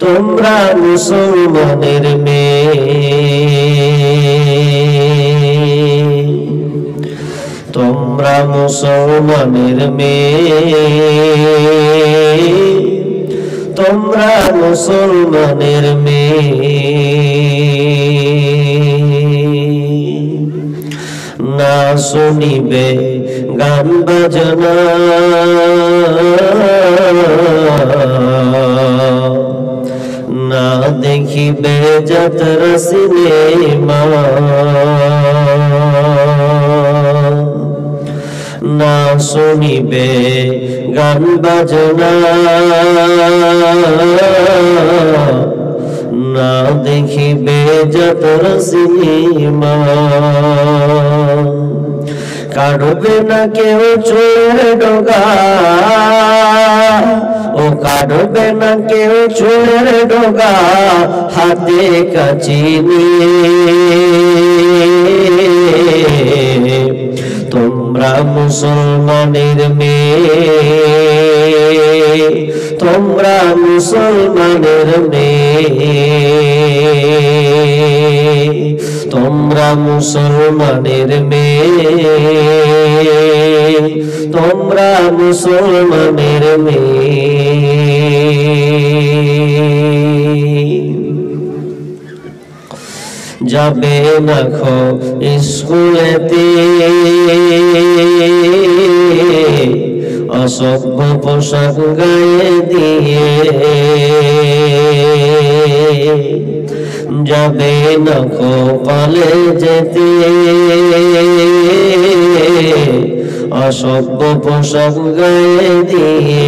তোমরা মুসলমানের মেয়ে, তোমরা মুসলমানের মেয়ে, তোমরা মুসলমানের মেয়ে। না শুনিবে গান বাজনা, না দেখিবে যাত্রা সিনেমা, না শুনিবে গান বাজনা, না দেখিবে যাত্রা সিনেমা। কাটবে না কেউ চুলের ডগা, ও কাটবে না কেউ চুলের ডগা, হাতে কাঁচি নিয়ে। তোমরা মুসলমানের মেয়ে, তোমরা মুসলমানের মেয়ে, তোমরা মুসলমানের মেয়ে, তোমরা মুসলমানের মেয়ে। যাবে না খো স্কুলেতে অসভ্য পোশাক গায়ে দিয়ে, যাবে না খো কলেজেতে অসভ্য পোশাক গায়ে দিয়ে।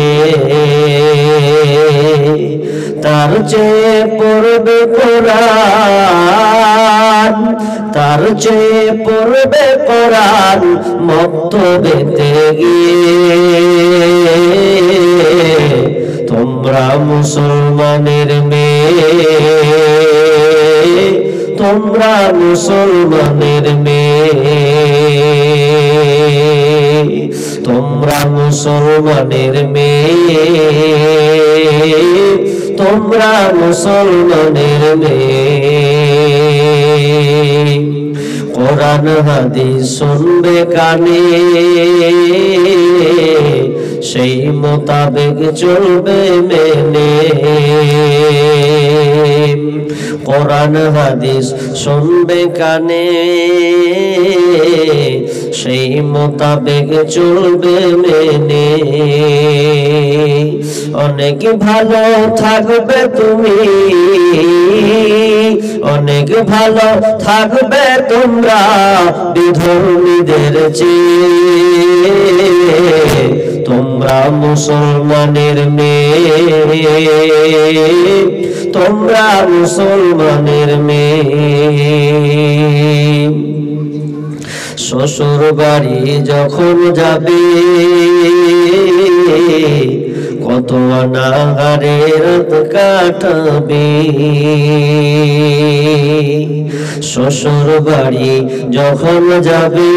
তার চেয়ে পড়বে কোরআন, তার চেয়ে পড়বে কোরআন মক্তবেতে গিয়ে। তোমরা মুসলমানের মেয়ে, তোমরা মুসলমানের মেয়ে, তোমরা মুসলমানের মেয়ে, তোমরা মুসলমানের মেয়ে। কোরআন হাদিস শুনবে কানে, সেই মোতাবেক চলবে মেনে। কোরআন হাদিস শুনবে কানে, সেই মোতাবেক চলবে মেনে। অনেক ভালো থাকবে তুমি, অনেক ভালো থাকবে তোমরা বিধর্মীদের চেয়ে। তোমরা মুসলমানের মেয়ে, তোমরা মুসলমানের মেয়ে। শ্বশুর বাড়ি যখন যাবে কত অনাহারে রাত কাটাবে। শ্বশুর বাড়ি যখন যাবে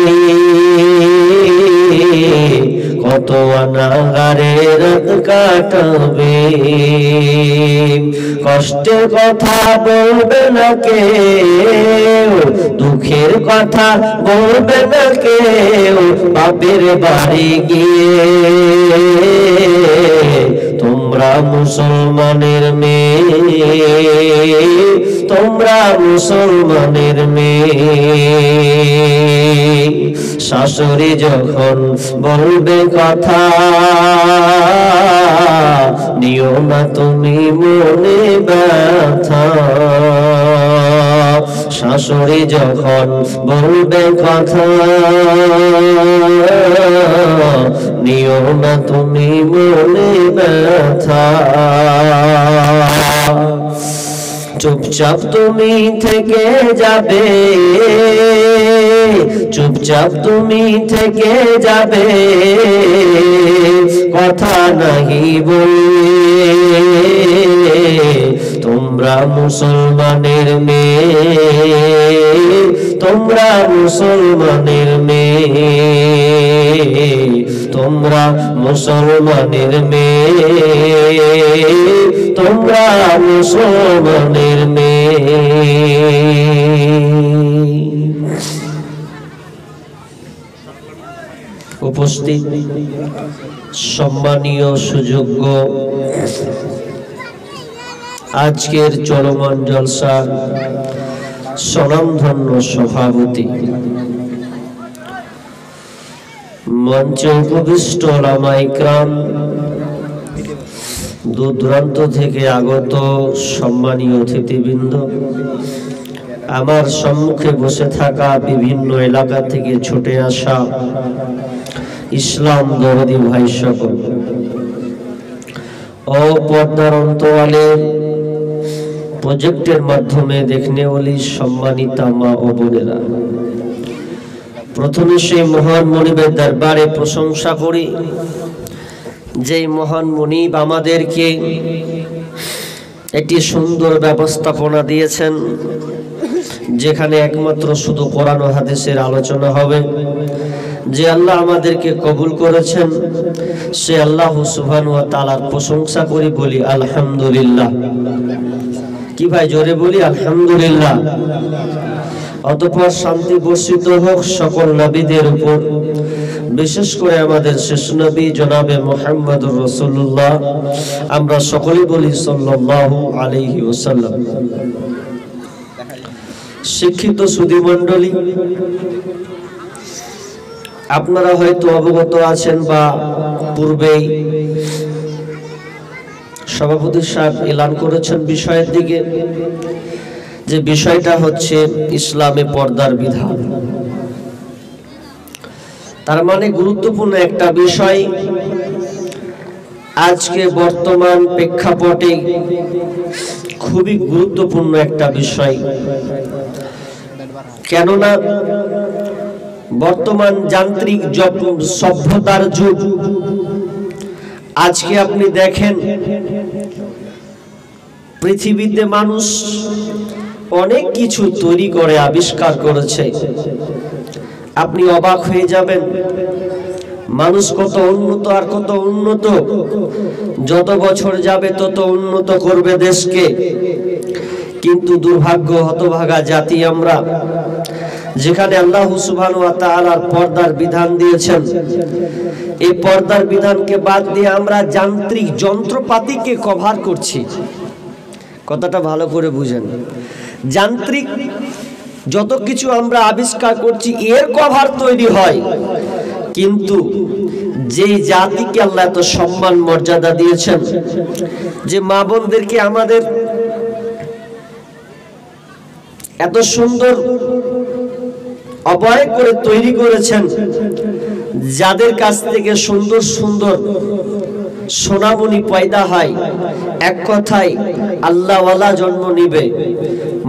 কত অনাহারে রাত কাটাবে। কষ্টের কথা বলবে না কেউ, দুঃখের কথা বলবে না কেউ বাপের বাড়ি গিয়ে। তোমরা মুসলমানের মেয়ে, তোমরা মুসলমানের মেয়ে। শাশুড়ি যখন বলবে কথা নিও না তুমি মনে ব্যথা। শাশুড়ি যখন বলবে কথা নিও না তুমি মনে ব্যথা। চুপচাপ তুমি থেকে যাবে, চুপচাপ তুমি থেকে যাবে, কথা নাহি বলে। তোমরা মুসলমানের মেয়ে, তোমরা মুসলমানের মেয়ে, তোমরা মুসলমানের মেয়ে, তোমরা মুসলমানের মেয়ে। উপস্থিত সম্মানীয় সুযোগ্য আজকের চলমান জলসার স্বনামধন্য সভাপতি, মঞ্চে উপবিষ্ট ওলামায়ে ইকরাম, দূর দূরান্ত থেকে আগত সম্মানীয় অতিথিবৃন্দ, আমার সম্মুখে বসে থাকা বিভিন্ন এলাকা থেকে ছুটে আসা ইসলাম দরদি ভাই সকল ও পর্দার অন্তরালে প্রজেক্টের মাধ্যমে দেখনে ওলি সম্মানিতা মা ও বোনেরা, প্রথমে সেই মহান মনিবের দরবারে প্রশংসা করি যেই মহান মনিব আমাদেরকে একটি সুন্দর ব্যবস্থাপনা দিয়েছেন, যেখানে একমাত্র শুধু কোরআন ও হাদিসের আলোচনা হবে। যে আল্লাহ আমাদেরকে কবুল করেছেন সে আল্লাহ সুবহানাহু ওয়া তাআলার প্রশংসা করি, বলি আলহামদুলিল্লাহ। কি ভাই, জোরে বলি আলহামদুলিল্লাহ। অতঃপর শান্তি বর্ষিত হোক সকল নবীদের উপর, বিশেষ করে আমাদের শেষ নবী জনাবে মুহাম্মদুর রাসূলুল্লাহ, আমরা সকলেই বলি সাল্লাল্লাহু আলাইহি ওয়াসাল্লাম। শিক্ষিত সুধী মণ্ডলী, আপনারা হয়তো অবগত আছেন বা পূর্বেই সভাপতি সাহেব এলান করেছেন বিষয়ের দিকে, যে বিষয়টা হচ্ছে ইসলামে পর্দার বিধান। তার মানে গুরুত্বপূর্ণ একটা বিষয়, আজকে বর্তমান প্রেক্ষাপটে খুবই গুরুত্বপূর্ণ একটা বিষয়। কেননা বর্তমান যান্ত্রিক সভ্যতার যুগ। আজকে আপনি দেখেন পৃথিবীতে মানুষ অনেক কিছু তৈরি করে আবিষ্কার করেছে, আপনি অবাক হয়ে যাবেন মানুষ কত উন্নত আর কত উন্নত। যত বছর যাবে তত উন্নত করবে দেশকে। কিন্তু দুর্ভাগ্য, হতভাগা জাতি আমরা, যেখানে আল্লাহ সুবহানাহু ওয়া তাআলার পর্দার বিধান দিয়েছেন, এই পর্দার বিধানকে বাদ দিয়ে আমরা যান্ত্রিক যন্ত্রপাতিকে কভার করছি। কথাটা ভালো করে বুঝেন, যান্ত্রিক যত কিছু আমরা আবিষ্কার করছি এর কভার তৈরি হয়। কিন্তু যে জাতিকে আল্লাহ এত সম্মান মর্যাদা দিয়েছেন, যে মা বোনদেরকে আমাদের এত সুন্দর অবয় করে তৈরি করেছেন, যাদের কাছ থেকে সুন্দর সুন্দর সোনামণি পয়দা হয়, এক কথায় আল্লাহওয়ালা জন্ম নিবে,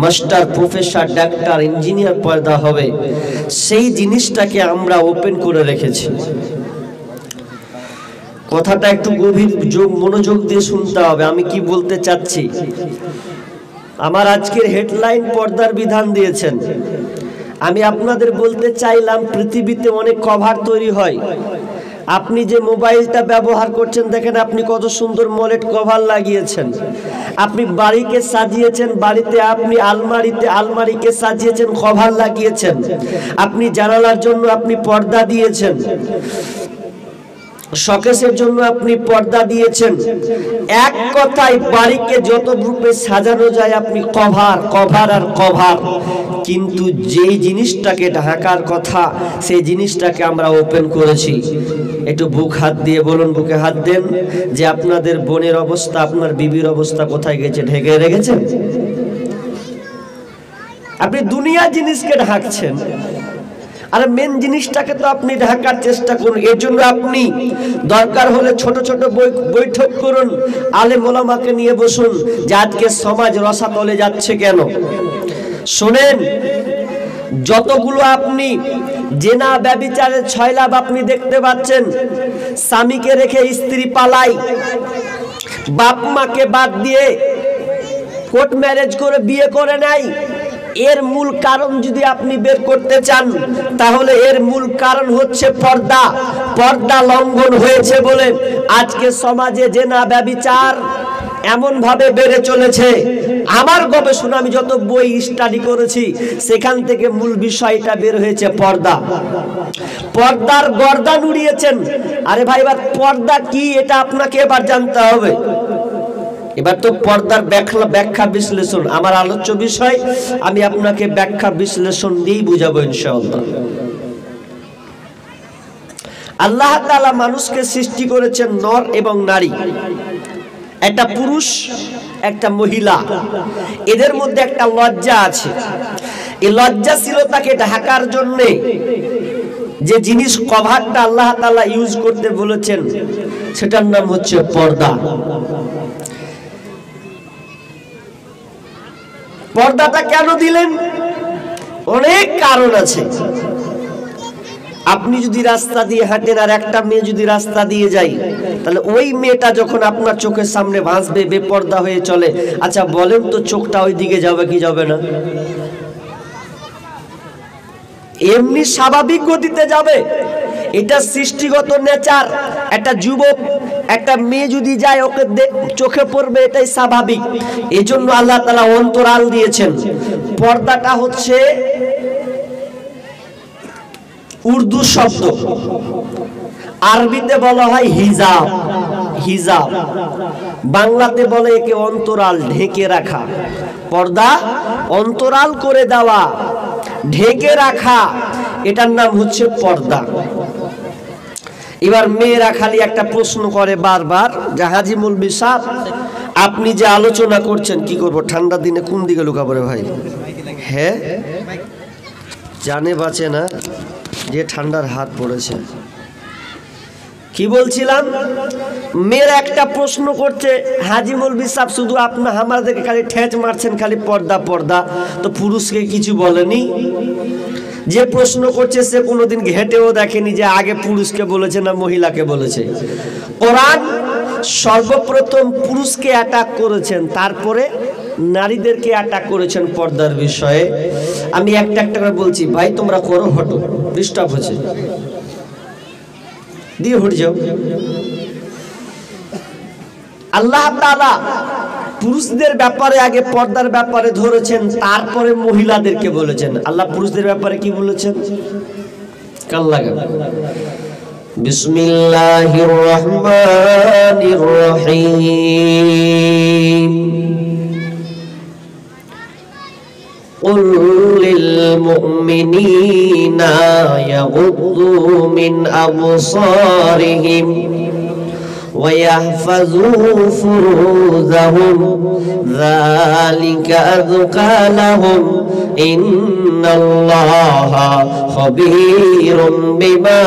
মাস্টার, প্রফেসর, ডাক্তার, ইঞ্জিনিয়ার পয়দা হবে, সেই জিনিসটাকে আমরা ওপেন করে রেখেছি। কথাটা একটু গভীর মনোযোগ দিয়ে শুনতে হবে, আমি কি বলতে চাচ্ছি। আমার আজকের হেডলাইন পর্দার বিধান দিয়েছেন। আমি আপনাদের বলতে চাইলাম পৃথিবীতে অনেক কভার তৈরি হয়। আপনি যে মোবাইলটা ব্যবহার করছেন, দেখেন আপনি কত সুন্দর মলেট কভার লাগিয়েছেন। আপনি বাড়িকে সাজিয়েছেন, বাড়িতে আপনি আলমারিকে সাজিয়েছেন, কভার লাগিয়েছেন। আপনি জানালার জন্য আপনি পর্দা দিয়েছেন, শোকেসের জন্য আপনি পর্দা দিয়েছেন। এক কথায় বাড়িকে যত রূপে সাজানো যায় আপনি কভার আর কভার। কিন্তু যেই জিনিসটাকে ঢাকার কথা সেই জিনিসটাকে আমরা ওপেন করেছি। একটু বুক হাত দিয়ে বলুন, বুকে হাত দেন, যে আপনাদের বোনের অবস্থা, আপনার বিবির অবস্থা কোথায় গেছে? ঢেকে রেখেছেন। আপনি দুনিয়া জিনিসকে ঢাকছেন, আর মেন জিনিসটাকে তো আপনি ঢাকার চেষ্টা করুন। এর জন্য আপনি দরকার হলে ছোট ছোট বৈঠক করুন, আলেম ওলামাকে নিয়ে বসুন, যে আজকে সমাজ রসাতলে যাচ্ছে কেন। শোনেন, যতগুলো আপনি জেনা ব্যভিচারের ছয়লাভ আপনি দেখতে পাচ্ছেন, স্বামীকে রেখে স্ত্রী পালাই, বাপ মাকে বাদ দিয়ে কোর্ট ম্যারেজ করে বিয়ে করে নাই। এর মূল কারণ যদি আপনি বের করতে চান তাহলে এর মূল কারণ হচ্ছে পর্দা। পর্দা লঙ্ঘন হয়েছে বলে আজকে সমাজে জেনা ব্যভিচার এমন ভাবে বেড়ে চলেছে। আমার গবেষণা, আমি যত বই স্টাডি করেছি সেখান থেকে মূল বিষয়টা বের হয়েছে পর্দা। পর্দার গর্দান উড়িয়েছেন। আরে ভাই, এবার পর্দা কি এটা আপনাকে এবার জানতে হবে। এবার তো পর্দার ব্যাখ্যা বিশ্লেষণ আমার আলোচ্য বিষয়, আমি আপনাকে ব্যাখ্যা বিশ্লেষণ দিয়েই বুঝাবো ইনশাআল্লাহ। আল্লাহ তাআলা মানুষকে সৃষ্টি করেছেন নর এবং নারী, একটা পুরুষ একটা মহিলা। এদের মধ্যে একটা লজ্জা আছে। এই লজ্জাশীলতাকে ঢাকার জন্য যে জিনিস কভারটা আল্লাহ তাআলা ইউজ করতে বলেছেন সেটার নাম হচ্ছে পর্দা। পর্দাটা কেন দিলেন? অনেক কারণ আছে। আপনি যদি রাস্তা দিয়ে হাঁটেন আর একটা মেয়ে যদি রাস্তা দিয়ে যায়, তাহলে ওই মেয়েটা যখন আপনার চোখের সামনে ভাসবে, বেপর্দা হয়ে চলে, আচ্ছা বলেন তো চোখটা ওই দিকে যাবে কি যাবে না? এমনি স্বাভাবিক গতিতে যাবে। এটা সৃষ্টিগত নেচার। একটা যুবক একটা মেয়ে যদি যায় ওকে চোখে পড়বে, এটাই স্বাভাবিক। এই জন্য আল্লাহ তাআলা অন্তরাল দিয়েছেন। পর্দাটা হচ্ছে উর্দু শব্দ, আরবিতে বলা হয় হিজাব। হিজাব বাংলাতে বলে একে অন্তরাল, ঢেকে রাখা। পর্দা অন্তরাল করে দেওয়া, ঢেকে রাখা, এটার নাম হচ্ছে পর্দা। এবার মেয়েরা খালি একটা প্রশ্ন করে বারবার, হাজী মৌলভী সাহেব আপনি যে আলোচনা করছেন, কি করব ঠান্ডার দিনে কোন দিকে লুকাবো রে ভাই? হ্যাঁ, জানে বাঁচে না যে ঠান্ডার হাত পড়েছে। কি বলছিলাম? মেয়েরা একটা প্রশ্ন করছে, হাজী মৌলভী সাহেব শুধু আপনার আমাদেরকে খালি ঠেচ মারছেন, খালি পর্দা পর্দা, তো পুরুষকে কিছু বলেনি? যে প্রশ্ন করছে সে কোনোদিন ঘেটেও দেখেনি যে আগে পুরুষকে বলেছে না মহিলাকে বলেছে। কোরআন সর্বপ্রথম পুরুষকে অ্যাটাক করেছেন, তারপরে নারীদেরকে অ্যাটাক করেছেন পর্দার বিষয়ে। আমি একটা একটা করে বলছি, ভাই তোমরা করো, হটো, ডিস্টার্ব হচ্ছে, দিয়ে হটে যাও। আল্লাহ তাআলা পুরুষদের ব্যাপারে আগে পর্দার ব্যাপারে ধরেছেন, তারপরে মহিলাদেরকে বলেছেন। আল্লাহ পুরুষদের ব্যাপারে কি বলেছেন? কান লাগা। বিসমিল্লাহির রহমানির রহিম। قل للمؤمنين يغضوا من أبصارهم ويحفظوا فروجهم ذلك أزكى لهم إن الله خبير بما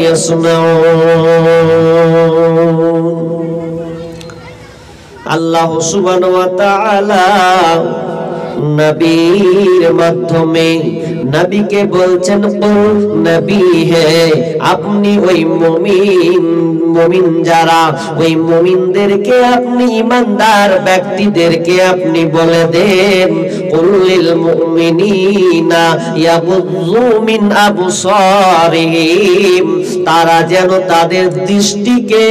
يصنعون। আল্লাহ সুবহানাহু ওয়া তাআলা নবীর মাধ্যমে নবীকে বলছেন, ও নবী হে আপনি ওই মুমিন যারা, ওই মুমিনদেরকে আপনি, ঈমানদার ব্যক্তিদেরকে আপনি বলে দেন, কুল্লিল মুমিনিনা ইয়াগুযু মিন আবসারিহিম, তারা যেন তাদের দৃষ্টিকে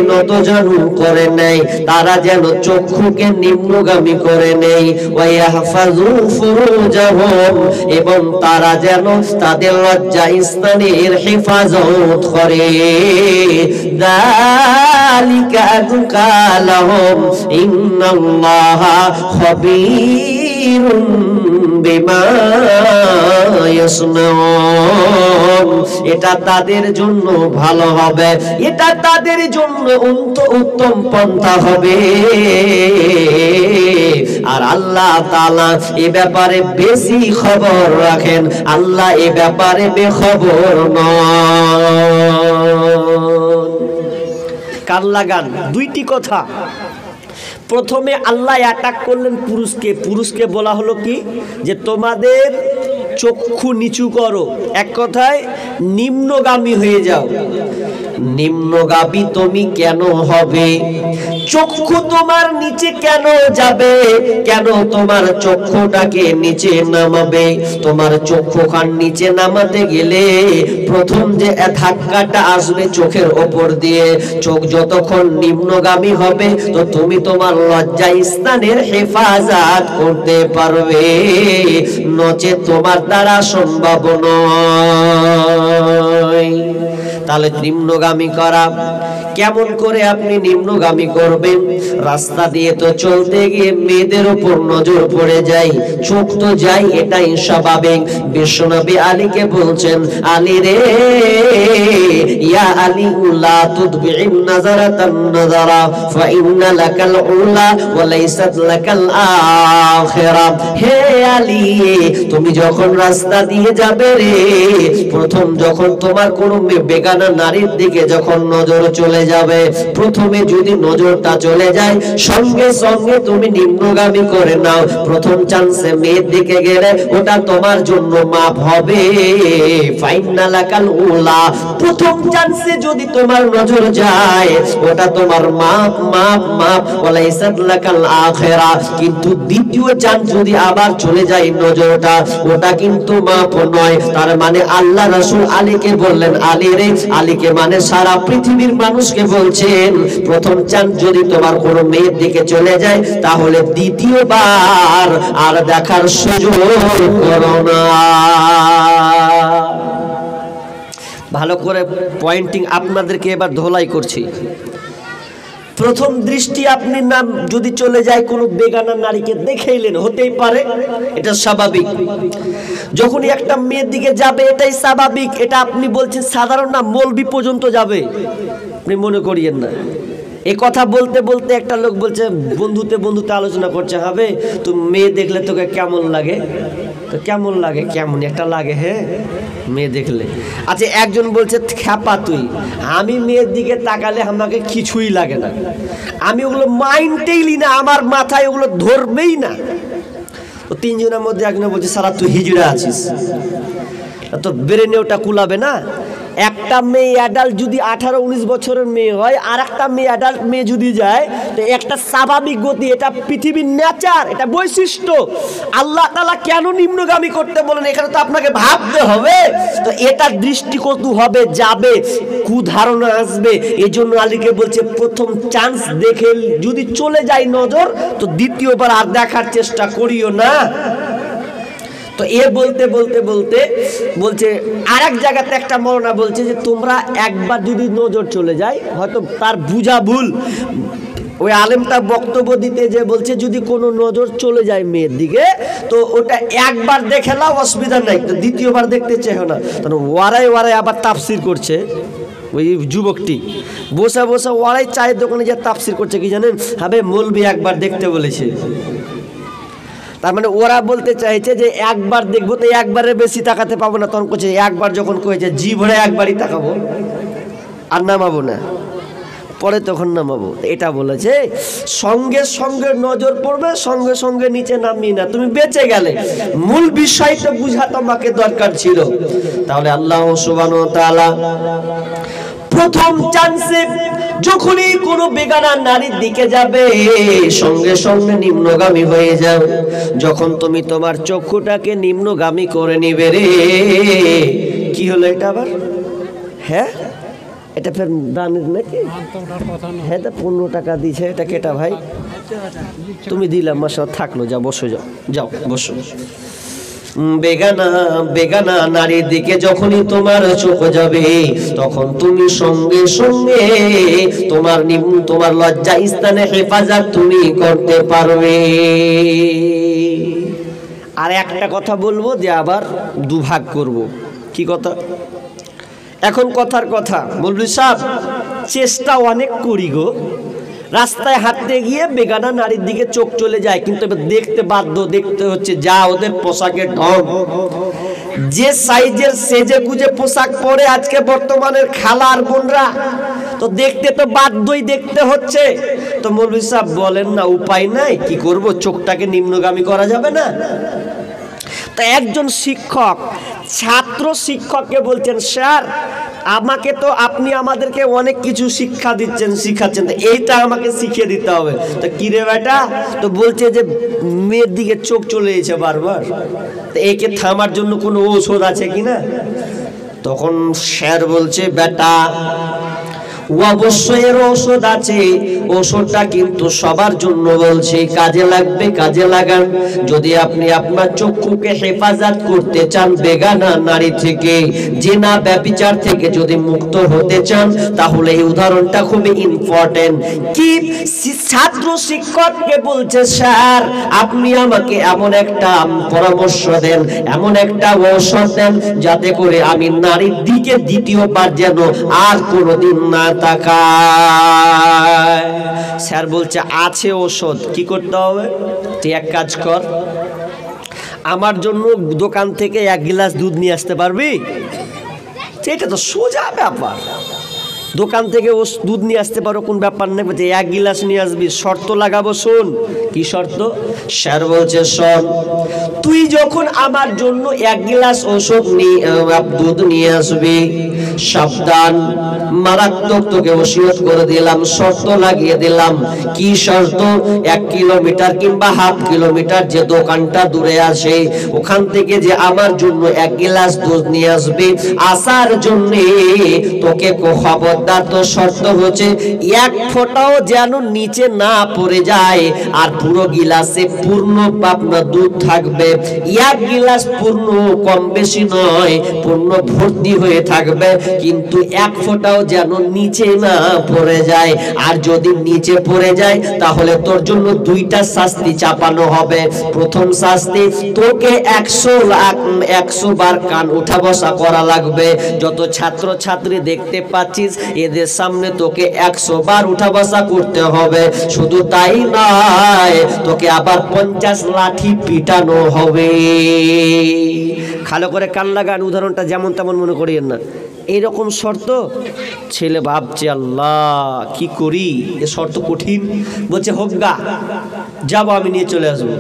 নতজানু করে নেয়, তারা যেন চক্ষুকে নিম্নগামী করে নেয়, ওয়া ইয়াহফাযু ফুরুজাহুম, এবং তারা যেন তাদের লজ্জা স্থানের হেফাজত করে। যালিকা আযকা লাহুম ইন্নাল্লাহা খাবীরুম বিমা ইয়াসনাউন। এটা তাদের জন্য ভালো হবে, এটা তাদের জন্য উত্তম পন্থা হবে। আর আল্লাহ তাআলা এ ব্যাপারে বেশি খবর রাখেন, আল্লাহ এ ব্যাপারে বেখবর নন। কান লাগান। দুইটি কথা। প্রথমে আল্লাহ অ্যাটাক করলেন পুরুষকে। পুরুষকে বলা হলো কি, যে তোমাদের চক্ষু নিচু করো, এক কথায় নিম্নগামী হয়ে যাও। নিম্নগামী তুমি কেন হবে? চক্ষু তোমার নিচে কেন যাবে? কেন তোমার চক্ষুটাকে নিচে নামাবে? তোমার চক্ষুখান নিচে নামাতে গেলে প্রথম যে ধাক্কাটা আসবে চোখের ওপর দিয়ে, চোখ যতক্ষণ নিম্নগামী হবে তো তুমি তোমার লজ্জা স্থানের হেফাজত করতে পারবে, নচেৎ তোমার দ্বারা সম্ভব নয়। তাহলে নিম্নগামী করা কেমন করে আপনি নিম্নগামী করবেন? রাস্তা দিয়ে তো চলতে গিয়ে মেয়েদের উপর নজর পড়ে যায়, চোখ তো যায়, এটাই স্বাভাবিক। বিশ্বনবী আলীকে বলছেন, আলী রে, ইয়া আলী লা তুদবি'ন নাযারাতান নাযারা ফাইন্না লাকাল উলা ওয়া লাইসাত লাকাল আখিরা। হে আলী, তুমি যখন রাস্তা দিয়ে যাবে রে, প্রথম যখন তোমার কোনো বেগানা নারীর দিকে যখন নজর চলে যাবে, প্রথমে যদি নজরটা চলে যায় সঙ্গে সঙ্গে তুমি নিম্নগামী করে নাও। প্রথম চান্সে মেয়ের দিকে গেলে ওটা তোমার জন্য মাপ হবে। ফাইন্না লাকাল উলা, প্রথম চান্সে যদি তোমার নজর যায় ওটা তোমার মাপ মাপ মাপ। ওয়ালাইসাত লাকাল আখিরা, কিন্তু দ্বিতীয় চান্স যদি আবার চলে যায় নজরটা, ওটা কিন্তু মাপ নয়। তার মানে আল্লাহ রাসূল আলীকে বললেন, আলী রে, আলীকে মানে সারা পৃথিবীর মানুষকে বলছেন, প্রথম চান্স যদি তোমার কোনো মেয়ের দিকে চলে যায় তাহলে দ্বিতীয়বার আর দেখার সুযোগ করো না। ভালো করে পয়েন্টিং আপনাদেরকে এবার ধোলাই করছি। প্রথম দৃষ্টি আপনি নাম যদি চলে যায় কোনো বেগানা নারীকে দেখেইলেন, হতেই পারে, এটা স্বাভাবিক। যখনই একটা মেয়ের দিকে যাবে এটাই স্বাভাবিক। এটা আপনি বলছেন সাধারণ না, মৌলবি পর্যন্ত যাবে, আপনি মনে করিয়েন না। এই কথা বলতে বলতে একটা লোক বলছে, বন্ধুতে বন্ধুতে আলোচনা করছে, হবে তুমি মেয়ে দেখলে তোকে কেমন লাগে? তো কেমন লাগে? কেমন একটা লাগে, হ্যাঁ, মেয়ে দেখলে। আচ্ছা, একজন বলছে, খ্যাপা তুই, আমি মেয়ের দিকে তাকালে আমাকে কিছুই লাগে না, আমি ওগুলো মাইন্ডেই লি না, আমার মাথায় ওগুলো ধরবেই না। তো তিনজনের মধ্যে একজন বলছে, সারা তুই হিজড়া আছিস, তোর ব্রেনে ওটা কুলাবে না। একটা মেয়ে অ্যাডাল্ট যদি 18-19 বছরের মেয়ে হয়, আর একটা মেয়ে অ্যাডাল্ট মেয়ে যদি যায়, তো একটা স্বাভাবিক গতি, এটা পৃথিবীর নেচার, এটা বৈশিষ্ট্য। আল্লাহ তাআলা কেন নিম্নগামী করতে বলেন এখানে তো আপনাকে ভাবতে হবে। তো এটা দৃষ্টিকটু হবে, যাবে, কুধারণা আসবে। এই জন্য আলীকে বলছে, প্রথম চান্স দেখে যদি চলে যায় নজর তো দ্বিতীয়বার আর দেখার চেষ্টা করিও না। তো এ বলতে বলতে বলতে বলছে, আর এক জায়গাতে একটা মওলানা বলছে যে তোমরা একবার যদি নজর চলে যায়, হয়তো তার বুঝা ভুল, ওই আলেমটা বক্তব্য দিতে যে বলছে যদি কোনো নজর চলে যায় মেয়ের দিকে তো ওটা একবার দেখে নাও, অসুবিধা নাই, তো দ্বিতীয়বার দেখতে চেও না। তখন ওয়ারাই ওয়ারাই আবার তাফসির করছে। ওই যুবকটি বসে বসে ওয়ারাই চায়ের দোকানে যে তাফসির করছে, কি জানেন, হবে মৌলবি একবার দেখতে বলেছে। তার মানে ওরা বলতে চাইছে যে একবার দেখবো তো একবারের বেশি তাকাতে পাবো না। তখন করছে একবার যখন কয়েছে জি ভরে একবারই তাকাবো, আর নামাবো না, পরে তখন নামাবো। এটা বলেছে সঙ্গে সঙ্গে নজর পড়বে, সঙ্গে সঙ্গে নিচে নামিয়ে না, তুমি বেঁচে গেলে। মূল বিষয়টা বুঝা তোমাকে দরকার ছিল। তাহলে আল্লাহ সুবহানাহু ওয়া তাআলা প্রথম চান্সে যখনই কোনো বেগানা নারীর দিকে যাবে সঙ্গে সঙ্গে নিম্নগামী হয়ে যাও। যখন তুমি তোমার চক্ষুটাকে নিম্নগামী করে নিবে রে, কি হলো এটা আবার? হ্যাঁ, এটা ফের দানের নাকি? হ্যাঁ, 15 টাকা দিছে। এটা কেটা ভাই? তুমি দিলাম, মাসা থাকলো, যা বসো, যাও যাও বসো। বেগানা বেগানা নারীর দিকে যখনই তোমার চোখ যাবে তখন তুমি সঙ্গে সঙ্গে তোমার লজ্জা স্থানে হেফাজত তুমি করতে পারবে। আর একটা কথা বলবো যে আবার দুভাগ করব। কি কথা? এখন কথার কথা, মৌলভী সাহেব চেষ্টা অনেক করি গো, রাস্তায় হাঁটতে গিয়ে বেগানা নারীর দিকে চোখ চলে যায়, কিন্তু দেখতে বাধ্য, দেখতে হচ্ছে। যা ওদের পোশাকের ঢং, যে সাইজের সেজে গুজে পোশাক পরে আজকে বর্তমানের খালা আর বোনরা, তো দেখতে তো বাধ্যই, দেখতে হচ্ছে। তো মৌলভী সাহেব বলেন না উপায় নাই, কি করব, চোখটাকে নিম্নগামী করা যাবে না? তা একজন শিক্ষক ছাত্র শিক্ষককে বলছেন, স্যার আমাকে তো আপনি আমাদেরকে অনেক কিছু শিক্ষা দিচ্ছেন, শিখাচ্ছেন, তো এইটা আমাকে শিখিয়ে দিতে হবে। তো কি রে বেটা? তো বলছে যে মেয়ের দিকে চোখ চলে এসেছে বারবার, তো একে থামার জন্য কোনো ঔষধ আছে কিনা? তখন স্যার বলছে, বেটা অবশ্যই এর ঔষধ আছে, ঔষধটা কিন্তু সবার জন্য বলছে, কাজে লাগবে, কাজে লাগান। যদি আপনি আপনার চক্ষুকে হেফাজত করতে চান বেগানা নারী থেকে, জিনা ব্যভিচার থেকে যদি মুক্ত হতে চান, তাহলে এই উদাহরণটা খুবই ইম্পর্টেন্ট। কি ছাত্র শিক্ষককে বলছে, স্যার আপনি আমাকে এমন একটা পরামর্শ দেন, এমন একটা ঔষধ দেন, যাতে করে আমি নারীর দিকে দ্বিতীয়বার যেন আর কোনোদিন না তাকায়। স্যার বলছে, আছে ঔষধ। কি করতে হবে? তুই এক কাজ কর, আমার জন্য দোকান থেকে 1 গ্লাস দুধ নিয়ে আসতে পারবি? এটা তো সোজা ব্যাপার, দোকান থেকে ও দুধ নিয়ে আসতে পারো, কোন ব্যাপার নেই। বলছে 1 গ্লাস নিয়ে আসবি, শর্ত লাগাবো, শোন। কি শর্ত? স্যার বলছে, শোন, তুই যখন আমার জন্য 1 গ্লাস ওষুধ দুধ নিয়ে আসবি, সাবধান, মারাত্মক তোকে ওসিয়ত করে দিলাম, শর্ত লাগিয়ে দিলাম। কি শর্ত? 1 কিলোমিটার কিংবা হাফ কিলোমিটার যে দোকানটা দূরে আসে, ওখান থেকে যে আমার জন্য 1 গ্লাস দুধ নিয়ে আসবি, আসার জন্য তোকে খবরদার, তো শর্ত হচ্ছে 1 ফোঁটাও যেন নিচে না পড়ে যায়, আর পুরো গিলাসে পূর্ণ পাবনা দুধ থাকবে। 1 গিলাস পূর্ণ, কম বেশি নয়, পূর্ণ ভর্তি হয়ে থাকবে, কিন্তু 1 ফোঁটাও যেন নিচে না পড়ে যায়। আর যদি নিচে পড়ে যায়, তাহলে তোর জন্য 2টা শাস্তি চাপানো হবে। প্রথম শাস্তি, তোকে 100 বার কান উঠা বসা করা লাগবে। যত ছাত্র ছাত্রী দেখতে পাচ্ছিস, এদের সামনে তোকে 100 বার উঠা বসা করতে হবে। শুধু তাই নয়, তোকে আবার 50 লাঠি পিটানো হবে। ভালো করে কান লাগান, উদাহরণটা যেমন তেমন মনে করিয়েন না। এইরকম শর্ত। ছেলে ভাবছে, আল্লাহ কি করি, এ শর্ত কঠিন। বলছে, হোক গা, যাবো, আমি নিয়ে চলে আসবো।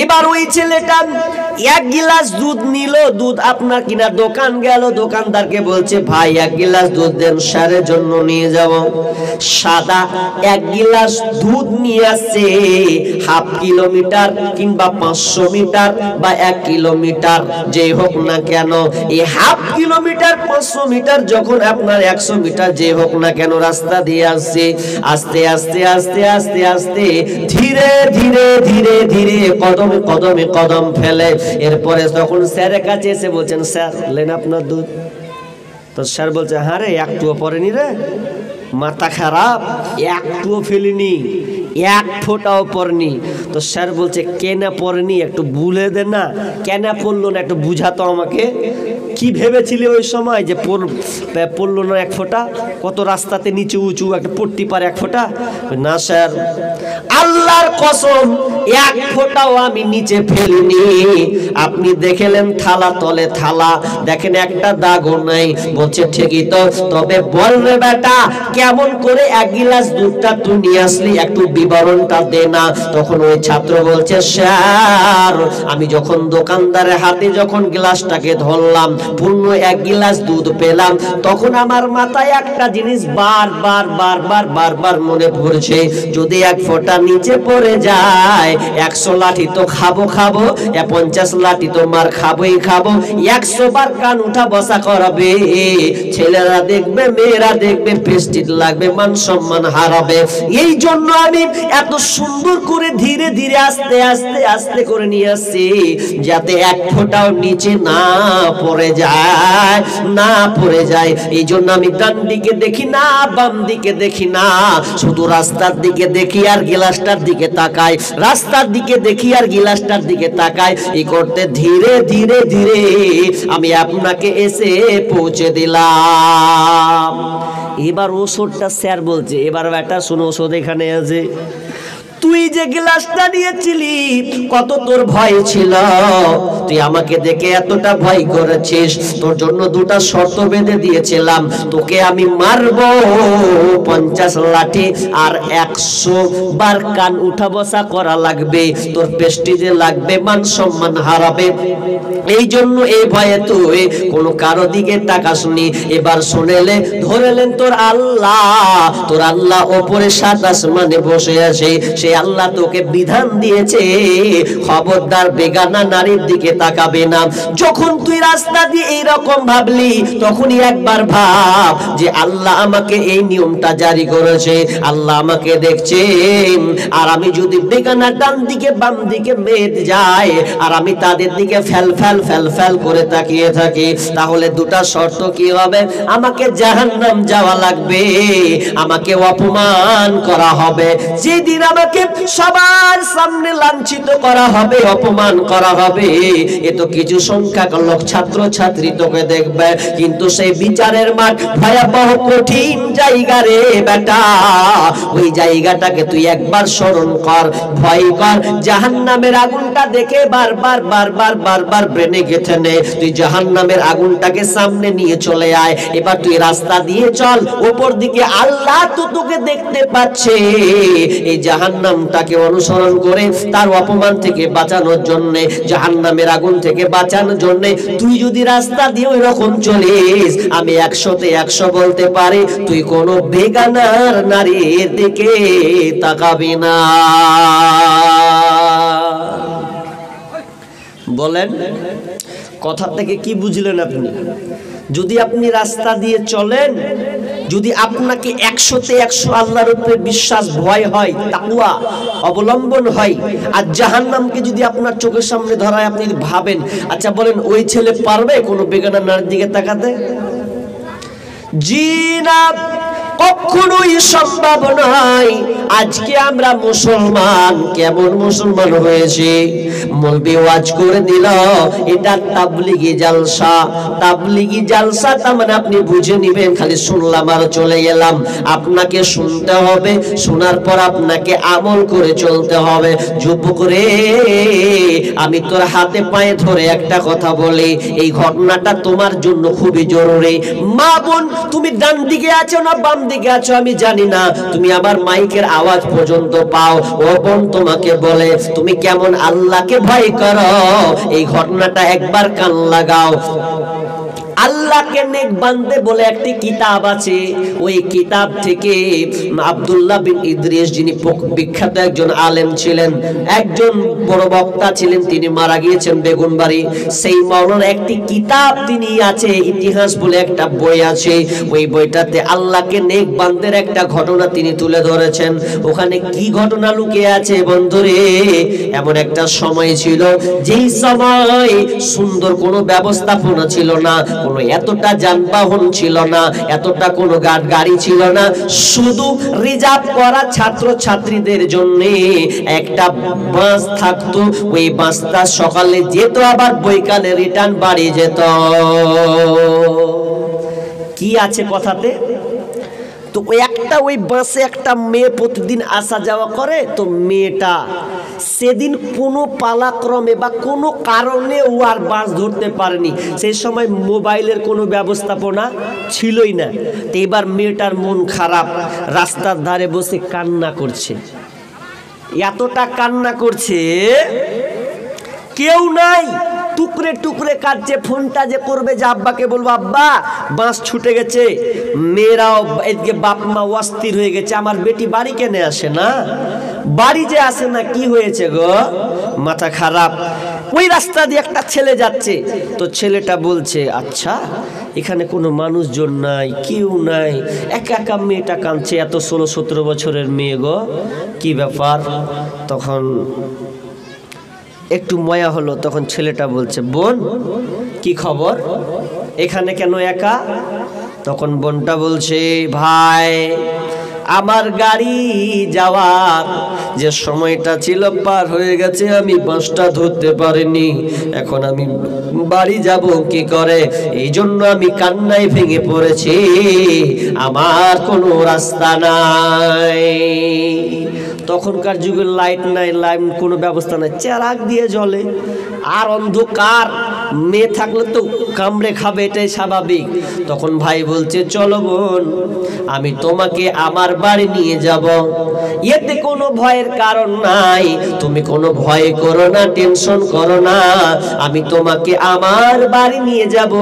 এবার ওই ছেলেটা 1 গিলাস দুধ নিল, দুধ আপনার কিনা দোকান গেল, দোকানদারকে বলছে, ভাই 1 গিলাস দুধ দেন, স্যারের জন্য নিয়ে যাব। সাদা 1 গিলাস দুধ নিয়ে আসছে, হাফ কিলোমিটার কিংবা 500 মিটার বা 1 কিলোমিটার যেই হোক না কেন, এই হাফ কিলোমিটার 500 মিটার যখন আপনার 100 মিটার যে হোক না কেন রাস্তা দিয়ে আসছে, আস্তে আস্তে আস্তে আস্তে আস্তে ধীরে ধীরে ধীরে ধীরে কদমে কদমে কদম ফেলে। এরপরে তখন স্যারের কাছে এসে বলছেন, স্যার লেন আপনার দুধ। তো স্যার বলছে, হ্যাঁ রে, একটুও পড়েনি রে, মাথা খারাপ, একটুও ফেলিনি, 1 ফোঁটাও পড়েনি। তো স্যার বলছে, কেন পড়েনি একটু বলে দে না, কেন পড়লো না একটু বুঝাতো আমাকে। কি ভেবেছিলি ওই সময় যে পড়লো না 1 ফোঁটা? কত রাস্তাতে নিচু উঁচু, একটা পড়তে পারে 1 ফোঁটা? না স্যার, আল্লাহর কসম 1 ফোঁটাও আমি নিচে ফেলিনি। আপনি দেখলেন থালা তলে থালা, দেখেন একটা দাগও নাই। বলছে, ঠিকই তো, তবে বল রে বেটা, কেমন করে 1 গিলাস দুধটা তুই নিয়ে আসলি, একটু বিবরণটা দে না। তখন ওই ছাত্র বলছে, স্যার আমি যখন দোকানদারের হাতে যখন গ্লাসটাকে ধরলাম, পূর্ণ 1 গিলাস দুধ পেলাম, তখন আমার মাথায় একটা জিনিস বারবার বারবার বারবার মনে পড়ছে, যদি 1 ফোঁটা নিচে পড়ে যায়, 100 লাঠি তো খাবো খাবো, 50 লাঠি তো মার খাবোই খাবো, 100 বার কান উঠা বসা করাবে, ছেলেরা দেখবে, মেয়েরা দেখবে, প্রেস্টিজ লাগবে, মান সম্মান হারাবে। এই জন্য আমি এত সুন্দর করে ধীরে ধীরে আস্তে আস্তে আস্তে করে নিয়ে আসছি, যাতে 1 ফোঁটাও নিচে না পড়ে যায়, না পড়ে যায়। এই জন্য আমি ডান দিকে দেখি না, বাম দিকে দেখি না, শুধু রাস্তার দিকে দেখি আর গিলাসটার দিকে তাকাই, রাস্তার দিকে দেখি আর গিলাসটার দিকে তাকাই। এই করতে ধীরে ধীরে ধীরে আমি আপনাকে এসে পৌঁছে দিলাম। এবার ওষুধটা স্যার বলছে, এবার বেটা শোনো, ওষুধ এখানে আছে, তুই যে গ্লাসটা নিয়েছিলি কত তোর ভয় ছিল, তুই আমাকে দেখে এতটা ভয় করেছিস, তোর জন্য দুটা শর্ত বেঁধে দিয়েছিলাম, তোকে আমি মারবো 50 লাঠি আর 100 বার কান উঠা বসা করা লাগবে, তোর প্রেস্টিজে লাগবে, মান সম্মান হারাবে। এই জন্য এই ভয়ে তুই কোনো কারো দিকে তাকাসনি। এবার শুনেলে ধরেলেন তোর আল্লাহ ওপরে 7 আসমানে বসে আছে, সে আল্লাহ তোকে বিধান দিয়েছে খবরদার বেগানা নারীর দিকে তাকাবে না। যখন তুই রাস্তা দিয়ে এইরকম ভাবলি তখনই একবার ভাব যে আল্লাহ আমাকে এই নিয়মটা জারি করেছে, আল্লাহ আমাকে দেখছেন, আর আমি যদি বেগানা ডান দিকে বাম দিকে মেদ যায় আর আমি তাদের দিকে ফেল করে তাকিয়ে থাকি, তাহলে দুটা শর্ত কি হবে? আমাকে জাহান্নাম যাওয়া লাগবে, আমাকে অপমান করা হবে। যেদিন আমাকে সবার সামনে লাঞ্ছিত করা হবে, অপমান করা হবে, এ তো কিছু সংখ্যক লোক ছাত্র ছাত্রী তোকে দেখবে, কিন্তু সেই বিচারের মাঠ ভয়াবহ কঠিন জায়গা রে বেটা। ওই জায়গাটাকে তুই একবার স্মরণ কর, ভয় কর। জাহান্নামের আগুনটা দেখে বারবার ব্রেনে গেঁথে নে। তুই জাহান্নামের আগুনটাকে সামনে নিয়ে চলে আয়। এবার তুই রাস্তা দিয়ে চল, উপর দিকে আল্লাহ তো তোকে দেখতে পাচ্ছে। এই জাহান্নামটাকে অনুসরণ করে তার অপমান থেকে বাঁচানোর জন্য, জাহান্নামের আগুন থেকে বাঁচানোর জন্য তুই যদি রাস্তা দিয়ে ওই রকম চলিস, আমি 100তে 100 বলতে পারি তুই কোনো বেগানার নারীর দিকে তাকাবি না। বলেন কথা থেকে কি বুঝলেন আপনি? যদি আপনি রাস্তা দিয়ে চলেন, যদি আপনাকে 100তে 100 আল্লাহর উপরে বিশ্বাস ভয় হয়, তাকওয়া অবলম্বন হয়, আর জাহান্নামকে যদি আপনার চোখের সামনে ধরায়, আপনি ভাবেন, আচ্ছা বলেন ওই ছেলে পারবে কোনো বেগানা নারীর দিকে তাকাতে? জি না, কখনোই সম্ভব নয়। আজকে আমরা মুসলমান কেমন মুসলমান হয়েছে, মৌলবি ওয়াজ করে দিল এটা তাবলিগি জালসা। তাবলিগি জালসা তার মানে আপনি বুঝে নিবেন খালি শুনলাম আর চলে গেলাম। আপনাকে শুনতে হবে, শোনার পর আপনাকে আমল করে চলতে হবে। যুবক রে, আমি তোর হাতে পায়ে ধরে একটা কথা বলি, এই ঘটনাটা তোমার জন্য খুবই জরুরি। মা বোন, তুমি ডান দিকে আছো না বাম দিকে আছো আমি জানি না, তুমি আমার মাইকের আওয়াজ পর্যন্ত পাও। ও বোন, তোমাকে বলে তুমি কেমন আল্লাহকে ভয় করো, এই ঘটনাটা একবার কান লাগাও। আল্লাহকে নেক বান্দে বলে একটি কিতাব আছে, ওই কিতাব থেকে আব্দুল্লাহ বিন ইদ্রিস, যিনি বিখ্যাত একজন আলেম ছিলেন, একজন বড় বক্তা ছিলেন, তিনি মারা গিয়েছেন বেগুনবাড়ি। সেই মাওলানার একটি কিতাব তিনি আছে, ইতিহাস বলে একটা বই আছে, ওই বইটাতে আল্লাহকে নেক বান্দের একটা ঘটনা তিনি তুলে ধরেছেন। ওখানে কি ঘটনা লুকিয়ে আছে বন্ধুরে? এমন একটা সময় ছিল যেই সময় সুন্দর কোনো ব্যবস্থাপনা ছিল না, কোনো এতটা যানবাহন ছিল না, এতটা কোনো গাড়ি ছিল না, শুধু রিজার্ভ করা ছাত্র ছাত্রীদের জন্য একটা বাস থাকতো। ওই বাসটা সকালে যেত, আবার বৈকালে রিটার্ন বাড়ি যেত। কি আছে কথাতে? তো ওই বাসে একটা মেয়ে প্রতিদিন আসা যাওয়া করে। তো মেয়েটা সেদিন কোনো পালাক্রমে বা কোনো কারণে ও আর বাস ধরতে পারেনি। সেই সময় মোবাইলের কোনো ব্যবস্থাপনা ছিলই না। তো এবার মেয়েটার মন খারাপ, রাস্তার ধারে বসে কান্না করছে। এতটা কান্না করছে, কেউ নাই, টুকরে টুকরে কাটছে। ফোনটা যে করবে, যে আব্বাকে বলবো আব্বা বাস ছুটে গেছে, মেয়েরাও এদিকে বাপ মা অস্থির হয়ে গেছে, আমার বেটি বাড়ি কেনে আসে না, বাড়ি যে আসে না, কি হয়েছে গো, মাথা খারাপ। ওই রাস্তা দিয়ে একটা ছেলে যাচ্ছে, তো ছেলেটা বলছে আচ্ছা এখানে কোনো মানুষজন নাই, কেউ নাই, একা একা মেয়েটা কাঁদছে, এত 16-17 বছরের মেয়ে গো, কি ব্যাপার? তখন একটু ময়া হলো, তখন ছেলেটা বলছে বোন কি খবর, এখানে কেন একা? তখন বোনটা বলছে ভাই আমার গাড়ি যাওয়ার যে সময়টা ছিল পার হয়ে গেছে, আমি বাসটা ধরতে পারিনি, এখন আমি বাড়ি যাব কি করে, এই জন্য আমি কান্নায় ভেঙে পড়েছি, আমার কোনো রাস্তা নাই। তখনকার যুগে লাইট নাই, লাইট কোনো ব্যবস্থা নাই, চেরাগ দিয়ে জ্বলে। আর অন্ধকার, মেয়ে থাকলে তো কামড়ে খাবে, এটাই স্বাভাবিক। তখন ভাই বলছে চলো বোন, আমি তোমাকে আমার বাড়ি নিয়ে যাব, এতে কোনো ভয়ের কারণ নাই, তুমি কোনো ভয় করো না, টেনশন করো না, আমি তোমাকে আমার বাড়ি নিয়ে যাব।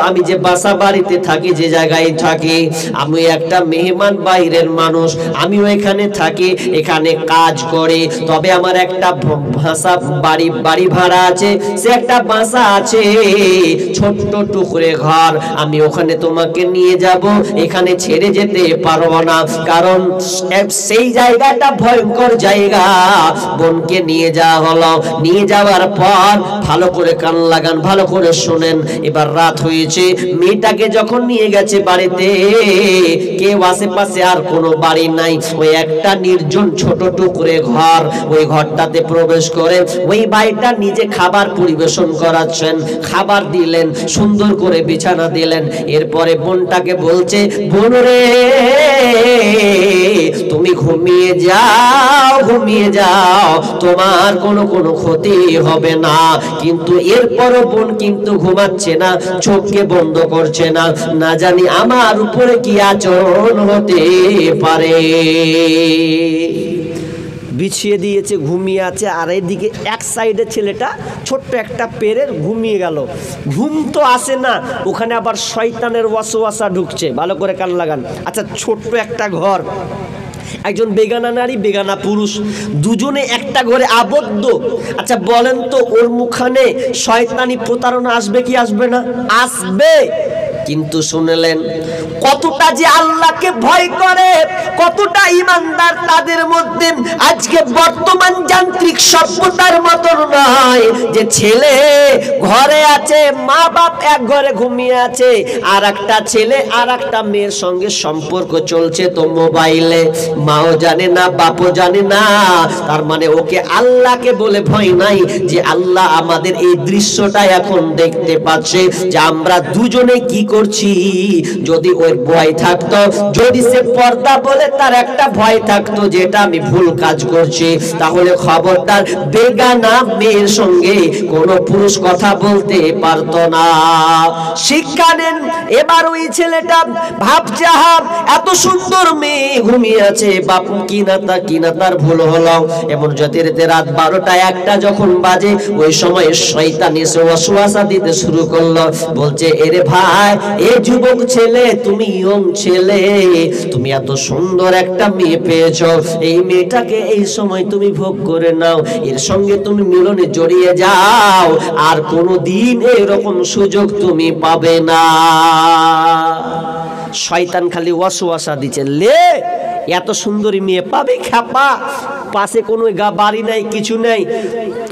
আমি যে বাসা বাড়িতে থাকি, যে জায়গায় থাকি, আমি একটা মেহমান বাইরের মানুষ, আমিও এখানে থাকি, এখানে কাজ করে, তবে আমার একটা বাড়ি ভাড়া আছে, সে একটা বাসা আছে, ছোট্ট টুকরে ঘর, আমি ওখানে তোমাকে নিয়ে যাব, এখানে ছেড়ে যেতে পারবো না, কারণ সেই জায়গাটা ভয়ঙ্কর জায়গা। বোনকে নিয়ে যাওয়া হলো, নিয়ে যাওয়ার পর ভালো করে কান লাগান, ভালো করে শোনেন। এবার রাত হয়েছে, মেয়েটাকে যখন নিয়ে গেছে বাড়িতে, কেউ আশেপাশে আর কোনো বাড়ি নাই, ওই একটা নির্জন ছোট টুকরে ঘর, ওই ঘরটাতে প্রবেশ করে ওই ভাইটা নিজে খাবার পরিবেশন করাচ্ছেন, খাবার দিলেন, সুন্দর করে বিছানা দিলেন। এরপরে বোনটাকে বলছে, বোন রে তুমি ঘুমিয়ে যাও, ঘুমিয়ে যাও, তোমার কোনো ক্ষতি হবে না। কিন্তু এরপরও বোন কিন্তু ঘুমাচ্ছে না, চোখকে বন্ধ করছে না, না জানি আমার উপরে কি আচরণ হতে পারে। বিছিয়ে দিয়েছে, ঘুমিয়ে আছে, আর এইদিকে এক সাইডে ছেলেটা ছোট্ট একটা পেরের ঘুমিয়ে গেল। ঘুম তো আসে না, ওখানে আবার শয়তানের ওয়াসওয়াসা ঢুকছে। ভালো করে কান লাগান। আচ্ছা, ছোট্ট একটা ঘর, একজন বেগানা নারী, বেগানা পুরুষ, দুজনে একটা ঘরে আবদ্ধ। আচ্ছা বলেন তো, ওর মুখখানে শয়তানি প্রতারণা আসবে কি আসবে না? আসবে। কিন্তু শুনলেন কতটা যে আল্লাহকে ভয় করে, কতটা ইমানদার তাদের মধ্যে। আজকে বর্তমান যান্ত্রিক সভ্যতার মতন নয় যে ছেলে ঘরে আছে, মা বাপ এক ঘরে ঘুমিয়ে আছে, আর একটা ছেলে আর একটা মেয়ের সঙ্গে সম্পর্ক চলছে তো মোবাইলে, মাও জানে না, বাপও জানে না। তার মানে ওকে আল্লাহকে বলে ভয় নাই, যে আল্লাহ আমাদের এই দৃশ্যটা এখন দেখতে পাচ্ছে যে আমরা দুজনে কি করছি। যদি ওই ভয় থাকতো, যদি সে পর্দা বলে তার একটা ভয় থাকতো যেটা আমি ভুল কাজ করছি, তাহলে খবরদার বেগানা মেয়ের সঙ্গে কোন পুরুষ কথা বলতে পারতো না। শিক্ষা নেন। এবার ওই ছেলেটা ভাবছে, এত সুন্দর মেয়ে ঘুমিয়ে আছে, বাপ কিনা তার ভুল হলো। এমন যেতে রাত 12টা 1টা যখন বাজে, ওই সময় শয়তান এসে ওয়াসওয়াসা দিতে শুরু করলো। বলছে, এরে ভাই, এ যুবক ছেলে, তুমি ইয়ং ছেলে, তুমি এত সুন্দর একটা মেয়ে পেয়েছো, এই মেয়েটাকে এই সময় তুমি ভোগ করে নাও, এর সঙ্গে তুমি মিলনে জড়িয়ে যাও, আর কোনোদিন এরকম সুযোগ তুমি পাবে না। শয়তান খালি ওয়াসওয়াসা দিচ্ছে, লে এত সুন্দরী মেয়ে পাবে খাপা, পাশে কোনো বাড়ি নাই, কিছু নাই,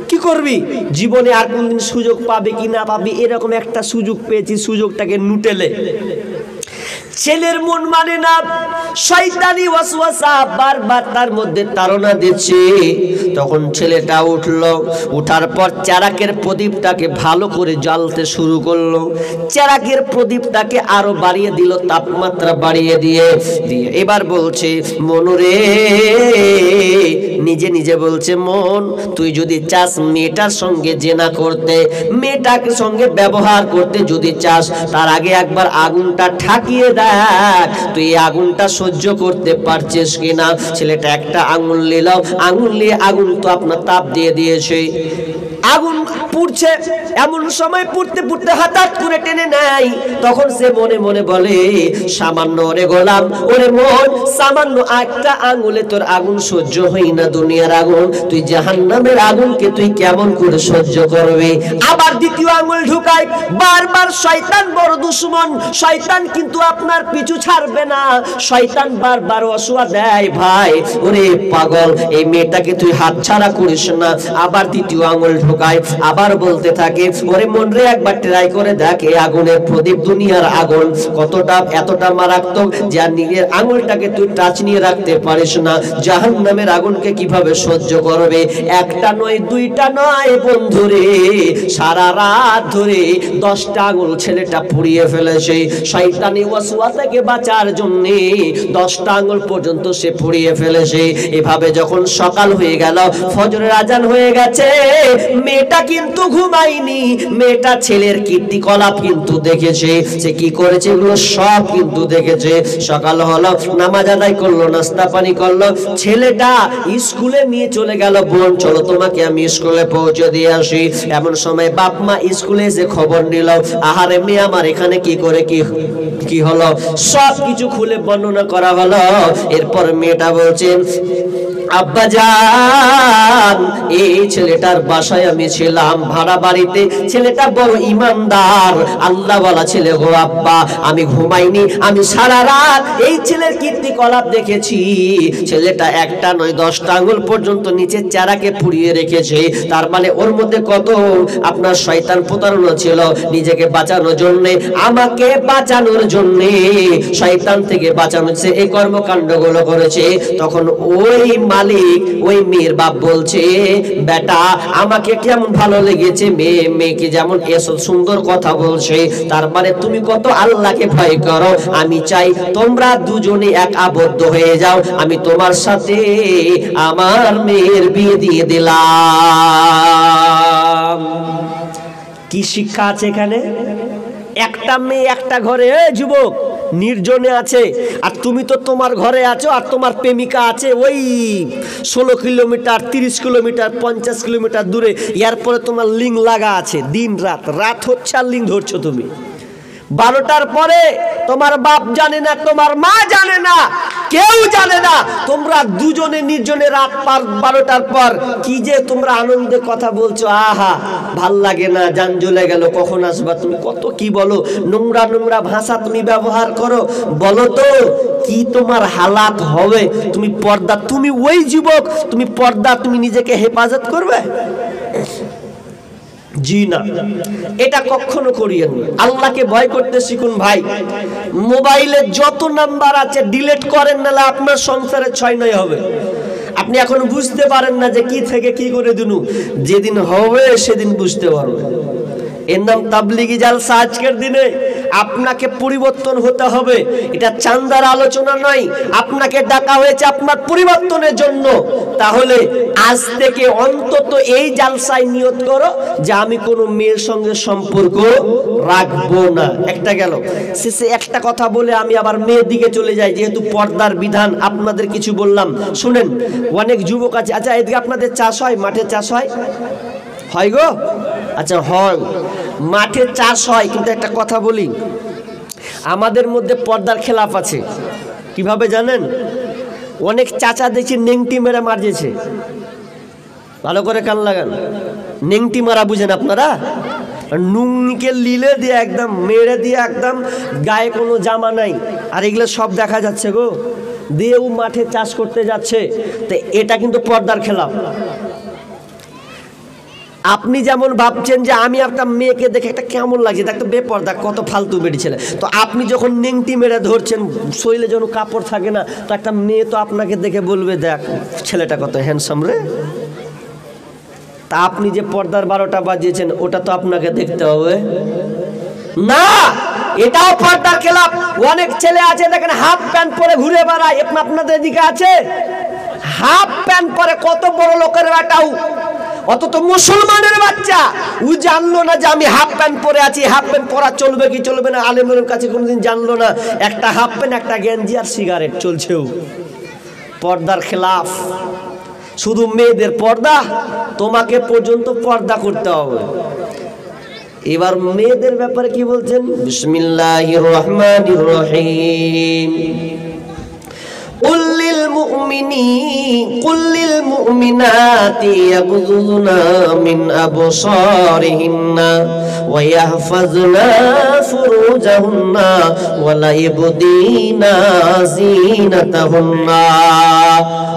কি করবি? জীবনে আর কোনদিন সুযোগ পাবে কি না পাবি, এরকম একটা সুযোগ পেয়েছি, সুযোগটাকে নুটেলে। ছেলের মন মানে না, শয়তানি ওয়াসওয়াসা বারবার তার মধ্যে তাড়না দিচ্ছে। তখন ছেলেটা উঠলো, উঠার পর চেরাকের প্রদীপটাকে ভালো করে জ্বালতে শুরু করলো। চেরাকের প্রদীপটাকে আরো বাড়িয়ে দিল, তাপমাত্রা বাড়িয়ে দিয়ে এবার বলছে, মনরে, নিজে নিজে বলছে, মন তুই যদি চাস মেয়েটার সঙ্গে জেনা করতে, মেয়েটার সঙ্গে ব্যবহার করতে যদি চাস, তার আগে একবার আগুনটা ঠাকিয়ে দেখ, তুই আগুনটা সহ্য করতে পারছিস কিনা। ছেলেটা একটা আঙুল নিল, আঙুল নিয়ে আগুন তো আপনার তাপ দিয়ে দিয়েছে, আগুন পুড়ছে। এমন সময় পুড়তে পুড়তে হঠাৎ করে টেনে নেয়। তখন সে মনে মনে বলে, সামান্য ওরে গোলাম, ওরে মন, সামান্য একটা আঙুলে তোর আগুন সহ্য হই না, দুনিয়ার আগুন, তুই জাহান্নামের আগুনকে তুই কেমন করে সহ্য করবি। আবার দ্বিতীয় আঙুল ঢুকায়। বারবার শয়তান বড় দুশমন, শয়তান কিন্তু আপনার পিছু ছাড়বে না। শয়তান বারবার ওয়াসওয়াসা দেয়, ভাই ওরে পাগল, এই মেয়েটাকে তুই হাতছাড়া করিস না। আবার দ্বিতীয় আঙুল ঢোকায়, আবার বলতে থাকে, ওরে মন রে, একবার ট্রাই করে দেখ, এই আগুনের প্রদীপ, দুনিয়ার আগুন কতটা এতটা মারাত্মক যে নিজের আঙুলটাকে তুই টাচ নিয়ে রাখতে পারিস না, জাহান্নামের আগুনকে কিভাবে সহ্য করবে। একটা নয়, দুইটা নয় বন্ধুরে, সারা রাত হাত ধরে 10টা আঙুল ছেলেটা পুড়িয়ে ফেলেছে। শয়তানি ওয়াসওয়াসা থেকে বাঁচার জন্য 10টা আঙুল পর্যন্ত সে পুড়িয়ে ফেলেছে। এভাবে যখন সকাল হয়ে গেল, ফজরের আজান হয়ে গেছে, মেয়েটা কিন্তু ঘুমায়নি। মেয়েটা ছেলের কীর্তিকলাপ কিন্তু দেখেছে, সে কি করেছে এগুলো সব কিন্তু দেখেছে। সকাল হলো, নামাজ আদায় করলো, নাস্তা পানি করলো, ছেলেটা স্কুলে নিয়ে চলে গেল। বোন চলো তোমাকে আমি স্কুলে পৌঁছে দিয়ে আসি। এমন সময় বাপ মা স্কুলে এসে খবর নিল, আহারে মেয়ে আমার এখানে কি করে কি হলো, সব কিছু খুলে বর্ণনা করা হলো। এরপর মেয়েটা বলছেন, আব্বাজান এই ছেলেটার বাসায় আমি ছিলাম ভাড়া বাড়িতে, ছেলেটা বড় ইমানদার আল্লাহওয়ালা ছেলে গো আব্বা, আমি ঘুমাইনি, আমি সারা রাত এই ছেলের কীর্তিকলাপ দেখেছি। ছেলেটা একটা নয় 10টা আঙুল পর্যন্ত নিচের চারাকে পুড়িয়ে রেখেছে। তার মানে ওর মধ্যে কত আপনার শয়তান প্রতারণা ছিল। নিজেকে বাঁচানোর জন্য, আমাকে বাঁচানোর জন্য, শয়তান থেকে বাঁচানোর জন্য এই কর্মকাণ্ডগুলো করেছে। তখন ওই মালিক ওই মেয়ের বাপ বলছে, বেটা আমাকে কেমন ভালো লেগেছে, মেয়েকে যেমন এসব সুন্দর কথা বলছে, তার মানে তুমি কত আল্লাহকে ভয় করো। আমি চাই তোমরা দুজনে এক আবদ্ধ হয়ে যাও, আমি তোমার সাথে আমার মেয়ের বিয়ে দিয়ে দিলাম। কি শিক্ষা আছে এখানে? একটা মেয়ে একটা ঘরে, যুবক নির্জনে আছে, আর তুমি তো তোমার ঘরে আছো, আর তোমার প্রেমিকা আছে ওই 16 কিলোমিটার 30 কিলোমিটার 50 কিলোমিটার দূরে। এরপরে তোমার লিঙ্ক লাগা আছে, দিন রাত হচ্ছে আর লিঙ্ক ধরছো তুমি। 12টার পরে তোমার বাপ জানে না, তোমার মা জানে না, কেউ জানে না, তোমরা দুজনে নির্জনে রাত পার 12টার পর কি যে তোমরা আনন্দে কথা বলছো, আহা ভাল লাগে না, জান জ্বলে গেল, কখন আসবা তুমি, কত কি বলো, নোংরা নোংরা ভাষা তুমি ব্যবহার করো। বলো তো কি তোমার হালাত হবে? তুমি পর্দা, তুমি ওই যুবক, তুমি পর্দা, তুমি নিজেকে হেফাজত করবে? জি না, এটা কখনো করিয়েন না। আল্লাহকে ভয় করতে শিখুন ভাই। মোবাইলে যত নাম্বার আছে ডিলিট করেন, নাহলে আপনার সংসারে 6-9 হবে। আপনি এখন বুঝতে পারেন না যে কি থেকে কি করে দিনু, যেদিন হবে সেদিন বুঝতে পারবেন। এর নাম তাবলিগি জালসা। আজকের দিনে আপনাকে পরিবর্তন হতে হবে, এটা চান্দার আলোচনা নয়, আপনাকে ডাকা হয়েছে আপনার পরিবর্তনের জন্য। তাহলে আজ থেকে অন্তত এই জালসায় নিয়ত করো যে আমি কোনো মেয়ের সঙ্গে সম্পর্ক রাখবো না। একটা গেল। শেষে একটা কথা বলে আমি আবার মেয়ের দিকে চলে যাই, যেহেতু পর্দার বিধান আপনাদের কিছু বললাম। শুনেন, অনেক যুবক আছে, আচ্ছা এদিকে আপনাদের চাষ হয়, মাঠে চাষ হয়? হয় গো? আচ্ছা হয়, মাঠে চাষ হয়, কিন্তু একটা কথা বলি, আমাদের মধ্যে পর্দার খেলাফ আছে। কিভাবে জানেন? অনেক চাচা দেখছি নেংটি মেরে মারছে। ভালো করে কান লাগান, নেংটি মারা বুঝেন আপনারা? নুঙ্গিকে লিলে দিয়ে একদম মেরে দিয়ে, একদম গায়ে কোনো জামা নাই, আর এগুলো সব দেখা যাচ্ছে গো, দিয়েও মাঠে চাষ করতে যাচ্ছে। তো এটা কিন্তু পর্দার খেলাফ। আপনি যেমন ভাবছেন যে আমি একটা মেয়েকে দেখে একটা কেমন লাগছে, একটা বেপর্দা, কত ফালতু বেরিয়েছিল, তো আপনি যখন নেংটি মেরে ধরছেন, শরীরে যখন কাপড় থাকে না, তো একটা মেয়ে তো আপনাকে দেখে বলবে, দেখ ছেলেটা কত হ্যান্ডসাম রে। তা আপনি যে পর্দার 12টা বাজিয়েছেন, ওটা তো আপনাকে দেখতে হবে না, এটাও পর্দার খেলাফ। অনেক ছেলে আছে দেখেন হাফ প্যান্ট পরে ঘুরে বেড়ায়, আপনাদের দিকে আছে হাফ প্যান্ট পরে, কত বড় লোকের বেটাও, অত তো মুসলমানের বাচ্চা, ও জানলো না যে আমি হাফ প্যান্ট পরে আছি, হাফ প্যান্ট পরা চলবে কি চলবে না, আলেমের কাছে কোনোদিন জানলো না। একটা হাফ প্যান্ট, একটা গেঞ্জি আর সিগারেট চলছেও। পর্দার খেলাফ। শুধু মেয়েদের পর্দা, তোমাকে পর্যন্ত পর্দা করতে হবে। এবার মেয়েদের ব্যাপারে কি বলছেন? বিসমিল্লাহির রহমানির রহিম। قل للمؤمنات يغضضن من أبصارهن ويحفظن ফুরুজাহুন্না ওয়ালা ইবদিনা জিনাতাহুন্না।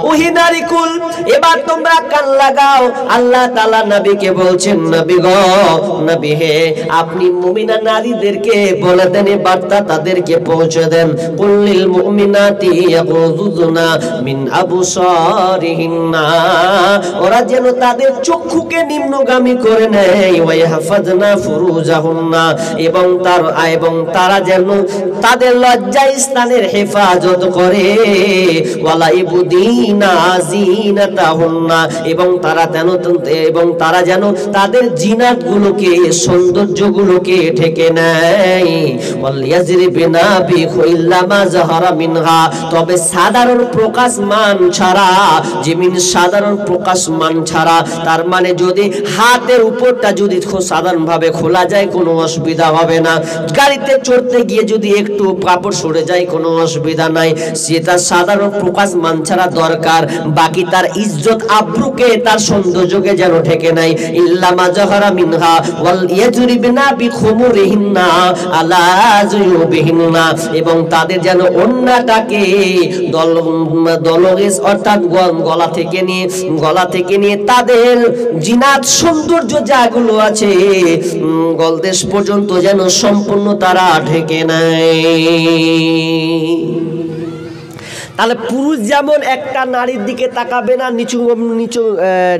ওহে নারীকুল, এবার তোমরা কান লাগাও। আল্লাহ তাআলা নবীকে বলছেন, নবী গো, নবী হে, আপনি মুমিনা নারীদেরকে বলে দেন, বার্তা তাদেরকে পৌঁছে দেন, কুল্লিল মুমিনাতি ইয়াগুযুনা মিন আবসারিহিন্না, ওরা যেন তাদের চক্ষুকে নিম্নগামী করে নেয়, ওয়া ইয়াহফাজনা ফুরুজাহুন্না, এবং তারা যেন তাদের লজ্জা স্থানের হেফাজত করে, ওয়ালা ইবদিনা জিনাতাহুন্না, এবং তারা যেন তাদের জিনাতগুলোকে, সৌন্দর্যগুলোকে ঢেকে নেয়, ওয়াল ইয়াজরিবিনা বিখুল্লা মা যাহারা মিনহা, তবে সাধারণ প্রকাশমান ছাড়া, সাধারণ প্রকাশমান ছাড়া, তার মানে যদি হাতের উপরটা যদি সাধারণভাবে খোলা যায় কোনো অসুবিধা হবে না, গাড়িতে চড়তে গিয়ে যদি একটু কাপড় সরে যায় কোনো অসুবিধা নাই, সেটা সাধারণ প্রকাশমান ছাড়া দরকার, বাকি তার ইজ্জত আব্রুকে, তার সৌন্দর্যকে যেন ঢেকে নাই, ইল্লা মা যাহারা মিনহা ওয়াল ইয়াজরিবিনা বিখুমুরিহিন্না আলা জুয়ুবিহিন্না, এবং তাদের যেন ওন্নাটাকে দলগেজ অর্থাৎ গলা থেকে নিয়ে তাদের জিনাত সৌন্দর্য যাগুলো আছে গলদেশ পর্যন্ত যেন সম্পূর্ণ তারা ঢেকে নেয়। তাহলে পুরুষ যেমন একটা নারীর দিকে তাকাবে না,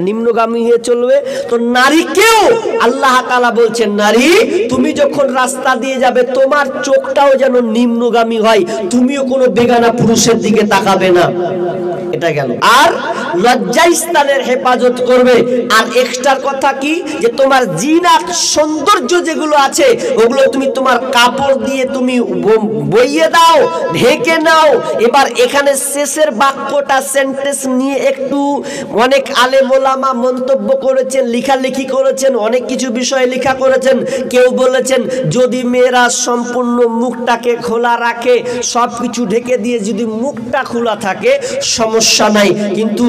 নিম্নগামী হয়ে চলবে, তো নারীকেও আল্লাহ তাআলা বলছেন, নারী তুমি যখন রাস্তা দিয়ে যাবে তোমার চোখটাও যেন নিম্নগামী হয়, তুমিও কোনো বেগানা পুরুষের দিকে তাকাবে না। এটা গেল। আর লজ্জাস্থানের হেফাজত করবে। আর এক্সট্রার কথা কি, যে তোমার জিনাত সৌন্দর্য যেগুলো আছে ওগুলো তুমি তোমার কাপড় দিয়ে তুমি বইয়ে দাও, ঢেকে নাও। এবার এখানে শেষের বাক্যটা সেন্টেন্স নিয়ে একটু অনেক আলেম ওলামা মন্তব্য করেছেন, লেখালেখি করেছেন, অনেক কিছু বিষয়ে লেখা করেছেন। কেউ বলেছেন যদি মেয়েরা সম্পূর্ণ মুখটাকে খোলা রাখে, সব কিছু ঢেকে দিয়ে যদি মুখটা খোলা থাকে সমস্যা নাই, কিন্তু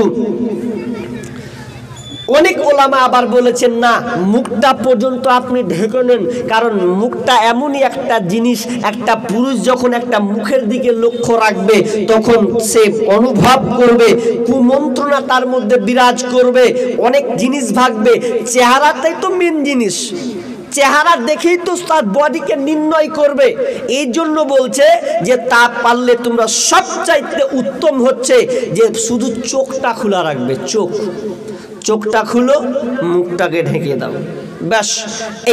অনেক ওলামা আবার বলেছেন না, মুখটা পর্যন্ত আপনি ঢেকে নেন, কারণ মুখটা এমনই একটা জিনিস, একটা পুরুষ যখন একটা মুখের দিকে লক্ষ্য রাখবে তখন সে অনুভব করবে, কুমন্ত্রণা তার মধ্যে বিরাজ করবে, অনেক জিনিস ভাববে। চেহারাটাই তো মেন জিনিস, চেহারা দেখেই তো তার বডিকে নির্ণয় করবে। এই জন্য বলছে যে তা পারলে তোমরা সবচাইতে উত্তম হচ্ছে যে শুধু চোখটা খোলা রাখবে, চোখটা খুলো, মুখটাকে ঢেকে দাও, ব্যাস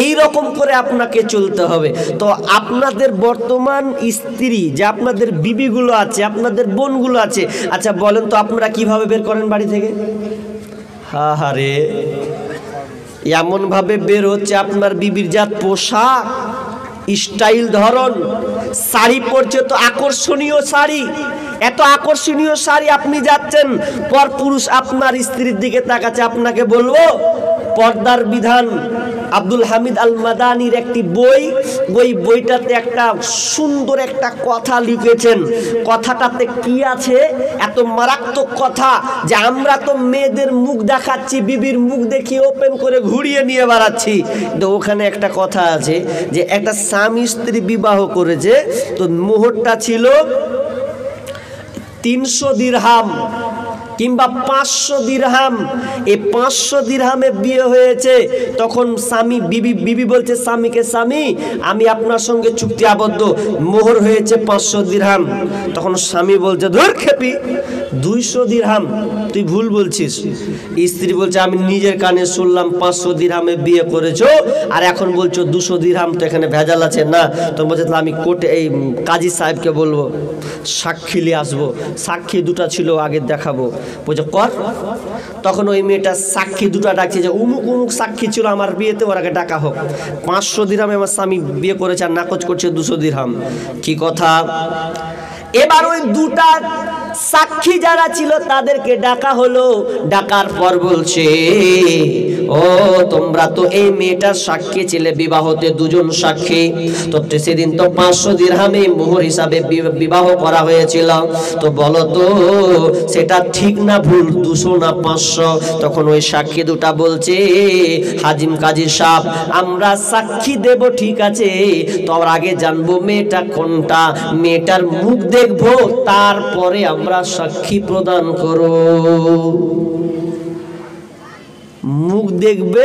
এই রকম করে আপনাকে চলতে হবে। তো আপনাদের বর্তমান স্ত্রী যে আপনাদের বিবিগুলো আছে, আপনাদের বোনগুলো আছে, আচ্ছা বলেন তো আপনারা কিভাবে বের করেন বাড়ি থেকে? হারে এমন ভাবে বের হচ্ছে, আপনার বিবির যা পোশাক, স্টাইল, ধরন, শাড়ি পরছে তো আকর্ষণীয় শাড়ি, এত আকর্ষণীয় শাড়ি, আপনি যাচ্ছেন পর পুরুষ আপনার স্ত্রীর দিকে তাকাচ্ছে। আপনাকে বলবো পর্দার বিধান আব্দুল হামিদ আল মাদানির একটি বই, বইটাতে একটা সুন্দর একটা কথা লিখেছেন। কথাটাতে কি আছে, এত মারাত্মক কথা যে আমরা তো মেয়েদের মুখ দেখাচ্ছি, বিবির মুখ দেখিয়ে ওপেন করে ঘুরিয়ে নিয়ে বেড়াচ্ছি। তো ওখানে একটা কথা আছে যে একটা স্বামী স্ত্রী বিবাহ করেছে, তো মোহরটা ছিল 300 দিরহাম কিংবা 500 দিরহাম। এই 500 দিরহামে বিয়ে হয়েছে। তখন স্বামী বিবি বলছে স্বামীকে, স্বামী আমি আপনার সঙ্গে চুক্তি আবদ্ধ, মোহর হয়েছে 500 দিরহাম। তখন স্বামী বলছে ধুর খেপি, 200 দিরহাম, তুই ভুল বলছিস। স্ত্রী বলছে আমি নিজের কানে শুনলাম 500 দিরহামে বিয়ে করেছো, আর এখন বলছো 200 দিরহাম, তো এখানে ভেজাল আছে না। তো বলছে আমি কোর্টে এই কাজী সাহেবকে বলবো, সাক্ষী নিয়ে আসবো, সাক্ষী দুটা ছিল আগে দেখাবো। বলছে কর। তখন ওই মেয়েটা সাক্ষী দুটা ডাকছে যে উমুক উমুক সাক্ষী ছিল আমার বিয়েতে, ওর আগে ডাকা হোক। 500 দিরহামে আমার স্বামী বিয়ে করেছে আর নাকচ করছে 200 দিরহাম। কি কথা? এবার ওই দুটা সাক্ষী যারা ছিল তাদেরকে ডাকা হলো। ডাকার পর বলছে ও ও তোমরা তো এই মেয়েটার সাক্ষী ছিলে, বিবাহতে দুজন সাক্ষী, তো সেদিন তো 500 দিরহামে মোহর হিসাবে বিবাহ করা হয়েছিল, তো বলো তো সেটা ঠিক না ভুল, 200 না 500? তখন ওই সাক্ষী দুটা বলছে, হাজিম কাজী সাহেব আমরা সাক্ষী দেব ঠিক আছে, তো আগে জানবো মেয়েটা কোনটা, মেয়েটার মুখ দেখবো, তারপরে আমরা সাক্ষী প্রদান করব। মুখ দেখবে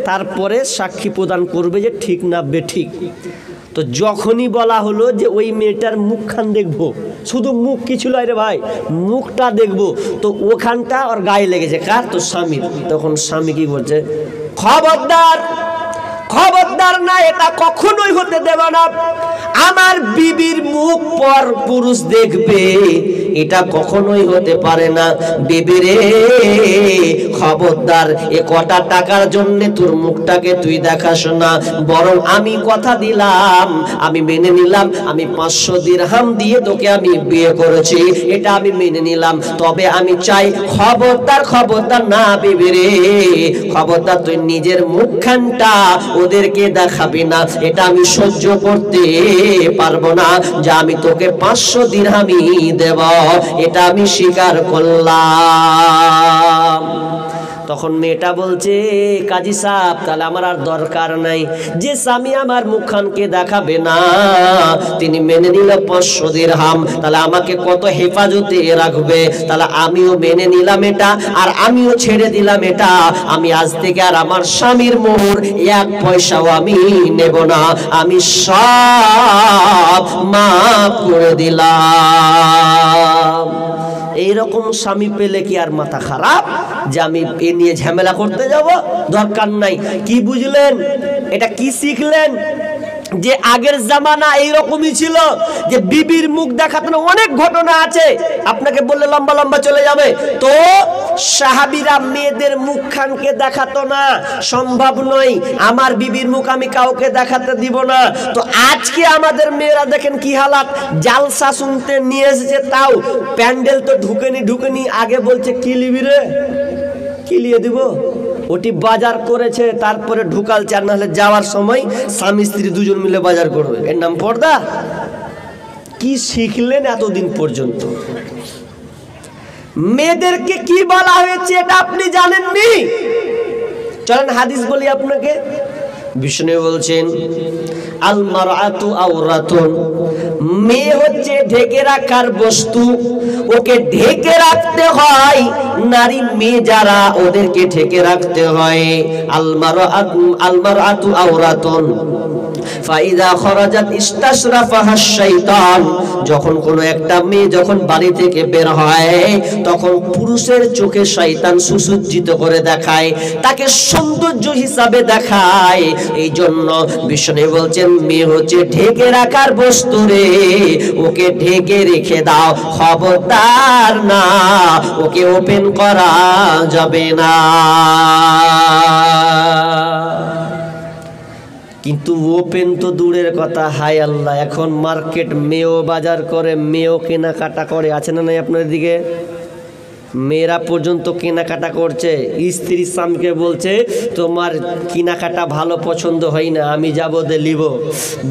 তারপরে সাক্ষী প্রদান করবে যে ঠিক না বেঠিক। তো যখনই বলা হলো যে ওই মেয়েটার মুখখান দেখবো, শুধু মুখ কি ছিল রে ভাই, মুখটা দেখবো, তো ওখানটা ওর গায়ে লেগেছে, কার? তো স্বামীর। তখন স্বামী কি বলছে, খবরদার খবরদার না, এটা কখনোই হতে দেব না, আমার বিবির মুখ পর পুরুষ দেখবে, এটা কখনোই হতে পারে না। বিবি রে খবরদার, এ কটা টাকার জন্য তোর মুখটাকে তুই দেখাস না, বরং আমি কথা দিলাম, আমি মেনে নিলাম, আমি 500 দিরহাম দিয়ে তোকে আমি বিয়ে করেছি, এটা আমি মেনে নিলাম, তবে আমি চাই খবরদার খবরদার না বিবি রে, খবরদার তুই নিজের মুখখানটা ওদেরকে দেখাবি না, এটা আমি সহ্য করতে পারবো না, যে আমি তোকে 500 দিরহামই দেব, এটা আমি স্বীকার করলাম। তখন মেয়েটা বলছে, কাজী সাহেব তাহলে আমার আর দরকার নাই, যে স্বামী আমার মুখখানকে দেখাবে না তিনি মেনে নিল 500 দিরহাম, তাহলে আমাকে কত হেফাজতে রাখবে, তাহলে আমিও মেনে নিলাম এটা, আর আমিও ছেড়ে দিলাম এটা, আমি আজ থেকে আর আমার স্বামীর মোহর 1 পয়সাও আমি নেব না, আমি সব মাফ করে দিলাম। এইরকম স্বামী পেলে কি আর মাথা খারাপ যে আমি এ নিয়ে ঝামেলা করতে যাব? দরকার নাই। কি বুঝলেন? এটা কি শিখলেন? যে আগের জামানা এইরকমই ছিল, যে বিবির মুখ দেখাতে অনেক ঘটনা আছে, আপনাকে বললে লম্বা লম্বা চলে যাবে। তো সাহাবীরা মেয়েদের মুখখানকে দেখাতো না, সম্ভব নয়, আমার বিবির মুখ আমি কাউকে দেখাতে দিব না। তো আজকে আমাদের মেয়েরা দেখেন কি হালাত, জালসা শুনতে নিয়ে এসেছে, তাও প্যান্ডেল তো ঢুকেনি, আগে বলছে কি লিবি রে, কি লিয়ে দিব, ওটি বাজার করেছে, তারপরে ঢুকালছে, আর নাহলে যাওয়ার সময় স্বামী স্ত্রী দুজন মিলে বাজার করবে, এর নাম পর্দা? কি শিখলেন এতদিন পর্যন্ত? মেয়েদেরকে কি বলা হয়েছে এটা আপনি জানেননি? চলেন হাদিস বলি আপনাকে। বিষ্ণু বলছেন, আল মারআতু আওরাতুন, মেয়ে হচ্ছে ঢেকে রাখার বস্তু, ওকে ঢেকে রাখতে হয়, নারী মেয়ে যারা ওদেরকে ঢেকে রাখতে হয়। আল মারআতু আওরাতুন ফাইদা খরাজাত ইস্তাশরাফাহা শাইতান, যখন কোনো একটা মেয়ে যখন বাড়ি থেকে বের হয়, তখন পুরুষের চোখে শয়তান সুসজ্জিত করে দেখায়, তাকে সৌন্দর্য হিসাবে দেখায়। এই জন্য বিষ্ণু বলছেন, মেয়ে হচ্ছে ঢেকে রাখার বস্তু রে, ওকে ঢেকে রেখে দাও, খবরদার না, ওকে ওপেন করা যাবে না। কিন্তু ওপেন তো দূরের কথা, হায় আল্লাহ, এখন মার্কেট মেয়েও বাজার করে, মেয়েও কেনাকাটা করে, আছে না নাই আপনার দিকে? মেয়েরা পর্যন্ত কেনাকাটা করছে, স্ত্রী স্বামীকে বলছে তোমার কেনাকাটা ভালো পছন্দ হয় না, আমি যাবো লিব।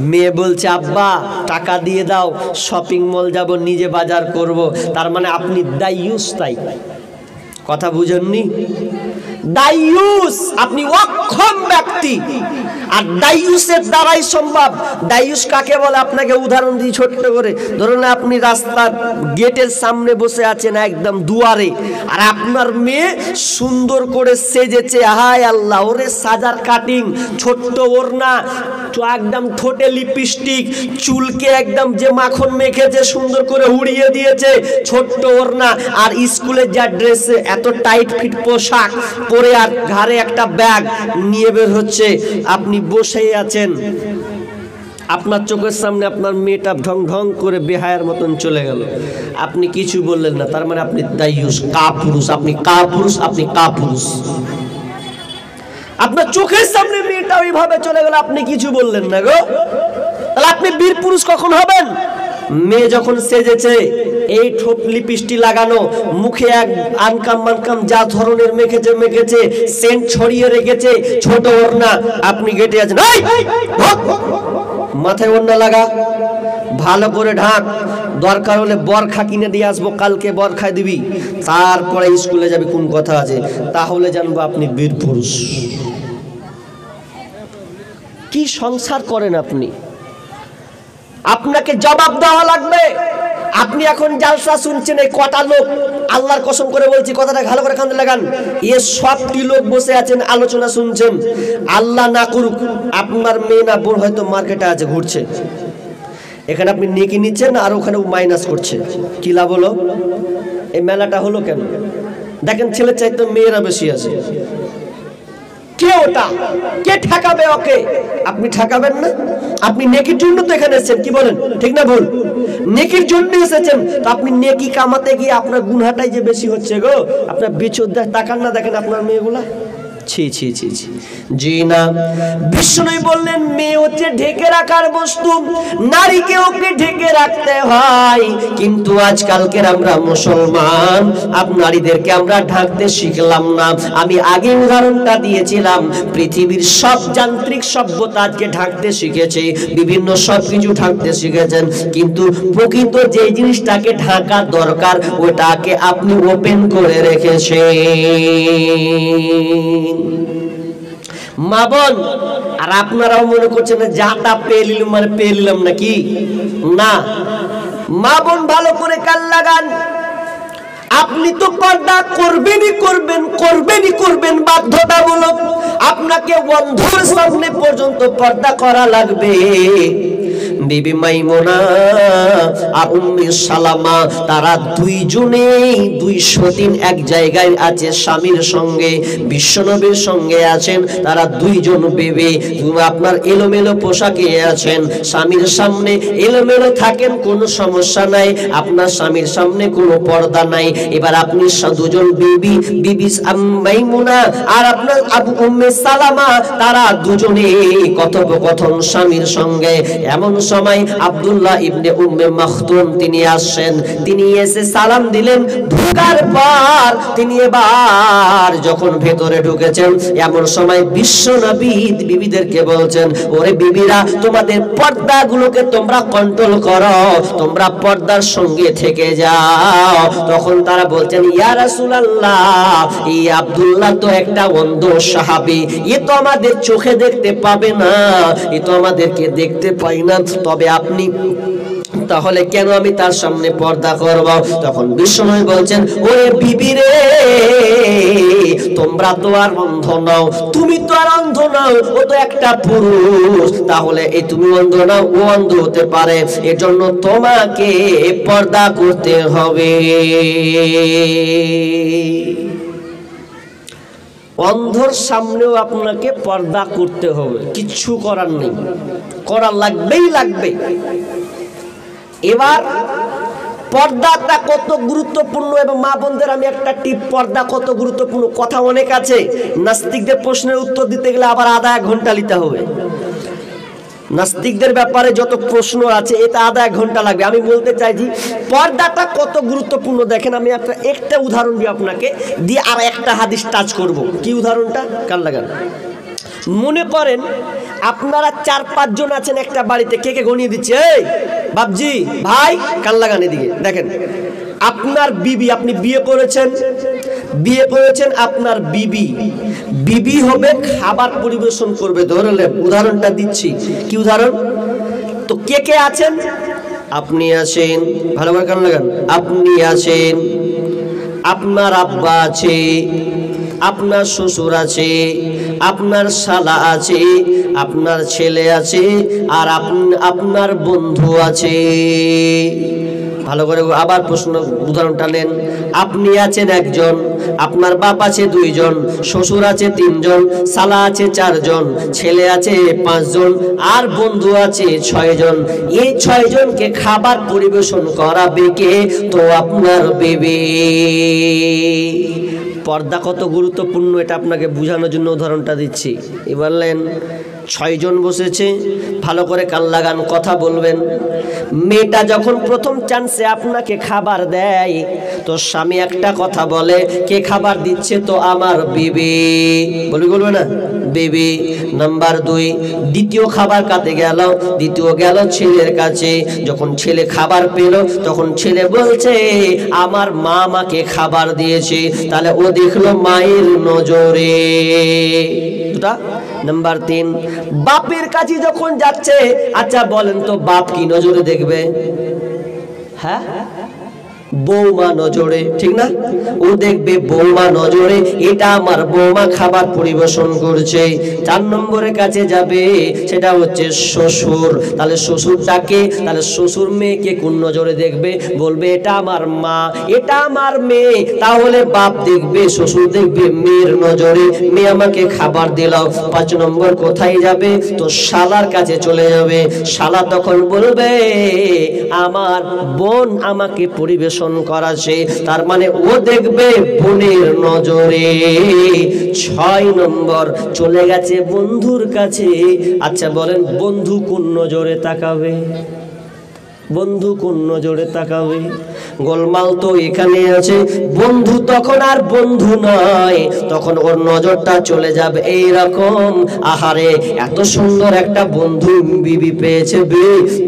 মেয়ে বলছে আব্বা টাকা দিয়ে দাও, শপিং মল যাব, নিজে বাজার করব। তার মানে আপনি দায়ুস, তাই কথা বুঝেননি? দায়ুস, আপনি অক্ষম ব্যক্তি। আর দায়ুসের দ্বারাই সম্ভব। দায়ুস কাকে বলে আপনাকে উদাহরণ দিই ছোট্ট করে। ধরুন আপনি রাস্তার গেটের সামনে বসে আছেন, একদম দুয়ারে, আর আপনার মেয়ে সুন্দর করে সেজেছে, হায় আল্লাহ, ওরে সাজার কাটিং, ছোট্ট ওড়না, একদম ঠোঁটে লিপস্টিক, চুলকে একদম যে মাখন মেখেছে সুন্দর করে উড়িয়ে দিয়েছে, ছোট্ট ওড়না, আর স্কুলের যা ড্রেস, এত টাইট ফিট পোশাক পরে, আর ঘাড়ে একটা ব্যাগ নিয়ে বের হচ্ছে, আপনি বসেই আছেন, আপনার চোখের সামনে আপনার মেয়েটা ঢং ঢং করে বেহায়ার মতন চলে গেল, আপনি কিছু বললেন না, তার মানে আপনি দায়ুস, কাপুরুষ, আপনি কাপুরুষ, আপনি কাপুরুষ। আপনার চোখের সামনে মেয়েটা ওইভাবে চলে গেল, আপনি কিছু বললেন না গো, তাহলে আপনি বীর পুরুষ কখন হবেন? মেয়ে যখন সেজেছে, এই ঠোঁট লিপস্টিক লাগানো, মুখে এক আনকাম মানকাম যা ধরনের মেখেছে, সেন্ট ছড়িয়ে রেখেছে, ছোট ওড়না, আপনি গেটে আছেন, মাথায় ওড়না লাগা, ভালো করে ঢাক, দরকার হলে বরখা কিনে দিয়ে আসবো, কালকে বরখা দিবি, তারপরে স্কুলে যাবি, কোন কথা আছে, তাহলে জানবো আপনি বীর পুরুষ। কি সংসার করেন আপনি? আপনাকে জবাব দেওয়া লাগবে। আপনি এখন জালসা শুনছেন, এই কটা লোক, আল্লাহর কসম করে বলছি, কথাটা ভালো করে কান্দে লাগান, এ সবটি লোক বসে আছেন, আলোচনা শুনছেন, আল্লাহ না করুক আপনার মেয়ে না বোন হয়তো মার্কেটে আছে, ঘুরছে, এখানে আপনি নেকি নিচ্ছেন আর ওখানে মাইনাস করছে, কি লাভ হলো? এই মেলাটা হলো কেন? দেখেন ছেলের চাইতে মেয়েরা বেশি আছে। কে ওটা? কে ঠেকাবে ওকে? আপনি ঠেকাবেন না। আপনি নেকির জন্য তো এখানে এসেছেন, কি বলেন, ঠিক না ভুল? নেকির জন্য এসেছেন, তো আপনি নেকি কামাতে গিয়ে আপনার গুনাহটাই যে বেশি হচ্ছে গো। আপনার বিচুর তাকান না, দেখেন আপনার মেয়েগুলা, ছি ছি ছি ছি, জি না। বিষ্ণু বললেন মেয়ে হচ্ছে ঢেকে রাখার বস্তু, নারীকে ওকে ঢেকে রাখতে হয়, কিন্তু আজকালকের আমরা মুসলমান নারীদেরকে আমরা ঢাকতে শিখলাম না। আমি আগে উদাহরণটা দিয়েছিলাম, পৃথিবীর সব যান্ত্রিক সভ্যতা আজকে ঢাকতে শিখেছে, বিভিন্ন সবকিছু ঢাকতে শিখেছেন, কিন্তু প্রকৃত যে জিনিসটাকে ঢাকা দরকার ওটাকে আপনি ওপেন করে রেখেছেন। মা বোন, আর আপনারাও মনে করছেন যা তা পেয়ে নিলাম, মানে পেয়ে নিলাম নাকি? না, মা বোন ভালো করে কান লাগান। আপনি তো পর্দা করবেনই করবেন বাধ্যতামূলক। আপনাকে বন্ধুর সামনে পর্যন্ত পর্দা করা লাগবে। বিবি মাইমুনা আর উম্মে সালামা তারা দুইজনেই 200 দিন এক জায়গায় আছে স্বামীর সঙ্গে, বিশ্বনবীর সঙ্গে আছেন। তারা দুইজন বিবি আপনার এলোমেলো পোশাকে আছেন, স্বামীর সামনে এলোমেলো থাকেন, কোনো সমস্যা নাই, আপনার স্বামীর সামনে কোনো পর্দা নাই। এবার আপনি দুজন বিবি মাইমুনা আর আপনার আবু উম্মে সালামা তারা দুজনে কথোপকথন স্বামীর সঙ্গে। এমন সময় আব্দুল্লাহ ইবনে উম্মে মাখতুম তিনি আসেন, তিনি এসে সালাম দিলেন। ঢোকার পর তিনি এবার যখন ভেতরে ঢুকেছেন, এমন সময় বিশ্বনবী বিবিদেরকে বলছেন, ওরে বিবিরা, তোমাদের পর্দাগুলোকে তোমরা কন্ট্রোল করো, তোমরা পর্দার সঙ্গে থেকে যাও। তখন তারা বলছেন, ইয়া রাসূলুল্লাহ, এই আব্দুল্লাহ তো একটা অন্ধ সাহাবী, এ তো আমাদের চোখে দেখতে পাবে না, এ তো আমাদেরকে দেখতে পাই না, তবে আপনি তাহলে কেন আমি তার সামনে পর্দা করব? তখন বিশ্বনবী বলছেন, ওরে বিবি রে, তোমরা তো আর অন্ধ নও, তুমি তো আর অন্ধ নও, ও তো একটা পুরুষ, তাহলে এই তুমি অন্ধ নও, ও অন্ধ হতে পারে, এজন্য তোমাকে পর্দা করতে হবে। অন্ধর সামনেও আপনাকে পর্দা করতে হবে, কিচ্ছু করার নেই, করা লাগবে। এবার পর্দাটা কত গুরুত্বপূর্ণ, এবং মা বোনদের আমি একটা টিপ, পর্দা কত গুরুত্বপূর্ণ, কথা অনেক আছে, নাস্তিকদের প্রশ্নের উত্তর দিতে গেলে আবার আধা এক ঘন্টা নিতে হবে। নাস্তিকদের ব্যাপারে যত প্রশ্ন আছে এটা আধা এক ঘন্টা লাগবে। আমি বলতে চাইছি পর্দাটা কত গুরুত্বপূর্ণ। দেখেন আমি একটা উদাহরণ দিই আপনাকে, দিয়ে আর একটা হাদিস টাচ করব। কি উদাহরণটা? কান লাগান। মনে করেন আপনারা 4-5 জন আছেন একটা বাড়িতে, কে কে গনিয়ে দিচ্ছে, এই বাবজি ভাই কান লাগান এদিকে দেখেন। আপনার বিবি, আপনি বিয়ে করেছেন, আপনার বিবি হবে খাবার পরিবেশন করবে, ধরলেন, উদাহরণটা দিচ্ছি। কি উদাহরণ? তো কে কে আছেন? আপনি আছেন, ভালো করে কান লাগান, আপনি আছেন, আপনার আব্বা আছে, আপনার শ্বশুর আছে, আপনার শালা আছে, আপনার ছেলে আছে, আর আপনার বন্ধু আছে। ভালো করে আবার প্রশ্ন উদাহরণটা নেন। আপনি আছেন একজন, আপনার বাপ আছে 2 জন, শ্বশুর আছে 3 জন, শালা আছে 4 জন, ছেলে আছে 5 জন, আর বন্ধু আছে 6 জন। এই 6 জনকে খাবার পরিবেশন করাবে কে? তো আপনার বিবি। পর্দা কত গুরুত্বপূর্ণ এটা আপনাকে বোঝানোর জন্য উদাহরণটা দিচ্ছি। বললেন 6 জন বসেছে, ভালো করে কান লাগান, কথা বলবেন। মেয়েটা যখন প্রথম চান্সে আপনাকে খাবার দেয় তো স্বামী একটা কথা বলে, কে খাবার দিচ্ছে? তো আমার বিবি। বলবে না বিবি। নাম্বার 2, দ্বিতীয় খাবার কাতে গেল? দ্বিতীয় গেল ছেলের কাছে। যখন ছেলে খাবার পেল তখন ছেলে বলছে আমার মা আমাকে খাবার দিয়েছে। তাহলে ও দেখলো মায়ের নজরে। নাম্বার 3, বাপের কাছে যখন যাচ্ছে, আচ্ছা বলেন তো বাপ কি নজরে দেখবে? হ্যাঁ, বৌমা নজরে, ঠিক না? ও দেখবে বৌমা নজরে, এটা আমার বৌমা খাবার পরিবেশন করছে। 4 নম্বরের কাছে যাবে, সেটা হচ্ছে শ্বশুর। তাহলে শ্বশুরটাকে, তাহলে শ্বশুর মেয়েকে কোন নজরে দেখবে? বলবে এটা আমার মা, এটা আমার মেয়ে। তাহলে বাপ দেখবে, শ্বশুর দেখবে মেয়ের নজরে, মেয়ে আমাকে খাবার দিল। 5 নম্বর কোথায় যাবে? তো শালার কাছে চলে যাবে। শালা তখন বলবে আমার বোন আমাকে পরিবেশন করাছে, তার মানে ও দেখবে বোনের নজরে। 6 নম্বর চলে গেছে বন্ধুর কাছে। আচ্ছা বলেন বন্ধু কোন নজরে তাকাবে? বন্ধু কোন নজরে তাকাবে? গোলমাল তো এখানে আছে। বন্ধু তখন আর বন্ধু নয়, তখন ওর নজরটা চলে যাবে এইরকম, আহারে এত সুন্দর একটা বন্ধু বিবি পেয়েছে,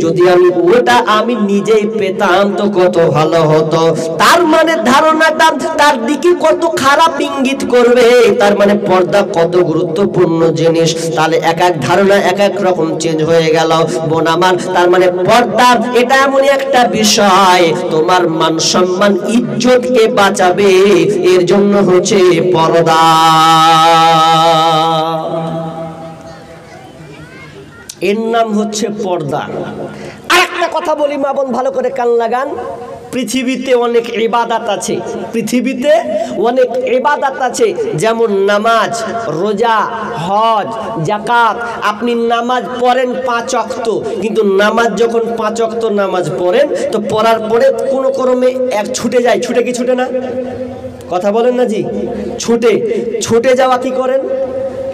যদি আমি ওটা আমি নিজেই পেতাম তো কত ভালো হতো। তার মানে ধারণাটা তার দিকে কত খারাপ ইঙ্গিত করবে। তার মানে পর্দা কত গুরুত্বপূর্ণ জিনিস। তাহলে এক এক ধারণা এক এক রকম চেঞ্জ হয়ে গেল বোন আমার। তার মানে পর্দা এটা এমন একটা বিষয় তোমার মান সম্মান ইজ্জতকে বাঁচাবে, এর জন্য হচ্ছে পর্দা। এর নাম হচ্ছে পর্দা। আরেকটা কথা বলি মা বোন, ভালো করে কান লাগান। পৃথিবীতে অনেক ইবাদত আছে, পৃথিবীতে অনেক ইবাদত আছে, যেমন নামাজ, রোজা, হজ, যাকাত। আপনি নামাজ পড়েন 5 ওয়াক্ত, কিন্তু নামাজ যখন 5 ওয়াক্ত নামাজ পড়েন তো পড়ার পরে কোনো ক্রমে এক ছুটে যায়, ছুটে কি ছুটে না? কথা বলেন না জি? ছুটে যাওয়া কি করেন?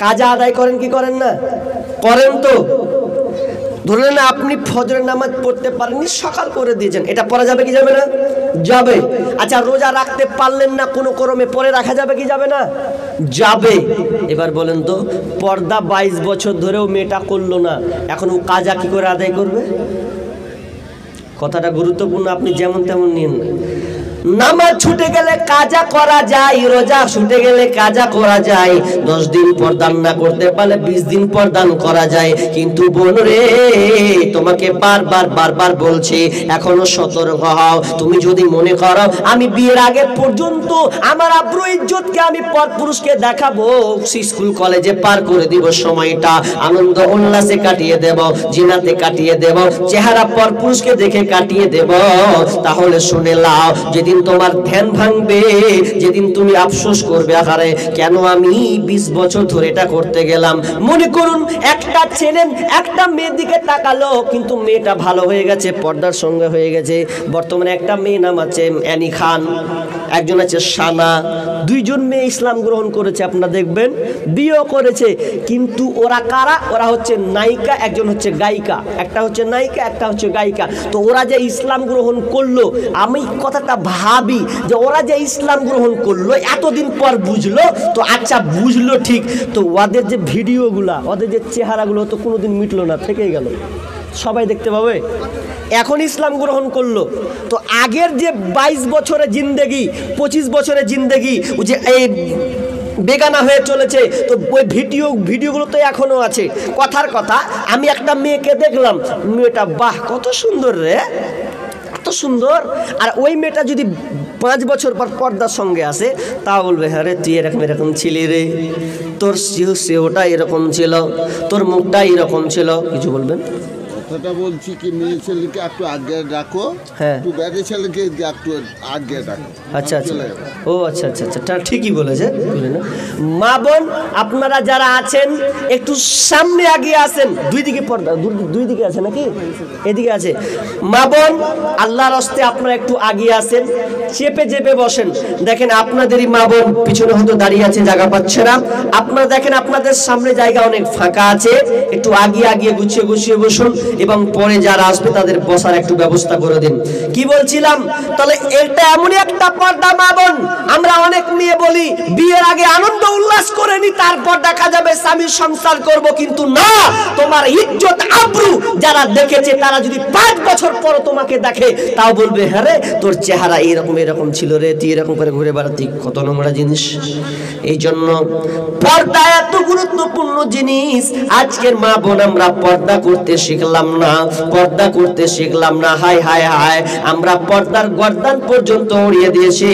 কাজা আদায় করেন কি করেন না? করেন তো। ধরলেন আপনি ফজরের নামাজ পড়তে পারেননি, সকাল করে দিয়েছেন, এটা পড়া যাবে কি যাবে না? যাবে। আচ্ছা রোজা রাখতে পারলেন না, কোনো ক্রমে পরে রাখা যাবে কি যাবে না? যাবে। এবার বলেন তো পর্দা 22 বছর ধরেও মেয়েটা করলো না, এখন ও কাজা কি করে আদায় করবে? কথাটা গুরুত্বপূর্ণ, আপনি যেমন তেমন নিন না। নামাজ ছুটে গেলে কাজা করা যায়, রোজা ছুটে গেলে কাজা করা যায়, 10 দিন পর দান না করতে পারলে 20 দিন পর দান করা যায়। কিন্তু বোন রে, তোমাকে বারবার বলছি এখনো সতর্ক হও। তুমি যদি মনে করো আমি বিয়ের আগে পর্যন্ত আমার আব্রু ইজ্জতকে আমি পরপুরুষকে দেখাবো, স্কুল কলেজে পার করে দিব, সময়টা আনন্দ উল্লাসে কাটিয়ে দেব, জিনাতে কাটিয়ে দেব, চেহারা পরপুরুষকে দেখে কাটিয়ে দেব, তাহলে শুনে লাও, যেদিন তোমার ধ্যান ভাঙবে, যেদিন তুমি আফসোস করবে আহারে কেন আমি 20 বছর ধরে এটা করতে গেলাম। মনে করুন একটা ছেলে একটা মেয়ের দিকে তাকালো, কিন্তু মেয়েটা ভালো হয়ে গেছে, পর্দার সঙ্গে হয়ে গেছে। বর্তমানে একটা মেয়ে নাম আছে অ্যানি খান, একজন আছে সানা, 2 জন মেয়ে ইসলাম গ্রহণ করেছে, আপনারা দেখবেন বিয়েও করেছে। কিন্তু ওরা কারা? ওরা হচ্ছে নায়িকা, একজন হচ্ছে গায়িকা, একটা হচ্ছে নায়িকা একটা হচ্ছে গায়িকা। তো ওরা যে ইসলাম গ্রহণ করলো, আমি কথাটা ভাবি যে ওরা যে ইসলাম গ্রহণ করলো এতদিন পর বুঝলো, তো আচ্ছা বুঝলো ঠিক, তো ওদের যে ভিডিওগুলা, ওদের যে চেহারাগুলো তো কোনোদিন মিটলো না, থেকেই গেল, সবাই দেখতে পাবে। এখন ইসলাম গ্রহণ করলো, তো আগের যে 22 বছরের জিন্দেগি, 25 বছরের জিন্দেগি যে এই বেগানা হয়ে চলেছে, তো ওই ভিডিওগুলো তো এখনো আছে। কথার কথা, আমি একটা মেয়েকে দেখলাম, মেয়েটা বাহ কত সুন্দর রে, এত সুন্দর। আর ওই মেয়েটা যদি 5 বছর পর পর্দার সঙ্গে আসে, তা বলবে হ্যাঁ রে তুই এরকম ছিলি রে, তোর সেওটা এরকম ছিল, তোর মুখটা এরকম ছিল, কিছু বলবেন? কথাটা বলছি কি মেয়ে ছেলেকে একটু আগে ডাকো, হ্যাঁ একটু বেড়ে ছেলেকে একটু আগে ডাকো। আচ্ছা আচ্ছা ও আচ্ছা আচ্ছা আচ্ছা তা ঠিকই বলেছে। মা বোন আপনারা যারা আছেন একটু সামনে আগিয়ে আসেন, দুই দিকে পর্দা, দুই দিকে আছে নাকি, এদিকে আছে। মা বোন আল্লাহর হস্তে আপনারা একটু আগিয়ে আসেন, চেপে চেপে বসেন। দেখেন আপনাদেরই মা বোন পিছনে হয়তো দাঁড়িয়ে আছে, জায়গা পাচ্ছে না। আপনারা দেখেন আপনাদের সামনে জায়গা অনেক ফাঁকা আছে, একটু আগিয়ে আগিয়ে গুছিয়ে গুছিয়ে বসুন এবং পরে যারা আসবে তাদের বসার একটু ব্যবস্থা করে দিন। কি বলছিলাম, তাহলে এটা এমনই একটা পর্দা মা বোন, আমরা অনেক মেয়ে বলি বিয়ের আগে আনন্দ উল্লাস করে নি, তারপর দেখা যাবে স্বামীর সংসার করব, কিন্তু না, তোমার ইজ্জত আবরু যারা দেখেছে তারা যদি 5 বছর পর তোমাকে দেখে তাও বলবে হ্যাঁ রে তোর চেহারা এরকম এরকম ছিল রে, তুই এরকম করে ঘুরে বেড়াতি, কত নোংরা জিনিস। এই জন্য পর্দা এত গুরুত্বপূর্ণ জিনিস। আজকের মা বোন আমরা পর্দা করতে শিখলাম না, পর্দা করতে শিখলাম না। হায় হায় হায়, আমরা পর্দার গর্দান পর্যন্ত উড়িয়ে দিয়েছি।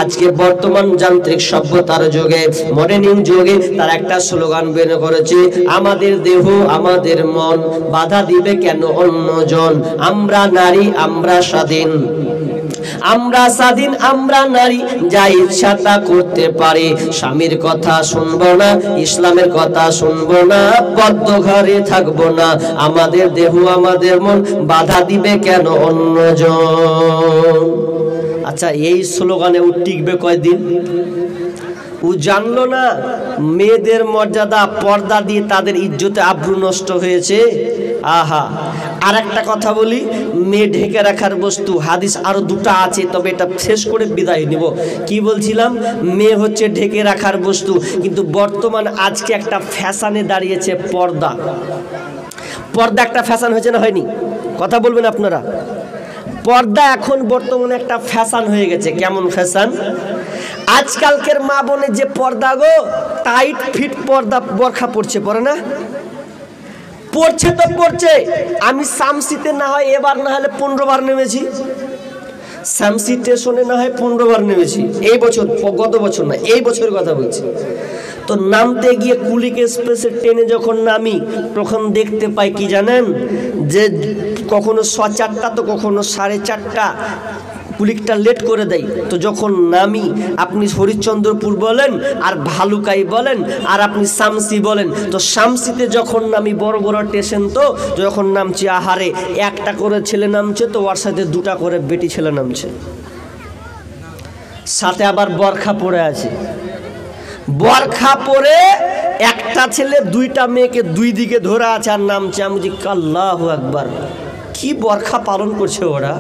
আজকে বর্তমান যান্ত্রিক সভ্যতার যুগে, মডার্নিং যুগে তার একটা স্লোগান বের করেছে, আমাদের দেহ আমাদের মন, বাধা দিবে কেন অন্যজন, আমরা নারী আমরা স্বাধীন, আমরা স্বাধীন আমরা নারী, যা ইচ্ছা তা করতে পারি, স্বামীর কথা শুনবো না, ইসলামের কথা শুনবো না, বদ্ধ ঘরে থাকবো না, আমাদের দেহ আমাদের মন, বাধা দিবে কেন অন্যজন। আচ্ছা এই স্লোগানে ও টিকবে কয়দিন? ও জানলো না মেয়েদের মর্যাদা পর্দা দিয়ে তাদের ইজ্জতে আব্রু নষ্ট হয়েছে। আহা, আর একটা কথা বলি, মেয়ে ঢেকে রাখার বস্তু হাদিস আরো দুটো আছে, তবে এটা শেষ করে বিদায় নিব। কি বলছিলাম, মেয়ে হচ্ছে ঢেকে রাখার বস্তু, কিন্তু বর্তমান আজকে একটা ফ্যাশনে দাঁড়িয়েছে পর্দা। পর্দা একটা ফ্যাশন হয়েছে না হয়নি? কথা বলবেন আপনারা। পর্দা এখন বর্তমানে একটা ফ্যাশন হয়ে গেছে। কেমন ফ্যাশন? আজকালকের মা বোনের যে পর্দা গো, টাইট ফিট পর্দা, বরখা পড়ছে, পরে না? পড়ছে তো পড়ছে। আমি শামসিতে না হয় এবার না হলে 15 বার নেমেছি, শামসি স্টেশনে না হয় 15 বার নেমেছি এই বছর, গত বছর না, এই বছরের কথা বলছি। তো নামতে গিয়ে কুলিক এক্সপ্রেসের ট্রেনে যখন নামি তখন দেখতে পাই কি জানেন, যে কখনো 4:15 তো কখনো 4:30 কুলিকটা লেট করে দেয়। তো যখন নামি, আপনি হরিশ্চন্দ্রপুর বলেন আর ভালুকাই বলেন আর আপনি শামসি বলেন, তো শামসিতে যখন নামি বড় বড় স্টেশন, তো যখন নামছি আহারে একটা করে ছেলে নামছে, তো ওর সাথে 2টা করে বেটি ছেলে নামছে, সাথে আবার বরখা পরে আছে। বরখা পরে একটা ছেলে 2টা মেয়েকে 2 দিকে ধরে আছে আর নামছে। আমি বলছি আল্লাহু আকবার, কি বরখা পালন করছে ওরা,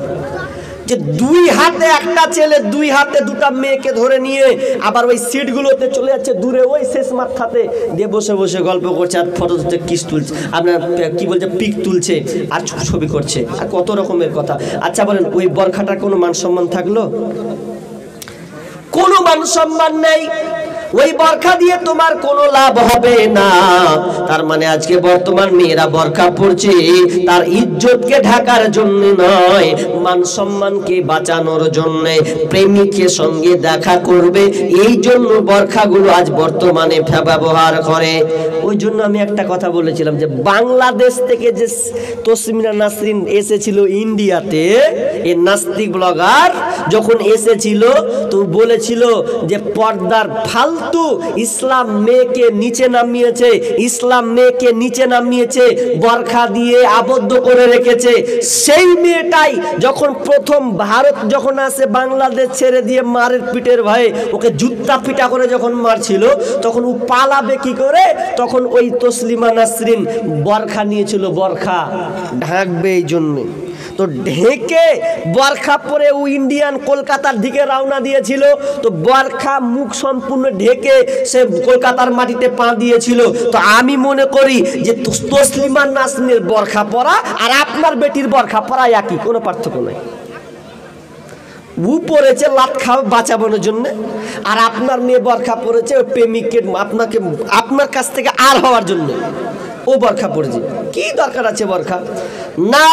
যে 2 হাতে একটা ছেলে 2 হাতে 2টা মেয়েকে ধরে নিয়ে আবার ওই সিটগুলোতে চলে যাচ্ছে দূরে, ওই শেষ মাথাতে দিয়ে বসে বসে গল্প করছে আর ফটো তুলছে, কিস তুলছে, আপনার কি বলছে, পিক তুলছে আর ছবি করছে আর কত রকমের কথা। আচ্ছা বলেন, ওই বরখাটার কোনো মান সম্মান থাকলো? কোনো মান সম্মান নেই। ওই বরখা দিয়ে তোমার কোনো লাভ হবে না। তার মানে আজকে বর্তমান মেয়েরা বরখা পড়ছে তার ইজ্জতকে ঢাকার জন্য নয়, মান সম্মানকে বাঁচানোর জন্য, প্রেমিকের সঙ্গে দেখা করবে এই জন্য বরখাগুলো আজ বর্তমানে ব্যবহার করে। ওই জন্য আমি একটা কথা বলেছিলাম যে বাংলাদেশ থেকে যে তসমিনা নাসরিন এসেছিল ইন্ডিয়াতে, এই নাস্তিক ব্লগার যখন এসেছিল তো বলেছিল যে পর্দার ফালতু, ইসলাম মেয়েকে নিচে নামিয়েছে, ইসলাম মেয়েকে নিচে নামিয়েছে, বরখা দিয়ে আবদ্ধ করে রেখেছে। সেই মেয়েটাই যখন প্রথম ভারত যখন আসে বাংলাদেশ ছেড়ে দিয়ে মারের পিটের ভয়ে ওকে জুত্তা পিটা করে যখন মারছিল, তখন ও পালাবে কি করে? তখন ওই তসলিমা নাসরিন বরখা নিয়েছিল, বরখা ঢাকবে এই জন্যে। তো ঢেকে বরখা পরে ও ইন্ডিয়ান কলকাতার দিকে রওনা দিয়েছিল। তো বরখা মুখ সম্পূর্ণ ঢেকে সে কলকাতার মাটিতে পা দিয়েছিল। তো আমি মনে করি যে তসলিমা নাসরিনের বরখা পরা আর আপনার বেটির বরখা পরা একই, কোনো পার্থক্য নাই। ও পড়েছে লাত খাওয়া বাঁচানোর জন্য, আর আপনার মেয়ে বরখা পড়েছে ওই প্রেমিককে আপনাকে আপনার কাছ থেকে আর হওয়ার জন্য। ও বরখা পড়েছে, কি দরকার আছে বরখা? না,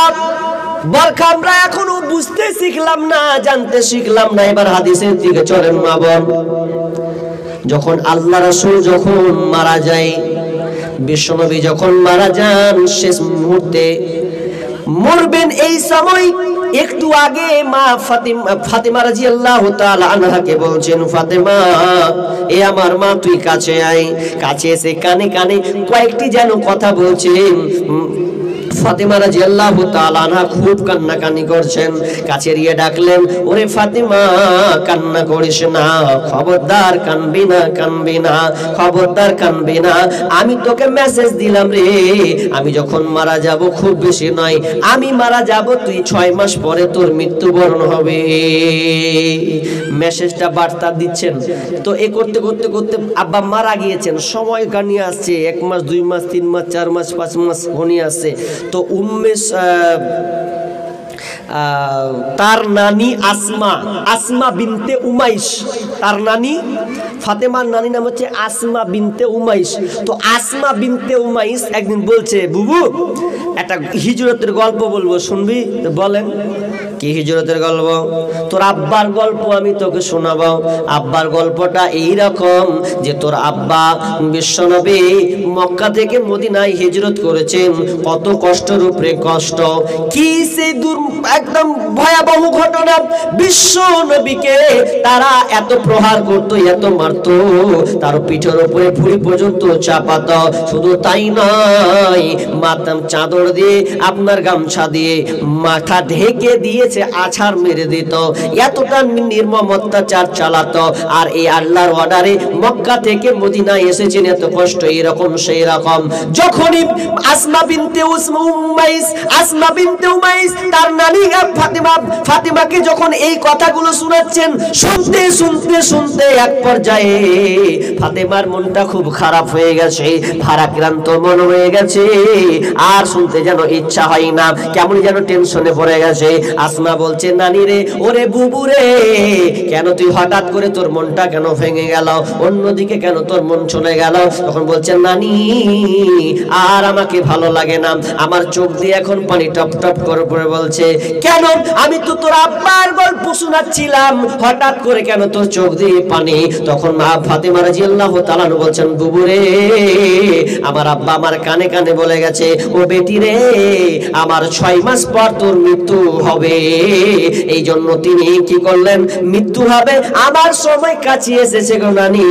বরখা আমরা এখনো বুঝতে শিখলাম না, জানতে শিখলাম না। এবার হাদিসের দিকে চলেন মা বোন। যখন আল্লাহ রাসূল যখন মারা যায়, বিশ্বনবী যখন মারা যান, শেষ মুহূর্তে মরবেন এই সময় একটু আগে মা ফাতেমা রাদিয়াল্লাহু তাআলা আনহাকে বলছেন, ফাতেমা এ আমার মা তুই কাছে আয়। কাছে এসে কানে কানে কয়েকটি যেন কথা বলছেন। ফাতেমা রাদিয়াল্লাহু তাআলা আনহা খুব কান্নাকানি করছেন। কাছে গিয়ে ডাকলেন, ওরে ফাতেমা কান্না করিস না, খবরদার কানবি না, কানবি না, খবরদার কানবি না। আমি তোকে মেসেজ দিলাম রে, আমি যখন মারা যাব, খুব বেশি নয়, আমি মারা যাব তুই 6 মাস পরে তোর মৃত্যুবরণ হবে। মেসেজটা বার্তা দিচ্ছেন। তো এ করতে করতে করতে আব্বা মারা গিয়েছেন, সময় গানিয়ে আসছে, 1 মাস 2 মাস 3 মাস 4 মাস 5 মাস ঘনিয়ে আসছে। তো তার নানি আসমা বিনতে উমাইস, তার নানি ফাতেমার নানি নাম হচ্ছে আসমা বিনতে উমাইস। তো আসমা বিনতে উমাইস একদিন বলছে, বুবু একটা হিজরতের গল্প বলবো, শুনবি? বলেন। কি হিজরতের গল্প? তোর আব্বার গল্প আমি তোকে শোনাবো। আব্বার গল্পটা এইরকম যে তোর আব্বা বিশ্বনবী মক্কা থেকে মদিনায় হিজরত করেছেন। কত কষ্টের উপরে কষ্ট, কি সেই একদম ভয়াবহ ঘটনা। বিশ্ব নবীকে তারা এত প্রহার করতো, এত মারতো, তার পিঠের উপরে ভুঁড়ি পর্যন্ত চাপাতো। শুধু তাই নয়, মাথাম চাদর দিয়ে, আপনার গামছা দিয়ে মাথা ঢেকে দিয়ে আছাড় মেরে দিত, এতটা নির্মম অত্যাচার চালাতো। আর এই আল্লাহর অর্ডারে মক্কা থেকে মদিনায় এসেছেন, এত কষ্ট এরকম সেই রকম। যখনই আসমা বিনতে উমাইস তার নানি ফাতেমাকে যখন এই কথাগুলো শোনাচ্ছেন, শুনতে শুনতে শুনতে এক পর্যায়ে ফাতেমার মনটা খুব খারাপ হয়ে গেছে, ভারাক্রান্ত মন হয়ে গেছে, আর শুনতে যেন ইচ্ছা হয় না, কেমন যেন টেনশনে পড়ে গেছে। আসমা বলছে, নানি রে, ওরে বুবু রে, কেন তুই হঠাৎ করে তোর মনটা কেন ভেঙে গেল, অন্যদিকে কেন তোর মন চলে গেল? তখন বলছে, নানি আর আমাকে ভালো লাগে না, আমার চোখ দিয়ে এখন পানি টপ টপ করে পড়ে। বলছে, কেন? আমি তো তোর আব্বার গল্প শোনাচ্ছিলাম, হঠাৎ করে কেন তোর চোখ দিয়ে পানি? তখন মা ফাতেমা রাদিয়াল্লাহু তাআলা বলছেন, বুবু রে, আমার আব্বা আমার কানে কানে বলে গেছে, ও বেটি রে, আমার 6 মাস পর তোর মৃত্যু হবে। এই জন্য তিনি কি করলেন? মৃত্যু হবে, আমার সময় কাছে এসেছে গো নানি,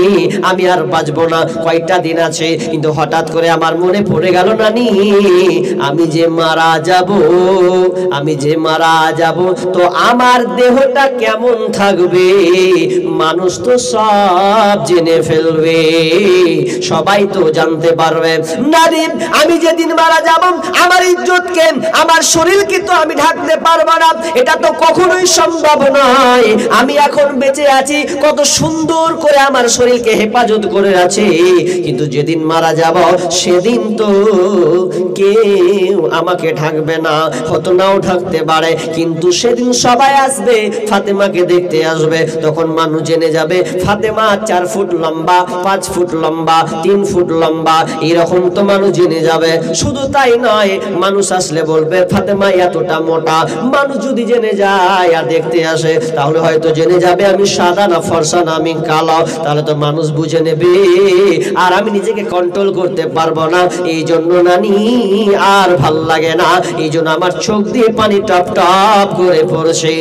আমি আর বাঁচবো না, কয়টা দিন আছে। কিন্তু হঠাৎ করে আমার মনে পড়ে গেল, নানি আমি যে মারা যাব, তো আমার দেহটা কেমন থাকবে, মানুষ তো সব জেনে ফেলবে, সবাই তো জানতে পারবে। নানি আমি যেদিন মারা যাব, আমার ইজ্জতকে, আমার শরীরকে তো আমি ঢাকতে পারবো না, এটা তো কখনোই সম্ভব নয়। আমি এখন বেঁচে আছি, কত সুন্দর করে আমার শরীরকে হেফাজত করে আছে, কিন্তু যেদিন মারা যাব সেদিন তো কেউ আমাকে ঢাকবে না, হয়তো নাও ঢাকতে পারে, কিন্তু সেদিন সবাই আসবে, ফাতেমাকে দেখতে আসবে। তখন মানুষ জেনে যাবে ফাতেমা 4 ফুট লম্বা, 5 ফুট লম্বা, 3 ফুট লম্বা, এরকম তো মানুষ জেনে যাবে। শুধু তাই নয়, মানুষ আসলে বলবে ফাতেমা এতটা মোটা। মানুষ যদি জেনে যায় আর দেখতে আসে, তাহলে হয়তো জেনে যাবে আমি সাদা না ফর্সা না আমি কালো, তাহলে তো মানুষ বুঝে নেবে, আর আমি নিজেকে কন্ট্রোল করতে পারবো না। এই জন্য নানি আর ভাল লাগে না, এই জন্য আমার চোখ দিয়ে পানি টপ টপ করে পড়ছে।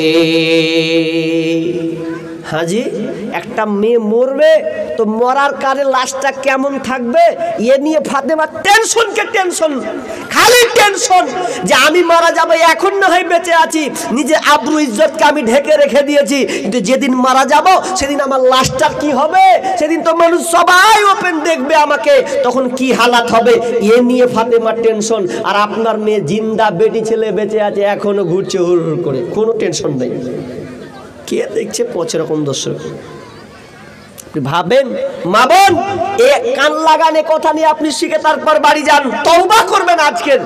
হাজি, একটা মেয়ে মরবে, তো মরার কারে লাশটা কেমন থাকবে এ নিয়ে ফাতেমা টেনশনকে টেনশন, খালি টেনশন যে আমি মারা যাব, এখন না হয় বেঁচে আছি, নিজে আব্রু ইজ্জতকে আমি ঢেকে রেখে দিয়েছি, কিন্তু যেদিন মারা যাব সেদিন আমার লাশটা কি হবে, সেদিন তো মানুষ সবাই ওপেন দেখবে আমাকে, তখন কি হালাত হবে, এ নিয়ে ফাতেমার টেনশন। আর আপনার মেয়ে জিন্দা, বেটি ছেলে বেঁচে আছে, এখনো ঘুরছে হুড় হুড় করে, কোনো টেনশন নেই। কে দেখছে 5 রকম দর্শক? আপনি ভাবেন, মা বোন, এ কান লাগানে কথা নিয়ে আপনি শিখে তারপর বাড়ি যান, তওবা করবেন। আজকের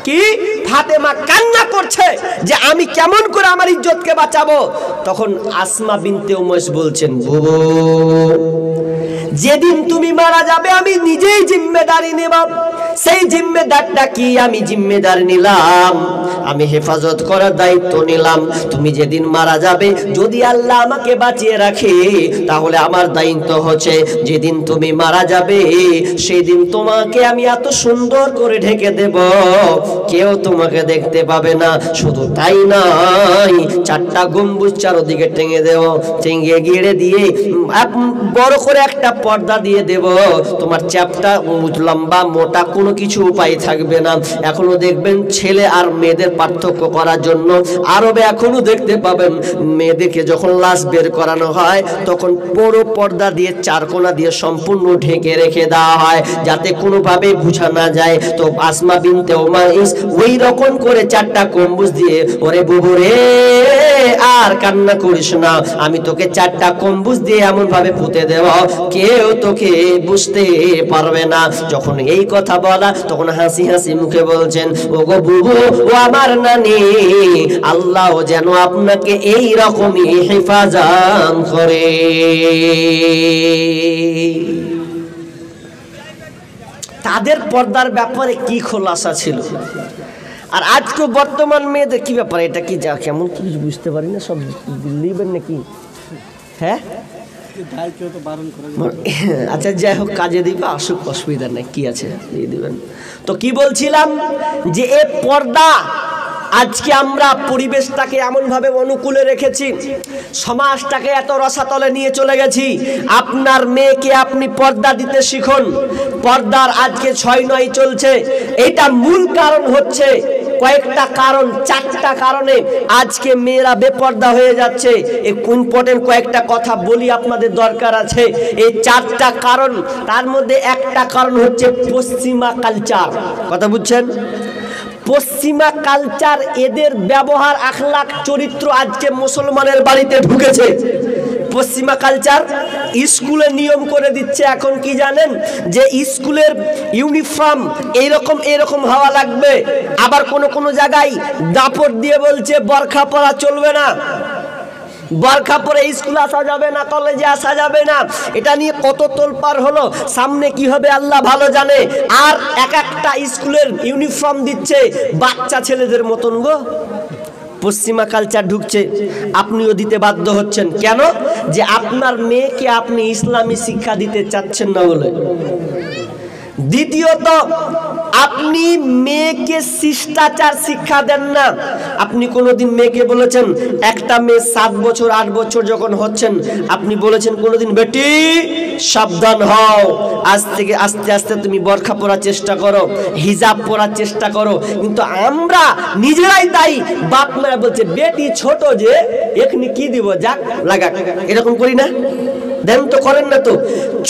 কি ফাতেমা কান্না করছে যে আমি কেমন করে আমার ইজ্জতকে বাঁচাবো। তখন আসমা বিনতে উমাইস বলছেন, বুবু যেদিন তুমি মারা যাবে আমি নিজেই জিম্মেদারি নেব। সেই জিম্মেদারটা কি? আমি জিম্মেদার নিলাম, আমি হেফাজত করার দায়িত্ব নিলাম। তুমি যেদিন মারা যাবে, যদি আল্লাহ আমাকে বাঁচিয়ে রাখে, তাহলে আমার দায়িত্ব হচ্ছে যেদিন তুমি মারা যাবে সেদিন তোমাকে আমি এত সুন্দর করে ঢেকে দেব, কেউ তোমাকে দেখতে পাবে না। শুধু তাই নয়, 4টা গম্বুজ চারদিকে টেঙে দেব, টেঙে গিয়ে দিয়ে বড় করে একটা পর্দা দিয়ে দেব। তোমার চ্যাপটা লম্বা মোটা কোনো কিছু উপায় থাকবে না। এখনো দেখবেন ছেলে আর মেয়েদের পার্থক্য করার জন্য আরবে এখনো দেখতে পাবেন মেয়েদেরকে যখন লাশ বের করানো হয় তখন বড় পর্দা দিয়ে 4 কোণা দিয়ে সম্পূর্ণ ঢেকে রেখে দেওয়া হয় যাতে কোনোভাবে বোঝা না যায়। তো আসমা বিনতে উমাইস ওই রকম করে 4টা গম্বুজ দিয়ে, ওরে বুবু রে আর কান্না করিস না, আমি তোকে 4টা গম্বুজ দিয়ে এমন ভাবে পুঁতে দেব কেউ তোকে বুঝতে পারবে না। যখন এই কথা বলা তখন হাসি হাসি মুখে বলছেন, ওগো বুবু, ও আমার নানি, আল্লাহ যেন আপনাকে এই রকমই হেফাজত করে। তাদের পর্দার ব্যাপারে কি খোলাসা ছিল। আর আজকে বর্তমান মেয়েদের কি ব্যাপার, এটা কি যা কেমন কি বুঝতে পারি না, সব লিবেন নাকি? হ্যাঁ আচ্ছা যাই হোক, কাজে দিবে, আসুক, অসুবিধা নেই, কি আছে দিয়ে দিবেন। তো কি বলছিলাম যে এ পর্দা আজকে আমরা পরিবেশটাকে এমন ভাবে অনুকূলে রেখেছি, সমাজটাকে এত রসাতলে নিয়ে চলে গেছি। আপনার মেয়েকে আপনি পর্দা দিতে শিখুন। পর্দার আজকে 6-9 চলছে। এটা মূল কারণ হচ্ছে কয়েকটা কারণ, 4টা কারণে আজকে মেয়েরা বেপর্দা হয়ে যাচ্ছে। এই ইম্পর্টেন্ট কয়েকটা কথা বলি, আপনাদের দরকার আছে। এই 4টা কারণ, তার মধ্যে একটা কারণ হচ্ছে পশ্চিমা কালচার। কথা বুঝছেন? পশ্চিমা কালচার, এদের ব্যবহার, আখলাক, চরিত্র আজকে মুসলমানের বাড়িতে ঢুকেছে। পশ্চিমা কালচার স্কুলে নিয়ম করে দিচ্ছে এখন, কি জানেন, যে স্কুলের ইউনিফর্ম এরকম হওয়া লাগবে। আবার কোন জায়গায় দাপট দিয়ে বলছে বোরখা পরা চলবে না, বোরখা পরে স্কুলে আসা যাবে না, কলেজে আসা যাবে না। এটা নিয়ে কত তোলপাড় হলো, সামনে কি হবে আল্লাহ ভালো জানে। আর একটা স্কুলের ইউনিফর্ম দিচ্ছে বাচ্চা ছেলেদের মতন গো। পশ্চিমা কালচার ঢুকছে, আপনিও দিতে বাধ্য হচ্ছেন। কেন? যে আপনার মেয়েকে আপনি ইসলামী শিক্ষা দিতে চাচ্ছেন না বলে। দ্বিতীয়ত, আপনি মেয়েকে শিষ্টাচার শিক্ষা দেন না। আপনি কোনোদিন মেয়েকে বলেছেন, একটা মেয়ে 7 বছর 8 বছর যখন হচ্ছেন, আপনি বলেছেন কোনোদিন, বেটি সাবধান হও, আজ থেকে আস্তে আস্তে তুমি বোরখা পরার চেষ্টা করো, হিজাব পরার চেষ্টা করো। কিন্তু আমরা নিজেরাই তাই, বাপ মারা বলছে বেটি ছোট যে এখনি কি দিব, যাক লাগাক, এরকম করি না? দেন তো, করেন না তো।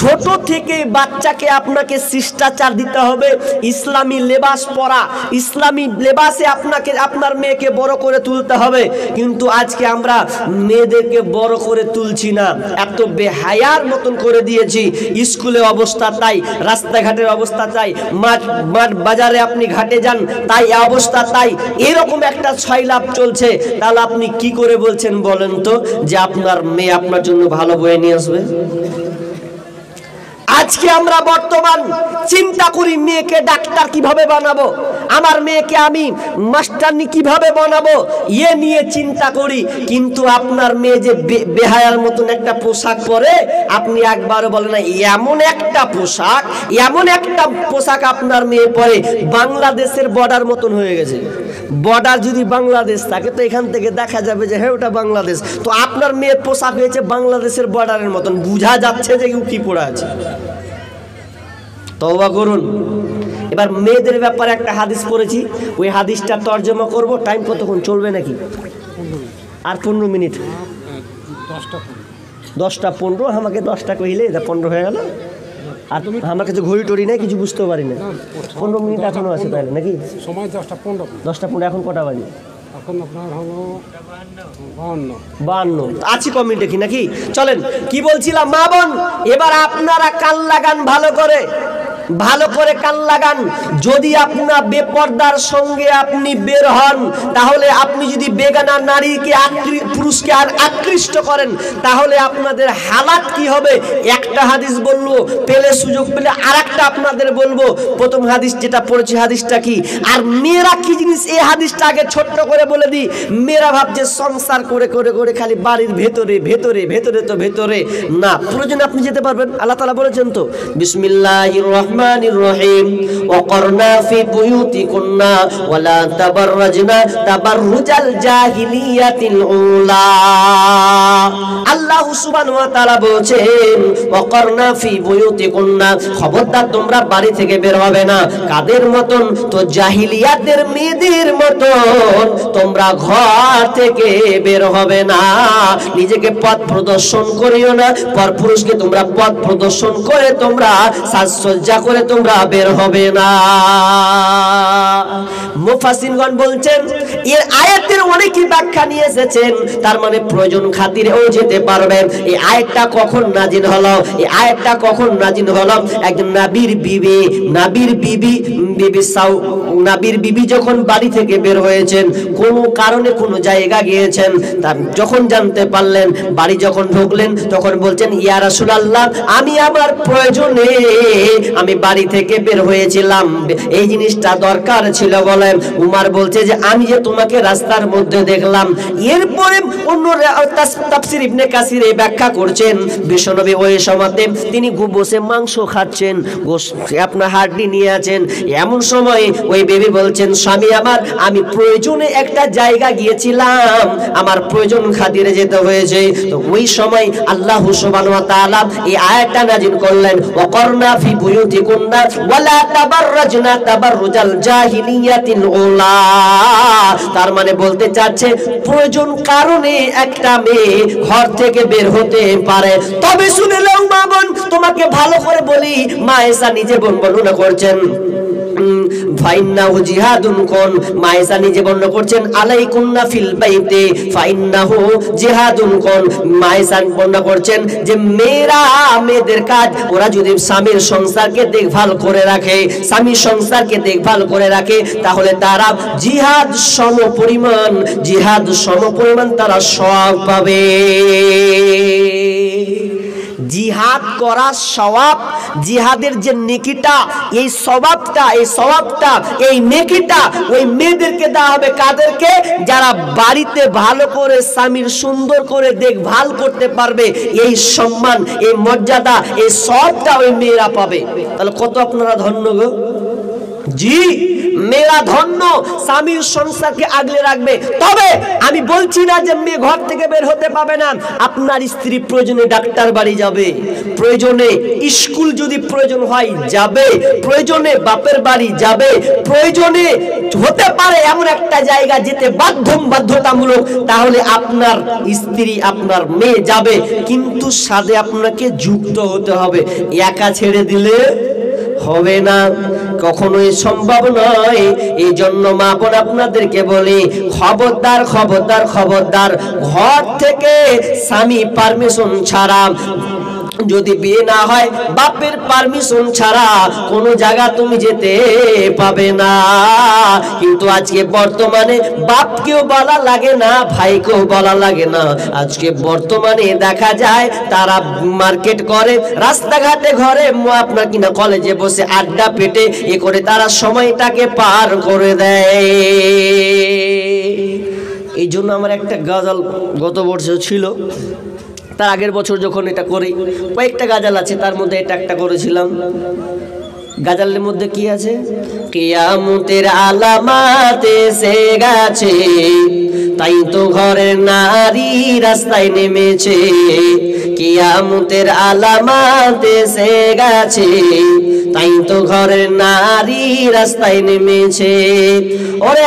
ছোট থেকে বাচ্চাকে আপনাকে শিষ্টাচার দিতে হবে, ইসলামী লেবাস পরা, ইসলামী লেবাসে আপনাকে আপনার মেয়েকে বড় করে তুলতে হবে। কিন্তু আজকে আমরা মেয়েদেরকে বড় করে তুলছি না, এত বেহায়ার মতন করে দিয়েছি। স্কুলে অবস্থা তাই, রাস্তাঘাটের অবস্থা তাই, মাঠ বাজারে আপনি ঘাটে যান তাই অবস্থা তাই, এরকম একটা ছয়লাভ চলছে। তাহলে আপনি কি করে বলছেন বলেন তো যে আপনার মেয়ে আপনার জন্য ভালো বয়ে নিয়ে আসবে? আজকে আমরা বর্তমান চিন্তা করি মেয়েকে ডাক্তার কিভাবে বানাবো, আমার মেয়েকে আমি মাস্টারনি কিভাবে বানাবো, এ নিয়ে চিন্তা করি। কিন্তু আপনার মেয়ে যে বেহায়ার মতন একটা পোশাক পরে, আপনি একবারও বলেন না এমন একটা পোশাক আপনার মেয়ে পরে বাংলাদেশের বর্ডার মতন হয়ে গেছে। বর্ডার যদি বাংলাদেশ থাকে তো এখান থেকে দেখা যাবে যে হ্যাঁ ওটা বাংলাদেশ। তো আপনার মেয়ের পোশাক হয়েছে বাংলাদেশের বর্ডারের মতন, বোঝা যাচ্ছে যে কি পড়ে আছে। তওবা করুন। এবার মেয়েদের ব্যাপারে একটা হাদিস পড়েছি, ওই হাদিসটা তর্জমা করব। টাইম কতক্ষণ চলবে নাকি? আর 15 মিনিট। 10টা 15, আমাকে 10টা কইলে এটা 15 হয়ে গেল। আর আমার কাছে ঘড়ি টড়ি নেই, কিছু বুঝতেও পারি না। 15 মিনিট এখনো আছে তাহলে নাকি? সময় 10টা 15। 10টা 15। এখন কটা বাজে? এখন আপনার হলো 52। আছি কমেন্ট দেখি নাকি? চলেন, কি বলছিলাম মা বোন, এবার আপনারা কান লাগান ভালো করে। ভালো করে কান লাগান। যদি আপনার বেপর্দার সঙ্গে আপনি বের হন, তাহলে আপনি যদি বেগানা নারীকে পুরুষকে আর আকৃষ্ট করেন, তাহলে আপনাদের হালাত কি হবে? একটা হাদিস বলবো, পেলে সুযোগ পেলে আরেকটা আপনাদের বলবো। প্রথম হাদিস যেটা পড়েছি, হাদিসটা কি আর মেয়েরা কি জিনিস, এই হাদিসটা আগে ছোট্ট করে বলে দিই। মেয়েরা ভাবছে সংসার করে করে করে খালি বাড়ির ভেতরে ভেতরে ভেতরে, তো ভেতরে না, প্রয়োজন আপনি যেতে পারবেন। আল্লাহ তাআলা বলেছেন তো, বিসমিল্লাহির রহমানির রহিম, ওয়াকরনা ফি বুয়ুতিকুন্না ওয়ালা তাবাররাজনা তাবাররুজাল জাহিলিয়াতিল উলা। আল্লাহ সুবহানাহু ওয়া তাআলা বলেন, ওয়াকরনা ফি বুয়ুতিকুন্না, খবরদার তোমরা বাড়ি থেকে বের হবে না। কাদের মতন? তো জাহিলিয়াতের মেয়েদের মতন তোমরা ঘর থেকে বের হবে না। নিজেকে পথ প্রদর্শন করিও না, পরপুরুষকে তোমরা পথ প্রদর্শন করে তোমরা সাজসজ্জা করে তোমরা বের হবে না। মুফাসসিরগণ বলছেন, এর আয়াতের অনেকই ব্যাখ্যা নিয়ে এসেছেন। তার মানে প্রয়োজন খাতিরেও যেতে পারবেন। এই আয়াতটা কখন নাজিল হলো? এই আয়াতটা কখন নাজিল হলো? একজন নবীর বিবি যখন বাড়ি থেকে বের হয়েছেন, কোনো কারণে কোনো জায়গা গিয়েছেন, তার যখন জানতে পারলেন, বাড়ি যখন ঢুকলেন, তখন বলছেন, ইয়া রাসূলুল্লাহ, আমি আমার প্রয়োজনে আমি বাড়ি থেকে বের হয়েছিলাম, এই জিনিসটা দরকার ছিল বলেন। উমার বলছে যে আমি যে তোমাকে রাস্তার মধ্যে দেখলাম। এরপরে অন্য তাফসীর ইবনে কাসির এই ব্যাখ্যা করছেন, বিশ্বনবী ওই সময়তে তিনি বসে মাংস খাচ্ছেন, আপনার হাড্ডি নিয়ে আছেন। এমন সময় ওই বেবি বলছেন, স্বামী আমার, আমি প্রয়োজনে একটা জায়গা গিয়েছিলাম, আমার প্রয়োজন খাতিরে যেতে হয়েছে। তো ওই সময় আল্লাহ সুবহানাহু ওয়া তাআলা এই আয়াতটা নাযিল করলেন, ওয়াকরনা ফি বুয়ুতিকুন্না ওয়ালা তাবাররাজনা তাবাররুজাল জাহিলিয়াতিল উলা। তার মানে বলতে চাচ্ছে, প্রয়োজন কারণে একটা মেয়ে ঘর থেকে বের হতে পারে। তবে শুনে নাও মা বোন, তোমাকে ভালো করে বলি, মা আয়েশা নিজে বর্ণনা করছেন, ফাইন্নাহু জিহাদুন কোন, মা আয়েশা নিজে বর্ণনা করছেন, আলাইকুন্না ফিল বাইতে ফাইন্নাহু জিহাদুন কোন। মা আয়েশা বর্ণনা করছেন যে মেয়েদের কাজ, ওরা যদি স্বামীর সংসারকে দেখভাল করে রাখে, স্বামীর সংসারকে দেখভাল করে রাখে, তাহলে তারা জিহাদ সমপরিমাণ তারা সওয়াব পাবে। জিহাদ করার সওয়াব, জিহাদের যে নেকিটা, এই সওয়াবটা এই নেকিটা ওই মেয়েদেরকে দেওয়া হবে। কাদেরকে? যারা বাড়িতে ভালো করে স্বামীর সুন্দর করে দেখভাল করতে পারবে। এই সম্মান, এই মর্যাদা, এই সওয়াবটা ওই মেয়েরা পাবে। তাহলে কত আপনারা ধন্য গো। জি, মেয়েরা ধন্য, স্বামীর সংসারকে আগলে রাখবে। তবে আমি বলছি না যে মেয়ে ঘর থেকে বের হতে পাবে না। আপনার স্ত্রী প্রয়োজনে ডাক্তার বাড়ি যাবে, প্রয়োজনে স্কুল যদি প্রয়োজন হয় যাবে, প্রয়োজনে বাপের বাড়ি যাবে, প্রয়োজনে হতে পারে এমন একটা জায়গা যেতে বাধ্যতামূলক, তাহলে আপনার স্ত্রী, আপনার মেয়ে যাবে। কিন্তু সাথে আপনাকে যুক্ত হতে হবে, একা ছেড়ে দিলে হবে না, কখনোই সম্ভব নয়। এই জন্য মা বোন আপনাদেরকে বলি, খবরদার খবরদার খবরদার, ঘর থেকে স্বামী পারমিশন ছাড়া, যদি বিয়ে না হয় বাপের পারমিশন ছাড়া কোনো জায়গা তুমি যেতে পাবে না। কিন্তু আজকে বর্তমানে বাপকেও বলা লাগে না, ভাইকেও বলা লাগে না। আজকে বর্তমানে দেখা যায় তারা মার্কেট করে, রাস্তাঘাটে ঘরে, আপনার কিনা কলেজে বসে আড্ডা পেটে এ করে তারা সময়টাকে পার করে দেয়। এই জন্য আমার একটা গজল গত বছর ছিল, তার আগের বছর যখন এটা করি, কয়েকটা গাজাল আছে, তার মধ্যে এটা একটা করেছিলাম। গাজালের মধ্যে কি আছে? কিয়ামতের আলামাত এসে গেছে, তাই তো ঘরের নারী রাস্তায় নেমেছে। কিয়ামতের আলামাত এসে গেছে, তাই তো ঘরের নারী রাস্তায় নেমেছে। ওরে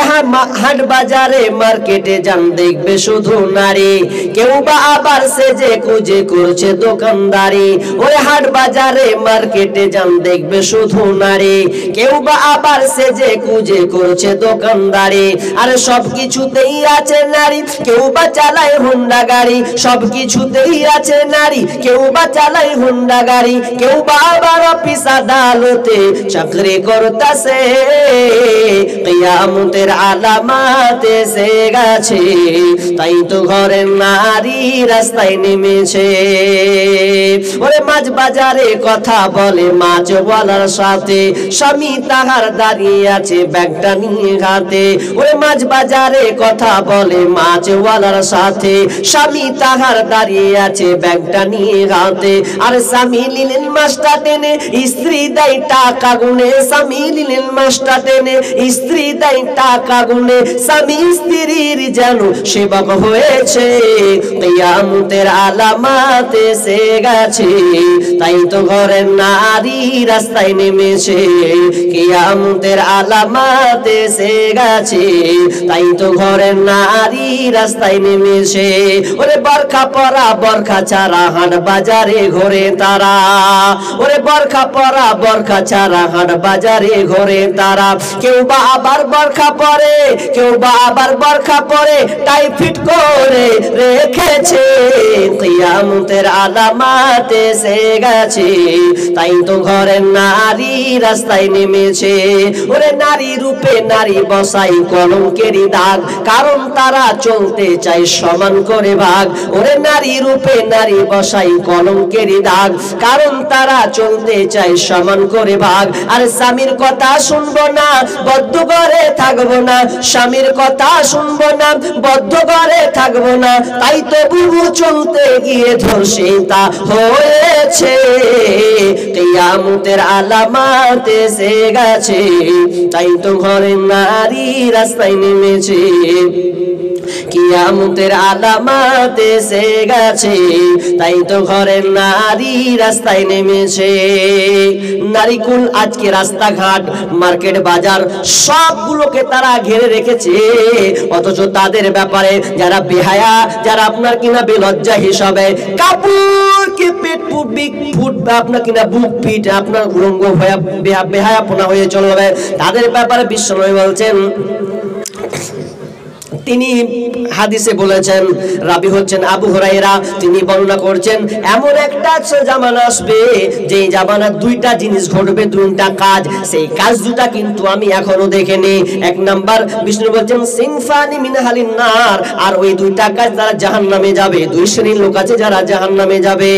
হাট বাজারে মার্কেটে যান, দেখবে শুধু নারী, কেউ বা আবার সেজে কুজে করছে দোকানদারি। ওরে হাট বাজারে মার্কেটে যান, দেখবে শুধু নারী, কেউ বা আবার সেজে কুজে করছে দোকানদারি। আরে সব কিছুতেই আছে নারী, কেউ বা চালায় হুন্ডা গাড়ি। সব কিছুতেই আছে নারী, কেউ বা চালায় হুন্ডা গাড়ি, কেউ বা আবার অফিস আদালত আদালতে চাকরি করতাছে, কিয়ামতের আলামাত এসে গেছে, তাই তো ঘরের নারী রাস্তায় নেমেছে। ওরে মাছ বাজারে কথা বলে মাছওয়ালার সাথে, স্বামী তাহার দাঁড়িয়ে আছে ব্যাগটা নিয়ে হাতে। ওরে মাছ বাজারে কথা বলে মাছওয়ালার সাথে, স্বামী তাহার দাঁড়িয়ে আছে ব্যাগটা নিয়ে হাতে। আর স্বামী নিলেন মাছটা টেনে, স্ত্রী দেয় টাকা গুনে। স্বামী নিলেন মাছটা টেনে, স্ত্রী দেয় টাকা গুনে। স্বামী স্ত্রীর যেন সেবক হয়েছে, কিয়ামতের আলামাত এসে গেছে, তাই তো ঘরের নারী রাস্তায় নেমেছে। কিয়ামতের আলামাত এসে গেছে, তাই তো ঘরের নারী রাস্তায় নেমেছে। ওরে বরখা পরা বরখা ছাড়া হাট বাজারে ঘোরে তারা, ওরে বরখা পরা বরখা ছাড়া হাট বাজারে ঘোরে তারা। কেউ বা আবার বরখা পরে, কেউ বা আবার বরখা পরে টাই ফিট করে রেখেছে। কিয়ামতের আলামাত এসে গেছে, তাই তো ঘরের নারী রাস্তায় নেমেছে। ওরে নারী রূপে নারী বসাই কলঙ্কেরই দাগ, কারণ তারা চলতে চায় সমান করে ভাগ। ওরে নারী রূপে নারী বসাই কলঙ্কেরই দাগ, কারণ তারা চলতে চায় সমান করে ভাগ। আর স্বামীর কথা শুনবো না, বদ্ধ ঘরে থাকবো না। স্বামীর কথা শুনবো না, বদ্ধ ঘরে থাকবো না, তাই তো বুবু চলতে গিয়ে ধর্ষিতা হয়েছে। কিয়ামতের আলামাত এসে গেছে, তাই তো ঘরের নারী রাস্তায় নেমেছে। কিয়ামতের আলামাত এসে গেছে, তাই তো ঘরের নারী রাস্তায় নেমেছে। নারীকুল আজকে রাস্তাঘাট মার্কেট বাজার সবগুলোকে তারা ঘিরে রেখেছে, অথচ তাদের ব্যাপারে যারা বেহায়া, যারা আপনার কিনা বেলজ্জা হিসাবে কাপড়কে পেট ফুট আপনার কিনা বুক পিট আপনার উলঙ্গ বেহায়াপনা হয়ে চলবে, তাদের ব্যাপারে বিশ্বনবী বলছেন। তিনি হাদিসে বলেছেন, রাবি হচ্ছেন আবু হুরায়রা, তিনি বর্ণনা করছেন এমন একটা জামানা আসবে যেই জামানার দুইটা জিনিস ঘটবে, দুইটা কাজ। সেই কাজ দুটা কিন্তু আমি এখনো দেখিনি। এক নাম্বার বিষ্ণু বলছেন সিনফানি মিন আহলিন নার, আর ওই দুইটা কাজ তারা জাহান্নামে যাবে। দুই শ্রেণীর লোক আছে যারা জাহান্নামে যাবে।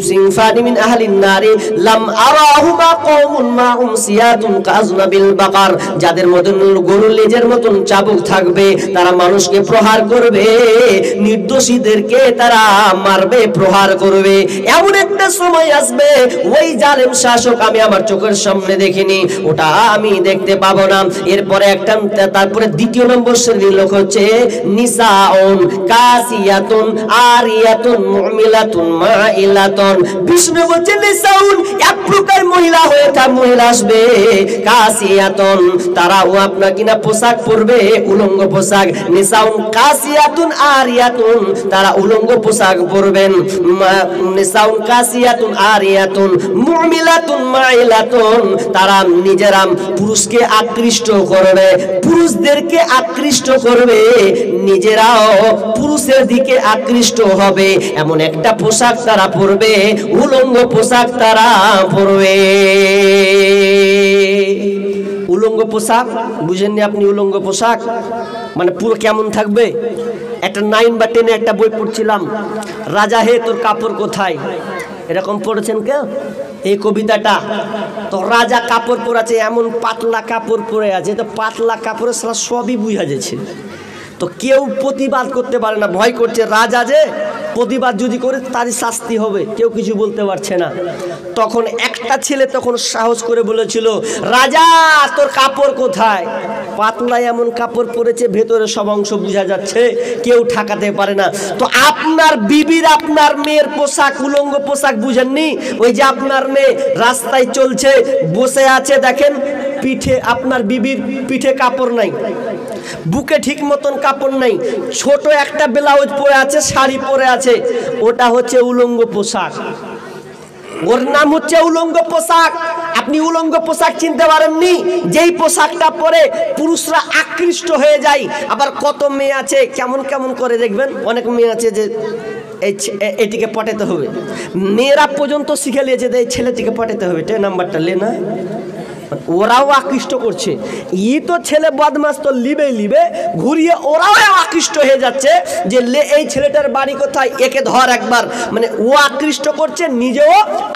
সিনফানি মিন আহলিন নারি লাম আরাহুমা কওমুন মাহুম সিয়াতুন কাজনাবিল বাকার, যাদের মতন গরুর লেজের মতন চাবুক থাকবে, তারা মানুষকে প্রহার করবে, নির্দোষীদেরকে তারা মারবে, প্রহার করবে। এমন একটা সময় আসবে ওই জালেম শাসক আমি আমার চোখের সামনে দেখিনি, ওটা আমি দেখতে পাবো না। এরপরে একটা, তারপরে দ্বিতীয় নম্বর শ্রেণীর লোক হচ্ছে নিসাউন কাসিয়াতুন আরিয়াতুন মুমিলাতুন মাইলাতুন। বিষ্ণু বলছেন নিসাউন এক প্রকার মহিলা হয়ে মহিলা আসবে, কাসিয়াতুন তারাও আপনার কিনা পোশাক পরবে, উলঙ্গ পোশাক। নিসাউন কাসিয়াতুন আরিয়াতুন, তারা উলঙ্গ পোশাক পরবেন। নিসাউন কাসিয়াতুন আরিয়াতুন মুমিলাতুন মাইলাতুন, তারা নিজেরা পুরুষকে আকৃষ্ট করবে, পুরুষদেরকে আকৃষ্ট করবে, নিজেরাও পুরুষের দিকে আকৃষ্ট হবে, এমন একটা পোশাক তারা পরবে, উলঙ্গ পোশাক তারা পরবে। উলঙ্গ পোশাক বুঝেননি আপনি? উলঙ্গ পোশাক মানে পুরো কেমন থাকবে? একটা 9 বা 10 একটা বই পড়ছিলাম, রাজা হে তোর কাপড় কোথায়, এরকম পড়েছেন কেউ এই কবিতাটা? তো রাজা কাপড় পরে এমন পাতলা কাপড় পরে আছে, তো পাতলা কাপড়ে সারা সবই বুঝা যাচ্ছে। তো কেউ প্রতিবাদ করতে পারে না, ভয় করছে রাজা যে প্রতিবাদ যদি করে তারই শাস্তি হবে, কেউ কিছু বলতে পারছে না। তখন একটা ছেলে তখন সাহস করে বলেছিল, রাজা তোর কাপড় কোথায়? পাতলা এমন কাপড় পরেছে, ভেতরে সব অংশ বোঝা যাচ্ছে, কেউ ঠেকাতে পারে না। তো আপনার বিবির, আপনার মেয়ের পোশাক, উলঙ্গ পোশাক বুঝেননি? ওই যে আপনার মেয়ে রাস্তায় চলছে, বসে আছে, দেখেন পিঠে, আপনার বিবির পিঠে কাপড় নাই, বুকে ঠিক মতন কাপড় নাই, ছোট একটা ব্লাউজ পরে আছে, শাড়ি পরে আছে, ওটা হচ্ছে উলঙ্গ পোশাক। ওর নাম হচ্ছে উলঙ্গ পোশাক। আপনি উলঙ্গ পোশাক চিনতে পারেননি? যেই পোশাকটা পরে পুরুষরা আকৃষ্ট হয়ে যায়। আবার কত মেয়ে আছে কেমন কেমন করে, দেখবেন অনেক মেয়ে আছে যে এটিকে পটাতে হবে। মেয়েরা পর্যন্ত শিখে নিয়েছে যে এই ছেলেটিকে পটাতে হবে, নাম্বারটা লে না, ওরাও আকৃষ্ট করছে। ই তো ছেলে বদমাস তো লিবে ঘুরিয়ে ওরাও আকৃষ্ট হয়ে যাচ্ছে যে এই ছেলেটার বাড়ি কোথায়, একে ধর একবার, মানে ও আকৃষ্ট করছে, নিজেও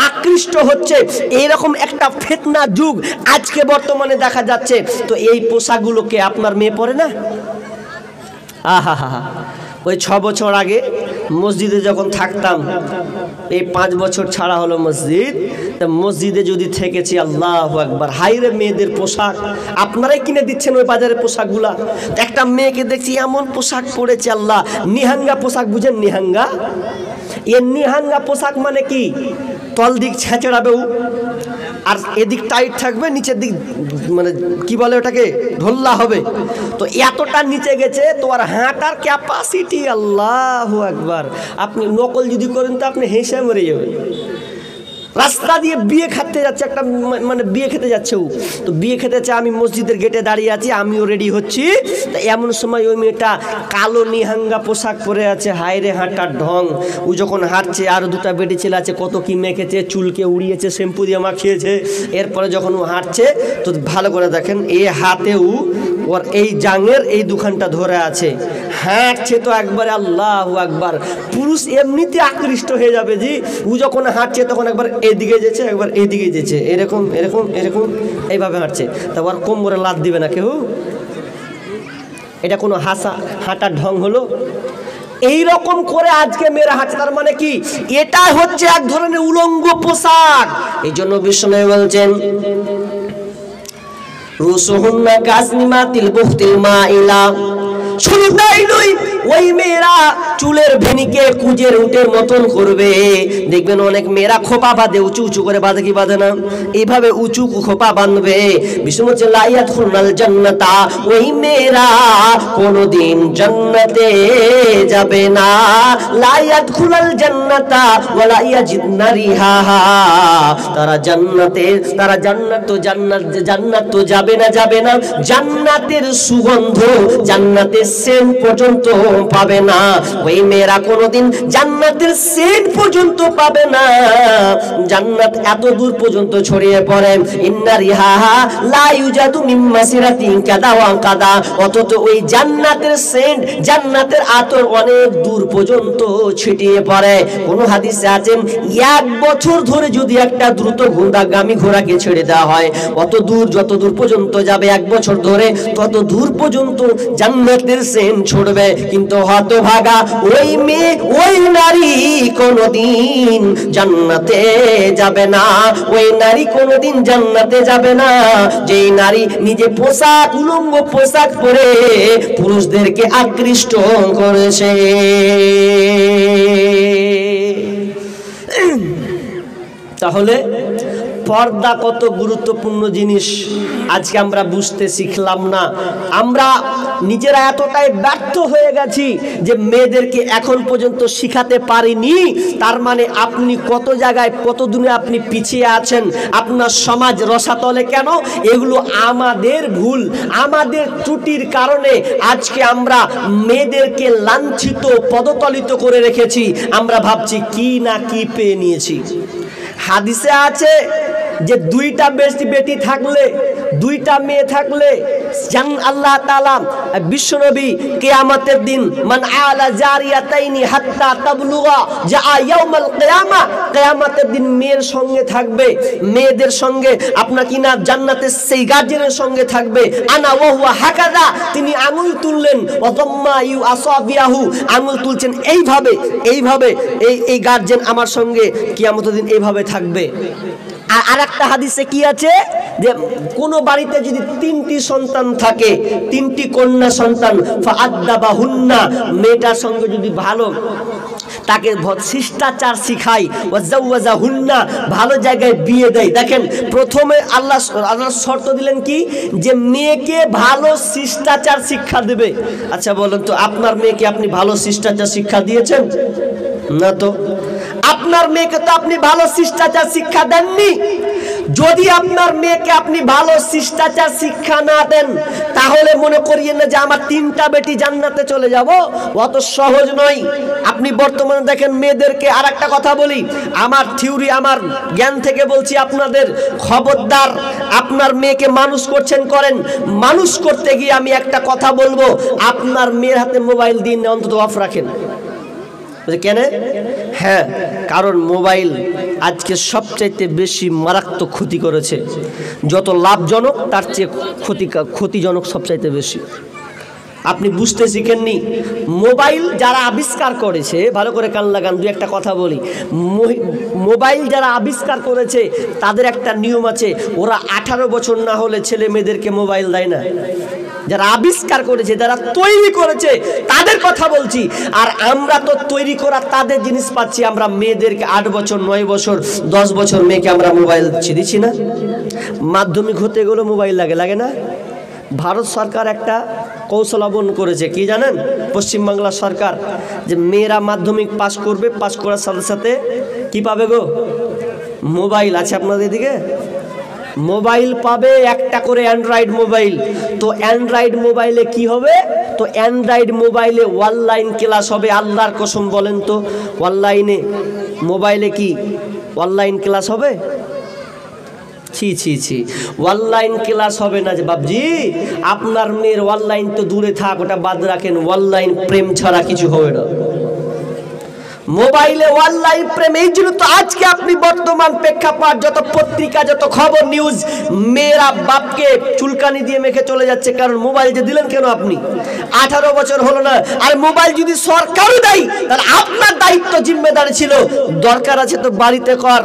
আকৃষ্ট হচ্ছে। এইরকম একটা ফিতনা যুগ আজকে বর্তমানে দেখা যাচ্ছে। তো এই পোশাকগুলোকে আপনার মেয়ে পরে না? আহা হা হা। ওই 6 বছর আগে মসজিদে যখন থাকতাম, এই 5 বছর ছাড়া হলো মসজিদ, তা মসজিদে যদি থেকেছি, আল্লাহু আকবার, হাইরে মেয়েদের পোশাক আপনারাই কিনে দিচ্ছেন ওই বাজারের পোশাকগুলা। একটা মেয়েকে দেখছি এমন পোশাক পরেছে, আল্লাহ, নিহাঙ্গা পোশাক, বুঝেন নিহাঙ্গা? এ নিহাঙ্গা পোশাক মানে কি, তল দিক ছেঁচড়াবে আর এদিক টাইট থাকবে, নিচের দিক মানে কি বলে ওটাকে, ঢোল্লা হবে। তো এতটা নিচে গেছে, তো আর হাঁটার ক্যাপাসিটি, আল্লাহু আকবার। আপনি নকল যদি করেন তো আপনি হেসে মরে যাবেন। রাস্তা দিয়ে বিয়ে খেতে যাচ্ছে একটা, মানে বিয়ে খেতে যাচ্ছে ও, তো বিয়ে খেতে যাচ্ছে, আমি মসজিদের গেটে দাঁড়িয়ে আছি, আমিও রেডি হচ্ছি। তো এমন সময় ওই মেয়েটা কালো নিহাঙ্গা পোশাক পরে আছে, হায়রে হাঁটার ঢং। ও যখন হাঁটছে, আরও 2টা বেটি ছেলে আছে, কত কি মেখেছে, চুলকে উড়িয়েছে, শ্যাম্পু দিয়ে মাখিয়েছে। এরপরে যখন ও হাঁটছে, তো ভালো করে দেখেন, এ হাতেও ওর এই জাঙের এই দুখানটা ধরে আছে, হাঁটছে তো একবারে, আল্লাহু আকবার। পুরুষ এমনিতে আকৃষ্ট হয়ে যাবে জি। ও যখন হাঁটছে তখন একবার এদিকে যেছে, একবার এদিকে যেছে, এরকম এরকম এরকম এইভাবে হাঁটছে। তারপর কোমরে লাত দিবে না কেউ? এটা কোনো হাঁটার ঢং হলো? এই রকম করে আজকে মেয়েরা হাঁটছে, তার মানে কি, এটা হচ্ছে এক ধরনের উলঙ্গ পোশাক। এই জন্য বিষ্ণু বলছেন, রুসুহুন্না কাসনিমাতিল বুখতিল মাইলা। শুধু তাই নয়, ওই মেয়েরা চুলের ভেনিকে কুজের উটের মতন করবে। দেখবেন অনেক মেয়েরা খোপা বাঁধে, উঁচু উঁচু করে বাঁধে, কি বাঁধে না, এইভাবে উঁচু খোপা বাঁধবে। বিষ্ণু বলছে লা ইয়াদখুলুনাল জান্নাতা, ওই মেয়েরা কোনোদিন জান্নাতে যাবে না। লা ইয়াদখুলুনাল জান্নাতা ওয়ালা ইয়াজিদনা রিহাহা, তারা জান্নাত তো যাবে না, জান্নাতের সুগন্ধ, জান্নাতের সেন্ট পর্যন্ত পাবে না। ওই মেয়েরা কোনোদিন জান্নাতের সেন্ট পর্যন্ত পাবে না। জান্নাত এত দূর পর্যন্ত ছড়িয়ে পড়ে, ইন্না রিহাহা লা ইউজাদু মিন মাসিরাতি কাদা ওয়া কাদা। অথচ ওই জান্নাতের সেন্ট, জান্নাতের আতর অনেক দূর পর্যন্ত ছিটিয়ে পড়ে। কোন হাদিসে আছে 1 বছর ধরে যদি একটা দ্রুত ঘোড়াগামী ঘোড়াকে ছেড়ে দেওয়া হয়, অত দূর, যত দূর পর্যন্ত যাবে 1 বছর ধরে, তত দূর পর্যন্ত জান্নাতের সেন্ট ছড়বে। কিন্তু হতভাগা ওই মেয়ে, ওই নারী কোনোদিন জান্নাতে যাবে না। ওই নারী কোনোদিন জান্নাতে যাবে না যেই নারী নিজে পোশাক, উলঙ্গ পোশাক পরে পুরুষদেরকে আকৃষ্ট করেছে। তাহলে পর্দা কত গুরুত্বপূর্ণ জিনিস আজকে আমরা বুঝতে শিখলাম না। আমরা নিজেরা এতটাই ব্যর্থ হয়ে গেছি যে মেয়েদেরকে এখন পর্যন্ত শিখাতে পারিনি। তার মানে আপনি কত জায়গায়, কত দূরে আপনি পিছিয়ে আছেন। আপনার সমাজ রসাতলে কেন? এগুলো আমাদের ভুল, আমাদের ত্রুটির কারণে আজকে আমরা মেয়েদেরকে লাঞ্ছিত, পদতলিত করে রেখেছি। আমরা ভাবছি কি না কি পেয়ে নিয়েছি। হাদিসে আছে যে 2টা বেটি থাকলে, 2টা মেয়ে থাকলে আল্লাহ তাআলা বিশ্বনবী কিয়ামতের দিন মান আলা জারিয়াতাইনি হাত্তা তাবলুগা যা ইয়াউমাল কিয়ামা, কিয়ামতের দিন মেয়ের সঙ্গে থাকবে, মেয়েদের সঙ্গে আপনার কিনা জান্নাতের সেই গার্জেনের সঙ্গে থাকবে। আনা ওয়া হুয়া হাকাদা, তিনি আঙুল তুললেন, ওয়াদাম্মা ইউ আসাবিয়াহু, আঙুল তুলছেন এইভাবে, এই গার্জেন আমার সঙ্গে কিয়ামতের দিন এইভাবে থাকবে। আর একটা হাদিসে কি আছে যে কোন বাড়িতে যদি 3টি সন্তান থাকে, 3টি কন্যা সন্তান, ফাআদ্দাবাহুন্না, মেয়েটার সঙ্গে যদি ভালো তাকে শিষ্টাচার শিখায়, ওয়াজাওয়াজাহুন্না, ভালো জায়গায় বিয়ে দেয়। দেখেন প্রথমে আল্লাহ শর্ত দিলেন কি, যে মেয়েকে ভালো শিষ্টাচার শিক্ষা দেবে। আচ্ছা বলেন তো, আপনার মেয়েকে আপনি ভালো শিষ্টাচার শিক্ষা দিয়েছেন? না তো। আপনার মেয়েকে তো আপনি ভালো শিষ্টাচার শিক্ষা দেননি। যদি আপনার মেয়েকে আপনি ভালো শিষ্টাচার শিক্ষা না দেন তাহলে মনে করিয়েন না যে আমার 3টা বেটি জান্নাতে চলে যাব, অত সহজ নয়। আপনি বর্তমানে দেখেন মেয়েদেরকে, আর একটা কথা বলি, আমার থিওরি, আমার জ্ঞান থেকে বলছি আপনাদের, খবরদার আপনার মেয়েকে মানুষ করছেন করেন, মানুষ করতে গিয়ে আমি একটা কথা বলবো, আপনার মেয়ের হাতে মোবাইল দিন না, অন্তত অফ রাখেন। কেন? হ্যাঁ, কারণ মোবাইল আজকে সবচাইতে বেশি মারাত্মক ক্ষতি করেছে। যত লাভজনক তার চেয়ে ক্ষতিজনক সবচাইতে বেশি। আপনি বুঝতে শিখেননি। মোবাইল যারা আবিষ্কার করেছে, ভালো করে কান লাগান, দুই একটা কথা বলি, মোবাইল যারা আবিষ্কার করেছে তাদের একটা নিয়ম আছে, ওরা 18 বছর না হলে ছেলে মেয়েদেরকে মোবাইল দেয় না। যারা আবিষ্কার করেছে, যারা তৈরি করেছে তাদের কথা বলছি। আর আমরা তো তৈরি করা তাদের জিনিস পাচ্ছি, আমরা মেয়েদেরকে 8 বছর 9 বছর 10 বছর মেয়েকে আমরা মোবাইল দিচ্ছি না। মাধ্যমিক হতে গেলে মোবাইল লাগে না? ভারত সরকার একটা কৌশল অবলম্বন করেছে, কি জানেন? পশ্চিমবাংলা সরকার, যে মেয়েরা মাধ্যমিক পাস করবে, পাস করার সাথে সাথে কি পাবে গো? মোবাইল আছে আপনাদের দিকে, মোবাইল পাবে, একটা করে অ্যান্ড্রয়েড মোবাইল। তো অ্যান্ড্রয়েড মোবাইলে কি হবে? তো অ্যান্ড্রয়েড মোবাইলে অনলাইন ক্লাস হবে। আল্লাহর কসম বলেন তো, অনলাইনে মোবাইলে কি অনলাইন ক্লাস হবে? ছি ছি ছি, অনলাইন ক্লাস হবে না যে বাবজি। আপনার মেয়ের অনলাইন তো দূরে থাক, ওটা বাদ রাখেন, অনলাইন প্রেম ছাড়া কিছু হবে না। মোবাইলে অনলাইন প্রেম। এই জন্য তো আজকে আপনি বর্তমান প্রেক্ষাপট, যত পত্রিকা, যত খবর নিউজ, মেয়েরা বাপকে চুলকানি দিয়ে মেখে চলে যাচ্ছে। কারণ মোবাইল যে দিলেন কেন আপনি? 18 বছর হলো না। আর মোবাইল যদি সরকারও দেয় তাহলে আপনার দায়িত্ব, জিম্মেদারি ছিল, দরকার আছে তো বাড়িতে কর,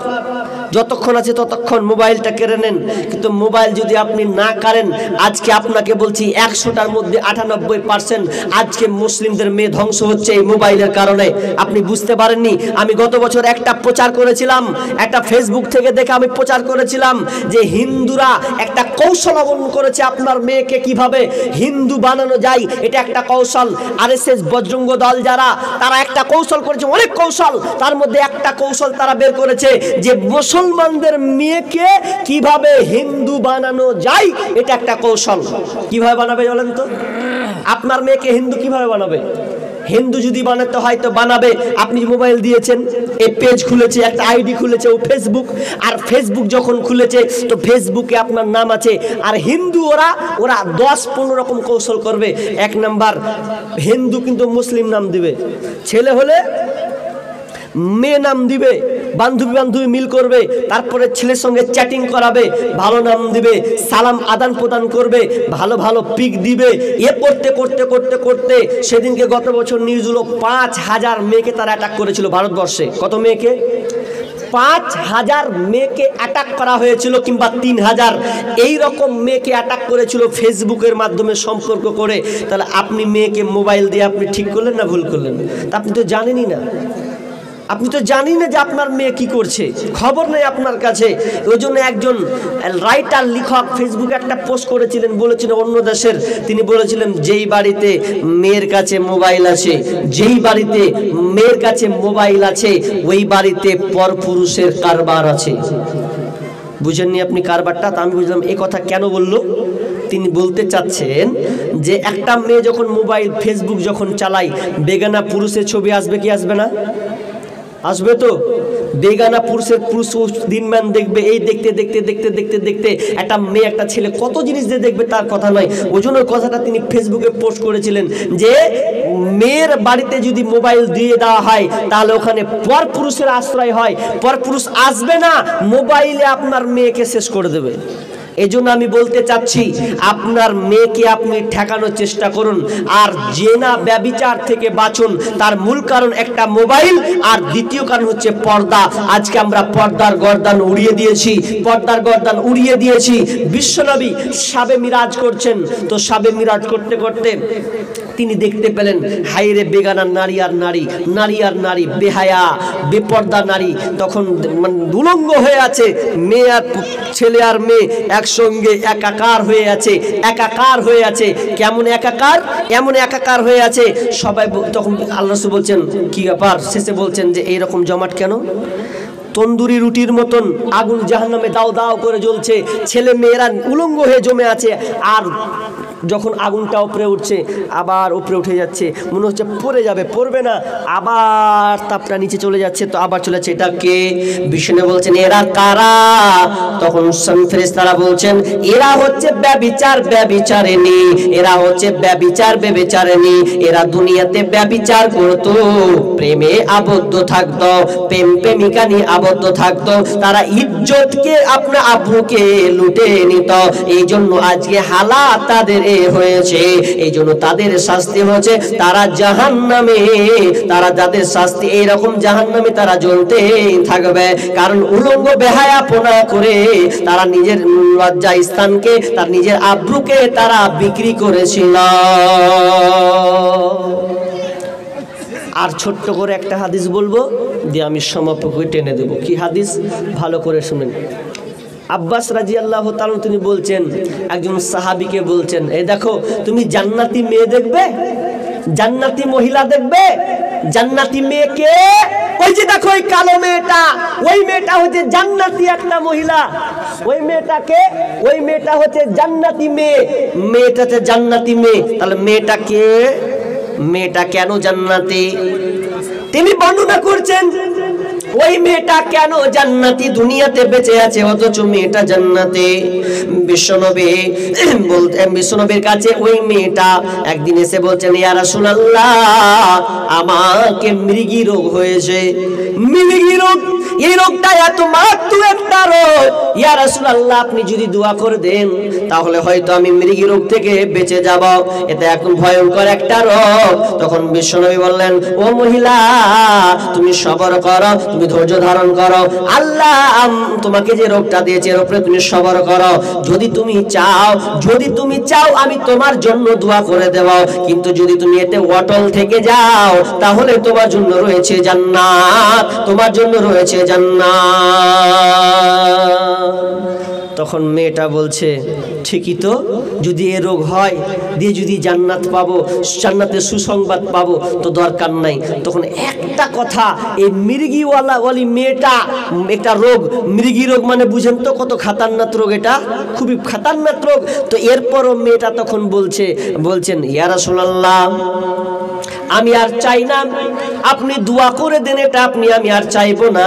যতক্ষণ আছে ততক্ষণ মোবাইলটা কেড়ে নেন। কিন্তু মোবাইল যদি আপনি না করেন, আজকে আপনাকে বলছি 100টার মধ্যে 98% আজকে মুসলিমদের মেয়ে ধ্বংস হচ্ছে এই মোবাইলের কারণে। আপনি বুঝতে পারেননি? আমি গত বছর একটা প্রচার করেছিলাম, একটা ফেসবুক থেকে দেখে আমি প্রচার করেছিলাম যে হিন্দুরা একটা কৌশল অবলম্বন করেছে আপনার মেয়েকে কিভাবে হিন্দু বানানো যায়, এটা একটা কৌশল। আরএসএস বজরঙ্গ দল যারা, তারা একটা কৌশল করেছে, অনেক কৌশল, তার মধ্যে একটা কৌশল তারা বের করেছে যে মুসলমানদের মেয়েকে কিভাবে হিন্দু বানানো যায়, এটা একটা কৌশল। কিভাবে বানাবে বলেন তো? আপনার মেয়েকে হিন্দু কিভাবে বানাবে? হিন্দু যদি বানাতে হয় তো বানাবে, আপনি মোবাইল দিয়েছেন, এই পেজ খুলেছে, একটা আইডি খুলেছে, ও ফেসবুক, আর ফেসবুক যখন খুলেছে তো ফেসবুকে আপনার নাম আছে। আর হিন্দু ওরা 10-15 রকম কৌশল করবে। 1 নাম্বার, হিন্দু কিন্তু মুসলিম নাম দিবে, ছেলে হলে মেয়ে নাম দিবে, বান্ধবী বান্ধবী মিল করবে, তারপরে ছেলের সঙ্গে চ্যাটিং করাবে, ভালো নাম দিবে, সালাম আদান প্রদান করবে, ভালো ভালো পিক দিবে। এ করতে করতে করতে করতে সেদিনকে গত বছর নিউজ হলো 5000 মেয়েকে তারা অ্যাটাক করেছিল ভারতবর্ষে। কত মেয়েকে? 5000 মেয়েকে অ্যাটাক করা হয়েছিল, কিংবা 3000 এইরকম মেয়েকে অ্যাটাক করেছিল ফেসবুকের মাধ্যমে সম্পর্ক করে। তাহলে আপনি মেয়েকে মোবাইল দিয়ে আপনি ঠিক করলেন না ভুল করলেন? তা আপনি তো জানেনই না, আপনি তো জানেন না যে আপনার মেয়ে কি করছে, খবর নেই আপনার কাছে। ওই জন্য একজন রাইটার, লেখক ফেসবুকে একটা পোস্ট করেছিলেন, বলেছিলেন অন্য দেশের, তিনি বলেছিলেন যেই বাড়িতে মেয়ের কাছে মোবাইল আছে, যেই বাড়িতে মেয়ের কাছে মোবাইল আছে, ওই বাড়িতে পরপুরুষের কারবার আছে। বুঝেননি আপনি কারবারটা? তা আমি বুঝলাম এই কথা কেন বললো। তিনি বলতে চাচ্ছেন যে একটা মেয়ে যখন মোবাইল ফেসবুক যখন চালায়, বেগানা পুরুষের ছবি আসবে কি আসবে না? আসবে তো। বেগানা পুরুষের পুরুষ দিনমান দেখবে, এই দেখতে দেখতে দেখতে দেখতে দেখতে একটা মেয়ে একটা ছেলে কত জিনিস দিয়ে দেখবে তার কথা নয়। ওই জন্য কথাটা তিনি ফেসবুকে পোস্ট করেছিলেন যে মেয়ের বাড়িতে যদি মোবাইল দিয়ে দেওয়া হয় তাহলে ওখানে পর পুরুষের আশ্রয় হয়, পর পুরুষ আসবে না, মোবাইলে আপনার মেয়েকে শেষ করে দেবে। এজন্য আমি বলতে চাচ্ছি আপনার মেয়েকে আপনি ঠেকানোর চেষ্টা করুন, আর জেনা ব্যভিচার থেকে বাঁচুন। তার মূল কারণ একটা মোবাইল, আর দ্বিতীয় কারণ হচ্ছে পর্দা। আজকে আমরা পর্দার গর্দান উড়িয়ে দিয়েছি, পর্দার গর্দান উড়িয়ে দিয়েছি। বিশ্বনবী শাবে মিরাজ করছেন, তো শাবে মিরাজ করতে করতে তিনি দেখতে পেলেন হাইরে বেগানা নারী আর নারী, নারী আর নারী, বেহায়া বেপর্দা নারী, তখন মানে উলঙ্গ হয়ে আছে, মেয়ে আর ছেলে আর মেয়ে একসঙ্গে একাকার হয়ে আছে, একাকার হয়ে আছে। কেমন একাকার? এমন একাকার হয়ে আছে সবাই। তখন আল্লাহ রাসূল বলছেন কি ব্যাপার, শেষে বলছেন যে এইরকম জমাট কেন? তন্দুরি রুটির মতন আগুন জাহান্নামে দাও দাও করে জ্বলছে, ছেলে মেয়েরা উলঙ্গ হয়ে জমে আছে, আর যখন আগুনটা উপরে উঠছে আবার উপরে উঠে যাচ্ছে, মনে হচ্ছে পড়ে যাবে, পড়বে না, আবার তাপটা নিচে চলে যাচ্ছে, তো আবার চলে যাচ্ছে। এটা কে? বিষ্ণু বলছেন এরা কারা? তখন ফেরেশতারা বলছেন এরা হচ্ছে ব্যভিচার ব্যভিচারিণী, এরা হচ্ছে ব্যভিচার ব্যভিচারিণী, এরা দুনিয়াতে ব্যভিচার করতো, প্রেমে আবদ্ধ থাকতো, প্রেম প্রেমিকা নিয়ে আবদ্ধ থাকতো, তারা ইজ্জতকে আপনার আব্রুকে লুটে নিত, এই জন্য আজকে হালাত তাদের হয়েছে, এই জন্য তাদের শাস্তি হয়েছে তারা জাহান্নামে, তারা যাদের শাস্তি এইরকম জাহান্নামে তারা জ্বলতে থাকবে, কারণ উলঙ্গ বেহায়াপনা করে তারা নিজের লজ্জা স্থানকে, তার নিজের আব্রুকে তারা বিক্রি করেছিল। আর ছোট্ট করে একটা হাদিস বলবো দিয়ে আমি সমাপকে টেনে দেব। কি হাদিস? ভালো করে শুনেন। আব্বাস রাদিয়াল্লাহু তাআলা তিনি বলছেন, একজন সাহাবীকে বলছেন, এই দেখো তুমি জান্নাতি মেয়ে দেখবে, জান্নাতি মহিলা দেখবে, জান্নাতি মেয়েকে, ওই যে দেখো ওই কালো মেয়েটা, ওই মেয়েটা হচ্ছে জান্নাতি একটা মহিলা, ওই মেয়েটাকে, ওই মেয়েটা হচ্ছে জান্নাতি মেয়ে, মেয়েটা হচ্ছে জান্নাতি মেয়ে। তাহলে মেয়েটা কে? মেয়েটা কেন জান্নাতি? তিনি বর্ণনা করছেন ওই মেয়েটা কেন জান্নাতি, দুনিয়াতে বেঁচে আছে অথচ মেয়েটা জান্নাতে। বিশ্বনবীর কাছে ওই মেয়েটা একদিন এসে বলছেন ইয়া রাসূলুল্লাহ আমাকে মৃগী রোগ হয়েছে, মৃগী রোগ, এই রোগটা এত মারাত্মক একটা রোগ, ইয়া রাসূলুল্লাহ আপনি যদি দোয়া করে দেন তাহলে হয়তো আমি মৃগী রোগ থেকে বেঁচে যাব, এটা এখন ভয়ঙ্কর একটা রোগ। তখন বিশ্বনবী বললেন ও মহিলা তুমি সবর করো, তুমি ধৈর্য ধারণ করো, আল্লাহ তোমাকে যে রোগটা দিয়েছে এর উপরে তুমি সবর করো, যদি তুমি চাও, যদি তুমি চাও আমি তোমার জন্য দোয়া করে দেব, কিন্তু যদি তুমি এতে অটল থেকে যাও তাহলে তোমার জন্য রয়েছে জান্নাত, তোমার জন্য রয়েছে জান্নাত। তখন মেয়েটা বলছে ঠিকই তো, যদি এ রোগ হয় দিয়ে যদি জান্নাত পাবো, জান্নাতের সুসংবাদ পাবো তো দরকার নাই। তখন একটা কথা, এই মৃগীওয়ালা ওয়ালি মেয়েটা একটা রোগ, মৃগী রোগ মানে বুঝেন তো কত খাতারনাক রোগ, এটা খুবই খাতারনাক রোগ। তো এরপরও মেয়েটা তখন বলছেন ইয়া রাসূলুল্লাহ আমি আর চাই না, আপনি দোয়া করে দেন, এটা আমি আর চাইবো না,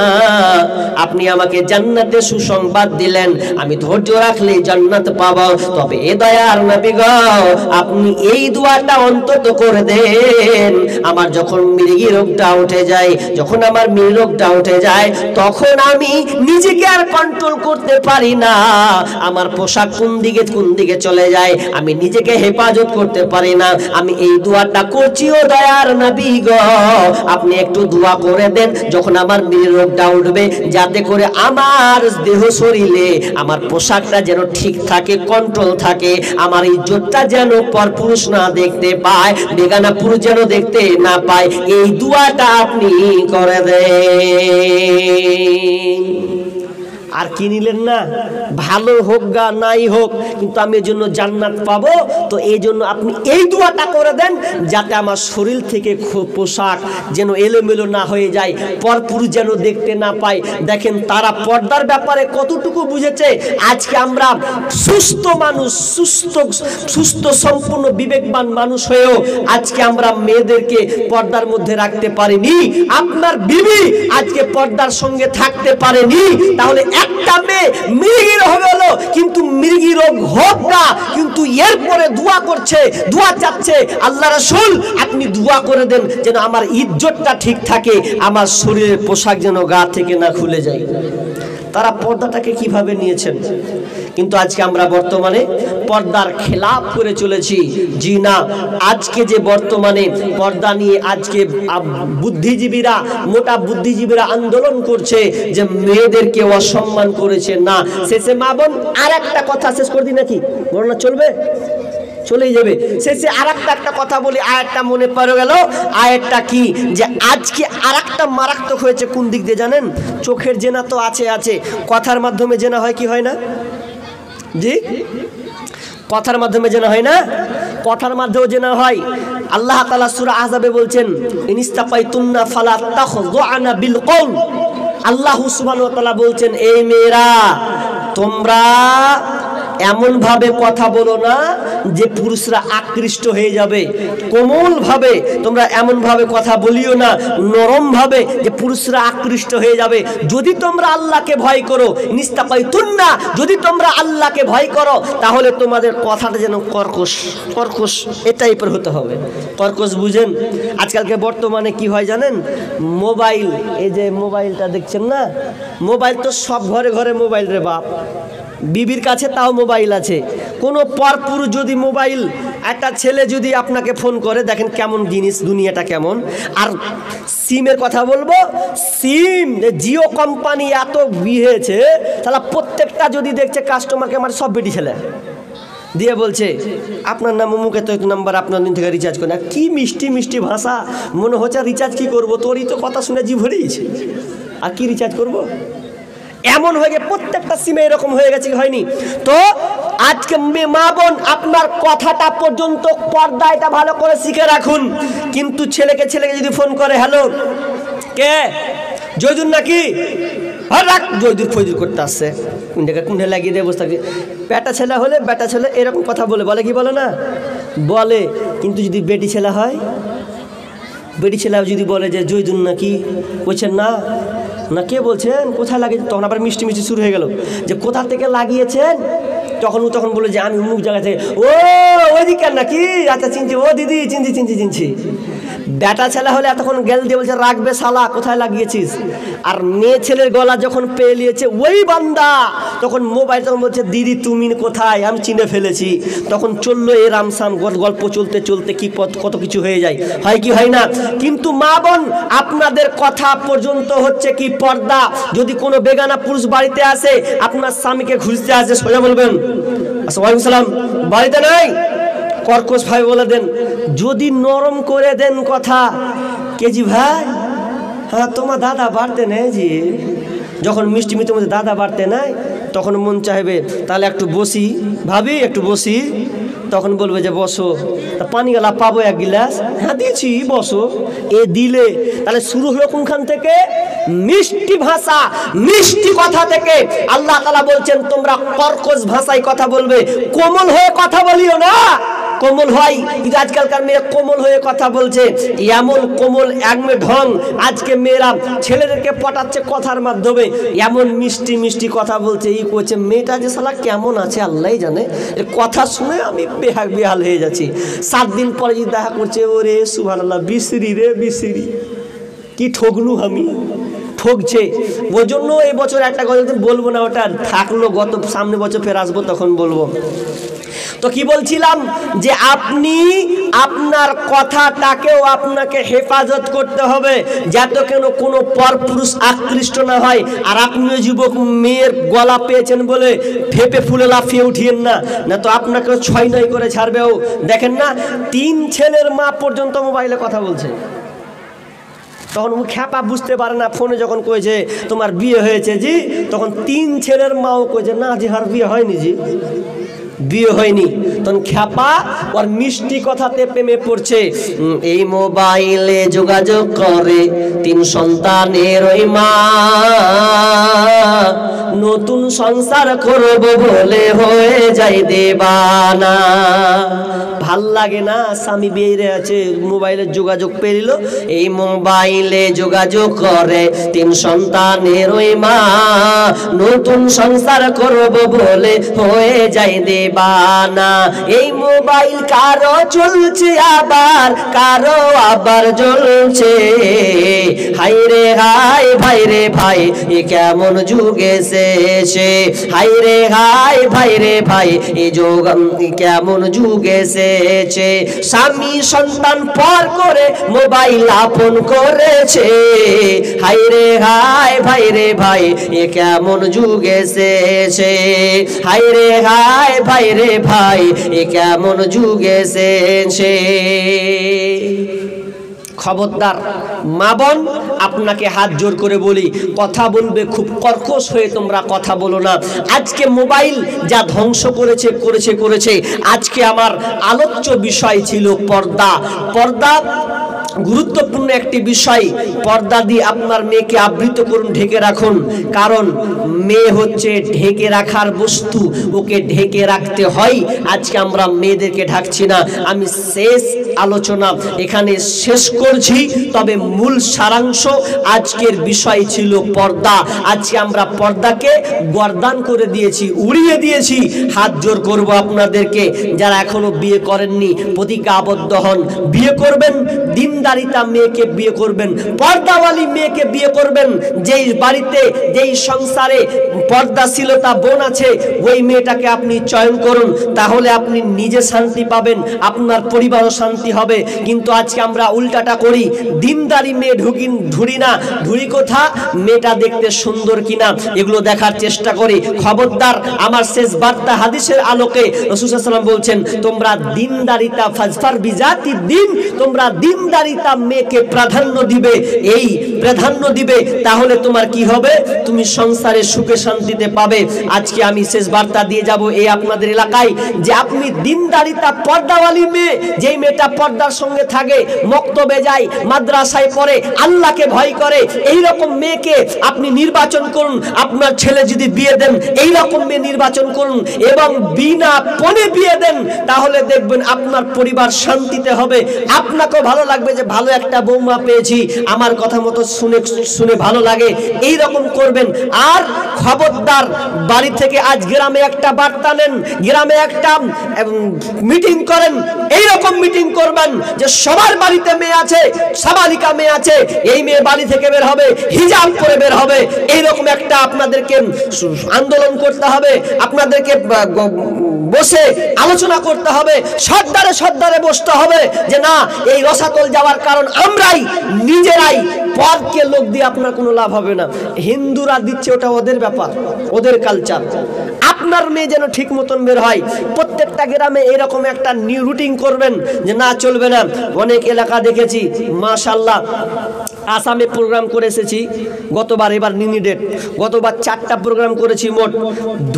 আপনি আমাকে জান্নাতে সুসংবাদ দিলেন, আমি ধৈর্য রাখলে জান্নাত পাবো, তবে এ দয়ার নবী গো আপনি এই দোয়াটা অন্তত করে দেন, আমার যখন মৃগী রোগটা উঠে যায়, যখন আমার মৃগী রোগটা উঠে যায় তখন আমি নিজেকে আর কন্ট্রোল করতে পারি না, আমার পোশাক কোন দিকে চলে যায়, আমি নিজেকে হেফাজত করতে পারি না, আমি এই দোয়াটা করছি ও দয়া নবী গো আপনি একটু দোয়া করে দেন যখন আমার মৃগী রোগটা উঠবে, যাতে করে আমার দেহ শরীরে আমার পোশাকটা যেন ঠিক থাকে, কন্ট্রোল থাকে, আমার ইজ্জতটা যেন পরপুরুষ না দেখতে পায়, বেগানা পুরুষ যেন দেখতে না পায়, এই দোয়াটা আপনি করে দেন। আর কি নিলেন না, ভালো হোক গা নাই হোক কিন্তু আমি এর জন্য জান্নাত পাবো, তো এই জন্য আপনি এই দোয়াটা করে দেন যাতে আমার শরীর থেকে পোশাক যেন এলোমেলো না হয়ে যায়, পরপুরুষ যেন দেখতে না পায়। দেখেন তারা পর্দার ব্যাপারে কতটুকু বুঝেছে। আজকে আমরা সুস্থ মানুষ, সুস্থ সম্পূর্ণ বিবেকবান মানুষ হয়েও আজকে আমরা মেয়েদেরকে পর্দার মধ্যে রাখতে পারিনি। আপনার বিবি আজকে পর্দার সঙ্গে থাকতে পারেনি, তাহলে একটা মেয়ে মৃগী রোগ হলো, কিন্তু মৃগী রোগ হোক না, কিন্তু এরপরে দোয়া করছে, দোয়া চাচ্ছে আল্লাহ রাসূল আপনি দোয়া করে দেন যেন আমার ইজ্জতটা ঠিক থাকে, আমার শরীরের পোশাক যেন গা থেকে না খুলে যায়। তারা পর্দাটাকে কিভাবে নিয়েছেন, কিন্তু আজকে আমরা বর্তমানে পর্দার খেলাফ করে চলেছি। জি না, আজকে যে বর্তমানে পর্দা নিয়ে আজকে বুদ্ধিজীবীরা, মোটা বুদ্ধিজীবীরা আন্দোলন করছে যে মেয়েদেরকে অসম্মান করেছে না। শেষে মা বোন আর একটা কথা শেষ করে দিই নাকি, বর্ণনা চলবে, চলেই যাবে। শেষে আর একটা কথা বলি, আয়াতটা মনে পড়ে গেল। আয়াতটা কি, যে আজকে আর একটা মারাত্মক হয়েছে কোন দিক দিয়ে জানেন? চোখের জেনা তো আছে, কথার মাধ্যমে জেনা হয় কি হয় না? জি, কথার মাধ্যমে জেনা হয় না? কথার মাধ্যমেও জেনা হয়। আল্লাহ তাআলা সূরা আহজাবে বলছেন ইনিস্তাকাইতুন্না ফালা তাখযুআনা বিল কওল, আল্লাহ সুবহানাহু ওয়া তাআলা বলছেন, এই মেয়েরা তোমরা এমন ভাবে কথা বলো না যে পুরুষরা আকৃষ্ট হয়ে যাবে। কোমল ভাবে তোমরা এমন ভাবে কথা বলিও না, নরম ভাবে যে পুরুষরা আকৃষ্ট হয়ে যাবে। যদি তোমরা আল্লাহকে ভয় করো, নিস্তাপাইতুন্না, যদি তোমরা আল্লাহকে ভয় করো তাহলে তোমাদের কথাটা যেন কর্কশ কর্কশ এ টাইপের হতে হবে। কর্কশ বুঝেন? আজকালকে বর্তমানে কি হয় জানেন? মোবাইল, এই যে মোবাইলটা দেখছেন না, মোবাইল তো সব ঘরে ঘরে মোবাইল রে বাপ। বিবির কাছে তাও মোবাইল আছে। কোনো পরপুরুষ যদি মোবাইল, একটা ছেলে যদি আপনাকে ফোন করে, দেখেন কেমন জিনিস, দুনিয়াটা কেমন। আর সিমের কথা বলবো, সিম জিও কোম্পানি এত বিহেছে, তাহলে প্রত্যেকটা যদি দেখছে কাস্টমারকে আমার সব বেটি ছেলে দিয়ে বলছে আপনার নাম অমুক এত নাম্বার, আপনার দিন থেকে রিচার্জ করে। কি মিষ্টি মিষ্টি ভাষা, মনে হচ্ছে রিচার্জ কি করবো, তোরই তো কথা শুনে জি ভরিয়েছে, আর কি রিচার্জ করবো। এমন হয়ে গেছে, প্রত্যেকটা সিমে এরকম হয়ে গেছে, হয়নি? তো আজকে মা বোন আপনার কথাটা পর্যন্ত পর্দাটা ভালো করে শিখে রাখুন। কিন্তু ছেলেকে যদি ফোন করে, হ্যালো কে, জয়দুর নাকি, আর রাখ জয়দুর ফজুর করতে আসছে, কুণ্ঠে লাগিয়ে দিয়ে বসে থাকি। বেটা ছেলে হলে বেটা ছেলে এরকম কথা বলে কি বলে না বলে। কিন্তু যদি বেটি ছেলে হয়, বেটি ছেলে যদি বলে যে জয়দুর নাকি, বলছেন না না কে বলছেন, কোথায় লাগিয়েছেন, তখন আবার মিষ্টি মিষ্টি শুরু হয়ে গেল যে কোথা থেকে লাগিয়েছেন। তখন বলে যে আমি অমুক জায়গা থেকে। ও ওইদিকার নাকি, আচ্ছা চিনছি, ও দিদি চিনছি। বেটা ছেলে হলে এতক্ষণ গেল দিয়ে বলছে রাখবে শালা, কোথায় লাগিয়েছিস। আর মেয়ে ছেলের গলা যখন পেয়ে নিয়েছে ওই বান্দা, তখন মোবাইল তখন বলছে দিদি তুমি কোথায়, আমি চিনে ফেলেছি। তখন চললো এ রামসাম গল্প চলতে চলতে কি কত কিছু হয়ে যায়, হয় কি হয় না। কিন্তু মা বোন আপনাদের কথা পর্যন্ত হচ্ছে কি পর্দা। যদি কোনো বেগানা পুরুষ বাড়িতে আসে, আপনার স্বামীকে ঘুরতে আসে, সোজা বলবেন আসসালামু আলাইকুম, বাড়িতে নাই, কর্কশ ভাই বলে দেন। যদি নরম করে দেন কথা, কেজি ভাই, হ্যাঁ তোমার দাদা বাড়তে নেই জি, যখন মিষ্টি মিষ্টির মধ্যে দাদা বাড়তে নাই, তখন মন চাইবে তাহলে একটু বসি ভাবি, একটু বসি। তখন বলবে যে বসো, তা পানি গেলা পাবো এক গিলাস, হ্যাঁ দিয়েছি বসো। এ দিলে তাহলে শুরু হলো কোনখান থেকে? মিষ্টি ভাষা, মিষ্টি কথা থেকে। আল্লাহ তাআলা বলছেন তোমরা কর্কশ ভাষায় কথা বলবে, কোমল হয়ে কথা বলিও না। কোমল হয়, কিন্তু আজকালকার মেয়ে কোমল হয়ে কথা বলছে, এমন কোমল একমে ঢং। আজকে মেয়েরা ছেলেদেরকে পটাচ্ছে কথার মাধ্যমে, এমন মিষ্টি মিষ্টি কথা বলছে, এই করছে। মেয়েটা যে শালা কেমন আছে আল্লাহ জানে, এর কথা শুনে আমি বেহাল হয়ে যাচ্ছি। 7 দিন পরে যদি দেখা করছে, ওরে সুবহানাল্লাহ, বিসরি রে বিসরি, কি ঠকলু আমি, ঠকছে। ওই জন্য এই বছর একটা কথা বলবো না, ওটা থাকলো, সামনে বছর ফের আসবো তখন বলবো। তো কি বলছিলাম, যে আপনি আপনার কথাটাকেও আপনাকে হেফাজত করতে হবে, যাতে কোনো পরপুরুষ আকৃষ্ট না হয়। আর আপনিও যুবক, মেয়ের গলা পেয়েছেন বলে ফেপে ফুলে লাফিয়ে উঠিয়েন না, না তো আপনাকেও 6-9 করে ছাড়বেও। দেখেন না, 3 ছেলের মা পর্যন্ত মোবাইলে কথা বলছে। তখন ও খ্যাপা বুঝতে পারে না, ফোনে যখন কয়েছে তোমার বিয়ে হয়েছে জি, তখন 3 ছেলের মাও কয়েছে না জি, আর বিয়ে হয়নি জি, বিয়ে হয়নি। তখন খ্যাপা ওর মিষ্টি কথাতে প্রেমে পড়ছে। এই মোবাইলে যোগাযোগ করে 3 সন্তানের ওই মা, নতুন সংসার করব বলে হয়ে যায় দেবানা। ভাল লাগে না, স্বামী বেরিয়ে আছে, মোবাইলে যোগাযোগ পেরিল। এই মোবাইলে যোগাযোগ করে 3 সন্তানের ওই মা, নতুন সংসার করব বলে হয়ে যায় দেবানা। এই মোবাইল কারো চলছে আবার কারো আবার জ্বলছে, হাই রে হাই ভাই রে ভাই, এ কেমন যুগ এসেছে, হাই রে হাই ভাই রে ভাই, এ যুগ কেমন যুগ এসেছে। স্বামী সন্তান পর করে মোবাইল আপন করেছে, হাই রে হাই ভাই রে ভাই, এ কেমন যুগ এসেছে, হাই রে হাই ভাই রে ভাই, এ কেমন যুগ এসেছে। খবরদার মা বোন, আপনাকে হাত জোর করে বলি, কথা বলবে খুব কর্কশ হয়ে তোমরা কথা বলো না। আজকে মোবাইল যা ধ্বংস করেছে। আজকে আমার আলোচ্য বিষয় ছিল পর্দা। পর্দা গুরুত্বপূর্ণ একটি বিষয়। পর্দা দিয়ে আপনার মেয়েকে আবৃত করুন, ঢেকে রাখুন, কারণ মেয়ে হচ্ছে ঢেকে রাখার বস্তু, ওকে ঢেকে রাখতে হয়। আজকে আমরা মেয়েদেরকে ঢাকছি না। আমি শেষ আলোচনা এখানে শেষ করছি, তবে মূল সারাংশ আজকের বিষয় ছিল পর্দা। আজকে আমরা পর্দাকে গর্দান করে দিয়েছি, উড়িয়ে দিয়েছি। হাত জোর করব আপনাদেরকে, যারা এখনো বিয়ে করেননি প্রতিজ্ঞা আবদ্ধ হন, বিয়ে করবেন, দিনদারিতা মেয়েকে বিয়ে করবেন, পর্দাওয়ালি মেয়েকে বিয়ে করবেন। যেই বাড়িতে যেই সংসারে পর্দাশীলতা বোন আছে, ওই মেয়েটাকে আপনি চয়ন করুন, তাহলে আপনি নিজে শান্তি পাবেন, আপনার পরিবারও শান্তি হবে। কিন্তু আজকে আমরা উল্টাটা করি, দিনদারি মেয়ে ধুরি না, ধুরি কোথা, মেয়েটা দেখতে সুন্দর কিনা এগুলো দেখার চেষ্টা করি। খবরদার, আমার শেষ বার্তা হাদিসের আলোকে রাসূল সাল্লাল্লাহু আলাইহি ওয়াসাল্লাম বলছেন, তোমরা দিনদারিতা ফাজফার বিজাতি দিন, তোমরা দিনদারিতা মেয়েকে প্রাধান্য দিবে। এই প্রাধান্য দিবে, তাহলে তোমার কি হবে, তুমি সংসারে সুখে শান্তিতে পাবে। আজকে আমি শেষ বার্তা দিয়ে যাব এই আপনাদের এলাকায়, যে আপনি দিনদারিতা পর্দাওয়ালি মেয়ে, যেই মেয়েটা পর্দার সঙ্গে থাকে, মক্তবে যায়, মাদ্রাসায় পড়ে, আল্লাহকে ভয় করে, এই রকম মেয়েকে আপনি নির্বাচন করুন। আপনার ছেলে যদি বিয়ে দেন, এই রকম মেয়ে নির্বাচন করুন এবং বিনা পণে বিয়ে দেন, তাহলে দেখবেন আপনার পরিবার শান্তিতে হবে, আপনাকেও ভালো লাগবে যে ভালো একটা বৌমা পেয়েছি, আমার কথা মতো শুনে ভালো লাগে, এই রকম করবেন। আর খবরদার, বাড়ি থেকে আজ গ্রামে একটা বার্তা নেন, গ্রামে একটা মিটিং করেন, এই রকম মিটিং করবেন যে সবার বাড়িতে মেয়ে আছে, সাবালিকা মেয়ে আছে, এই মেয়ে বাড়ি থেকে বের হবে, হিজাব পরে বের হবে, এইরকম একটা আপনাদেরকে আন্দোলন করতে হবে, আপনাদেরকে বসে আলোচনা করতে হবে, সর্দারে বসতে হবে যে না, এই রসাতল যাওয়ার কারণ আমরাই, নিজেরাই। পরকে লোক দিয়ে আপনার কোনো লাভ হবে না। হিন্দুরা দিচ্ছে, ওটা ওদের ব্যাপার, ওদের কালচার। আপনার মেয়ে যেন ঠিক মতন বের হয়। প্রত্যেকটা গ্রামে এরকম একটা রুটিন করবেন যে না, চলবে না। অনেক এলাকা দেখেছি, মাশাআল্লাহ, আসামে প্রোগ্রাম করে এসেছি গতবার, এবার নিনি ডেট, গতবার 4টা প্রোগ্রাম করেছি মোট।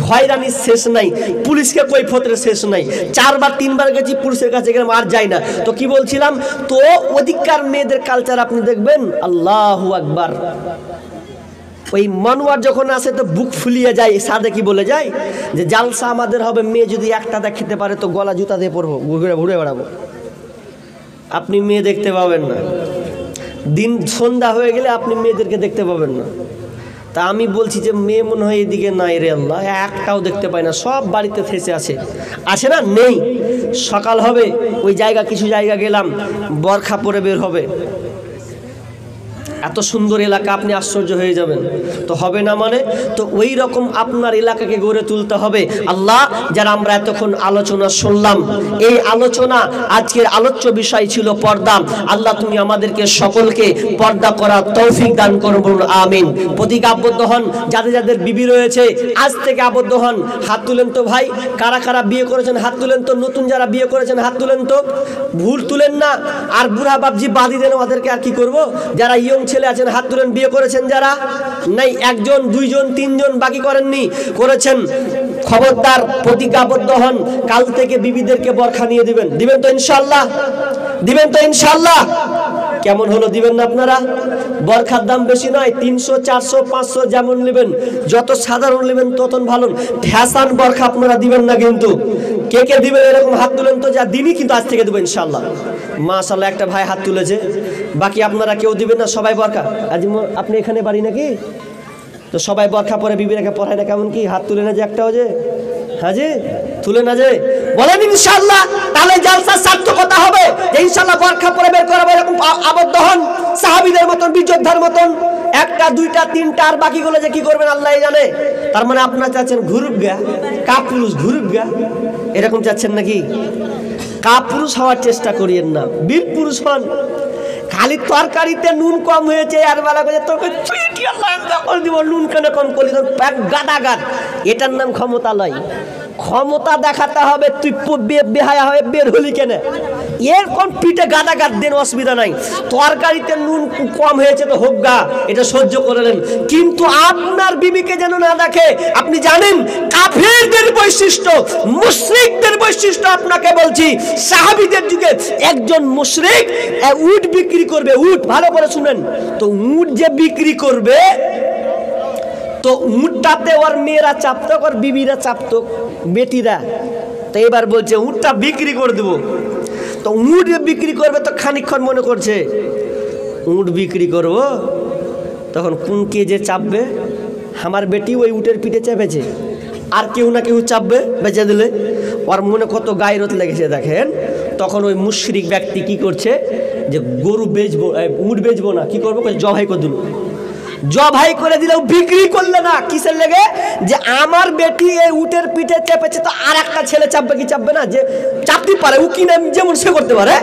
হয়রানির শেষ নাই, পুলিশকে কৈফিয়তের শেষ নাই। 4-3বার গেছি পুলিশের কাছে, গেলাম, আর যাই না। তো কি বলছিলাম, তো অধিকার মেয়েদের কালচার আপনি দেখবেন, আল্লাহু আকবার। ওই মনোয়ার যখন আসে তো বুক ফুলিয়ে যায়, সাদে কি বলে যায় যে জালসা আমাদের হবে, মেয়ে যদি একটা খেতে পারে তো গলা জুতা দিয়ে পড়বো, ঘুরে বেড়াবো। আপনি মেয়ে দেখতে পাবেন না, দিন সন্ধ্যা হয়ে গেলে আপনি মেয়েদেরকে দেখতে পাবেন না। তা আমি বলছি যে মেয়ে মনে হয় এদিকে নাই রে আল্লাহ, একটাও দেখতে পাই না, সব বাড়িতে ফেসে আছে না, নেই। সকাল হবে, ওই জায়গা কিছু জায়গা গেলাম, বরখা পরে বের হবে। এত সুন্দর এলাকা, আপনি আশ্চর্য হয়ে যাবেন। তো হবে না মানে, তো ওই রকম আপনার এলাকাকে গড়ে তুলতে হবে। আল্লাহ, যারা আমরা এতক্ষণ আলোচনা শুনলাম, এই আলোচনা আজকের আলোচ্য বিষয় ছিল পর্দা। আল্লাহ, তুমি আমাদেরকে সকলকে পর্দা করার তৌফিক দান করুন, বলুন আমিন। প্রতিজ্ঞা আবদ্ধ হন, যাদের যাদের বিবি রয়েছে আজ থেকে আবদ্ধ হন। হাত তুলেন তো ভাই, কারা কারা বিয়ে করেছেন হাত তুলেন তো, নতুন যারা বিয়ে করেছেন হাত তুলেন তো, ভুল তুলেন না। আর বুড়া বাপজি বাদি দেন, ওদেরকে আর কি করবো। যারা ইয়ং ছেলে আছেন হাত তুলেন, বিয়ে করেছেন যারা, নাই 1 জন 2 জন 3 জন বাকি করেননি, করেছেন। খবরদার, প্রতিজ্ঞাবদ্ধ হন, কাল থেকে বিবিদেরকে বরখা নিয়ে দিবেন তো ইনশাআল্লাহ, দিবেন তো ইনশাআল্লাহ। কেমন হলো, দিবেন না আপনারা? বরখার দাম বেশি নয়, 300 400 500 যেমন নেবেন, যত সাধারণ নেবেন তত ভালো। ফ্যাশন বরখা আপনারা দিবেন না কিন্তু। কে কে দিবেন এরকম হাত তুলেন তো, যা দিনই কিন্তু আজ থেকে দেবো ইনশাআল্লাহ। মাশাআল্লাহ, একটা ভাই হাত তুলেছে, বাকি আপনারা কেউ দিবেন না, সবাই বরখা। আজ আপনি এখানে বাড়ি নাকি, তো সবাই বরখা পরে বিবিরাকে পড়ায় না, কেমন কি হাত তুলে না যে একটাও যে, হ্যাঁ যে তুলে না যে, বলেন ইনশাআল্লাহ। তাহলে জালসা সার্থকতা হবে যে ইনশাআল্লাহ বরখা পরে বের করাবো, এরকম আবদ্ধ হন সাহাবীদের মতন, বিযোদ্ধার মতন। 1টা 2টা 3টা, আর বাকিগুলো যে কি করবেন আল্লাহই জানে। তার মানে আপনারা চাচ্ছেন ঘুরুক গা, কাপুরুষ ঘুরুক গা, এরকম চাচ্ছেন নাকি? কাপুরুষ হওয়ার চেষ্টা করিয়েন না, বীর পুরুষ হন। খালি তরকারিতে নুন কম হয়েছে আর বেলা করে তোকে দিব, নুন কেন কম করলি, তোর গাদাগাদ। এটার নাম ক্ষমতা লয়। ক্ষমতা দেখাতে হবে। তুই বেহায়া হয়ে বের হলি কেন? এরকম পিঠে গাদাগাদ দেন, অসুবিধা নাই। তরকারিতে নুন কম হয়েছে তো হোক গা, এটা সহ্য করলেন, কিন্তু আপনার বিবিকে যেন না দেখে। আপনি জানেন কাফেরদের বৈশিষ্ট্য, মুশরিকদের বৈশিষ্ট্য আপনাকে বলছি। সাহাবীদের যুগে একজন মুশরিক উট বিক্রি করবে, উট, ভালো করে শুনেন তো, উট যে বিক্রি করবে তো উটটাতে ওর মেয়েরা চাপতো, ওর বিবিরা চাপতো, বেটিরা। তো এবার বলছে উটটা বিক্রি করে দেবো। তো উট বিক্রি করবে তো খানিকক্ষণ মনে করছে উট বিক্রি করবো, তখন কোন কে যে চাপবে? আমার বেটি ওই উটের পিঠে চেপেছে, আর কেউ না কেউ চাপবে, বেঁচে দিলে ওর মনে কত গায়রত লেগেছে দেখেন। তখন ওই মুশরিক ব্যক্তি কি করছে, যে গরু বেচবো, উট বেচবো না, কি করবো, জবাই করে দিল। জবাই করে দিলেও বিক্রি করলে না, কিসের লেগে? যে আমার বেটি এই উটের পিঠে চেপেছে, তো আর একটা ছেলে চাপবে কি চাপবে না? যে চাপতে পারে, ও কিনে যেমন সে করতে পারে।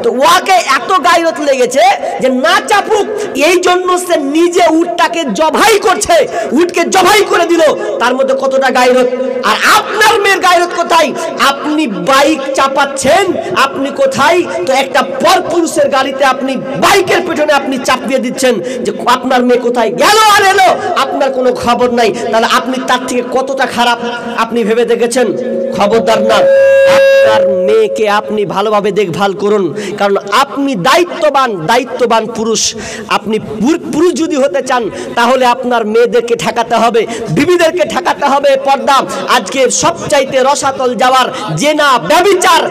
তো ওকে এত গায়রত লেগেছে যে না চাপুক, এই জন্য সে নিজে উটটাকে জবাই করছে, উটকে জবাই করে দিল। তার মধ্যে কতটা গায়রত। আর আপনার মেয়ের গায়রত কোথায়? আপনি বাইক চাপাচ্ছেন, আপনি কোথায়? তো একটা পরপুরুষের গাড়িতে আপনি বাইকের পেছনে আপনি চাপিয়ে দিচ্ছেন, যে আপনার মেয়ে কোথায় গেল আর এলো, আপনার কোনো খবর নাই। তাহলে আপনি তার থেকে কতটা খারাপ আপনি ভেবে দেখেছেন? খবরদার না, আপনার মেয়েকে আপনি ভালোভাবে দেখভাল করুন, কারণ আপনি দায়িত্ববান পুরুষ। আপনি পুরুষ যদি হতে চান তাহলে আপনার মেয়েদেরকে ঠেকাতে হবে, বিবিদেরকে ঠেকাতে হবে। পর্দা আজকে সবচাইতে রসাতল যাওয়ার, জেনা, ব্যভিচার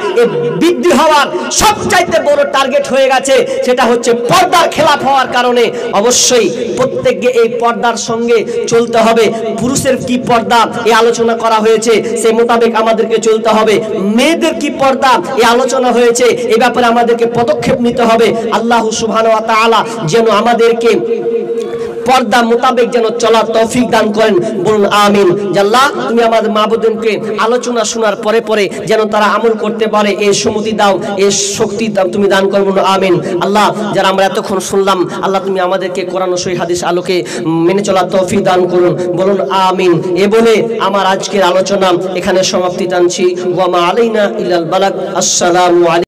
বৃদ্ধি হওয়ার সবচাইতে বড় টার্গেট হয়ে গেছে, সেটা হচ্ছে পর্দার খেলাফ হওয়ার কারণে। অবশ্যই প্রত্যেককে এই পর্দার সঙ্গে চলতে হবে। পুরুষের কি পর্দা এই আলোচনা করা হয়েছে, সেই মোতাবেক আমাদেরকে চলতে হবে। মেয়েদের কি পর্দা এই আলোচনা হয়েছে, এই ব্যাপারে আমাদেরকে পদক্ষেপ নিতে হবে। আল্লাহ সুবহানাহু ওয়া তাআলা যেন আমাদেরকে পর্দা মোতাবেক যেন চলার তৌফিক দান করেন, বলুন আমিন। আল্লাহ তুমি আমাদের মা বোনকে আলোচনা শোনার পরে পরে যেন তারা আমল করতে পারে, এই সুমতি দাও, এই শক্তি দাও, তুমি দান করো, বলুন আমিন। আল্লাহ যারা আমরা এতক্ষণ শুনলাম, আল্লাহ তুমি আমাদেরকে কোরআন ও সহিহ হাদিস আলোকে মেনে চলার তৌফিক দান করুন, বলুন আমিন। এ বলে আমার আজকের আলোচনা এখানে সমাপ্তি টানছি। ওয়া মা আলাইনা ইল্লাল বালাগ। আসসালামু আলাইকুম।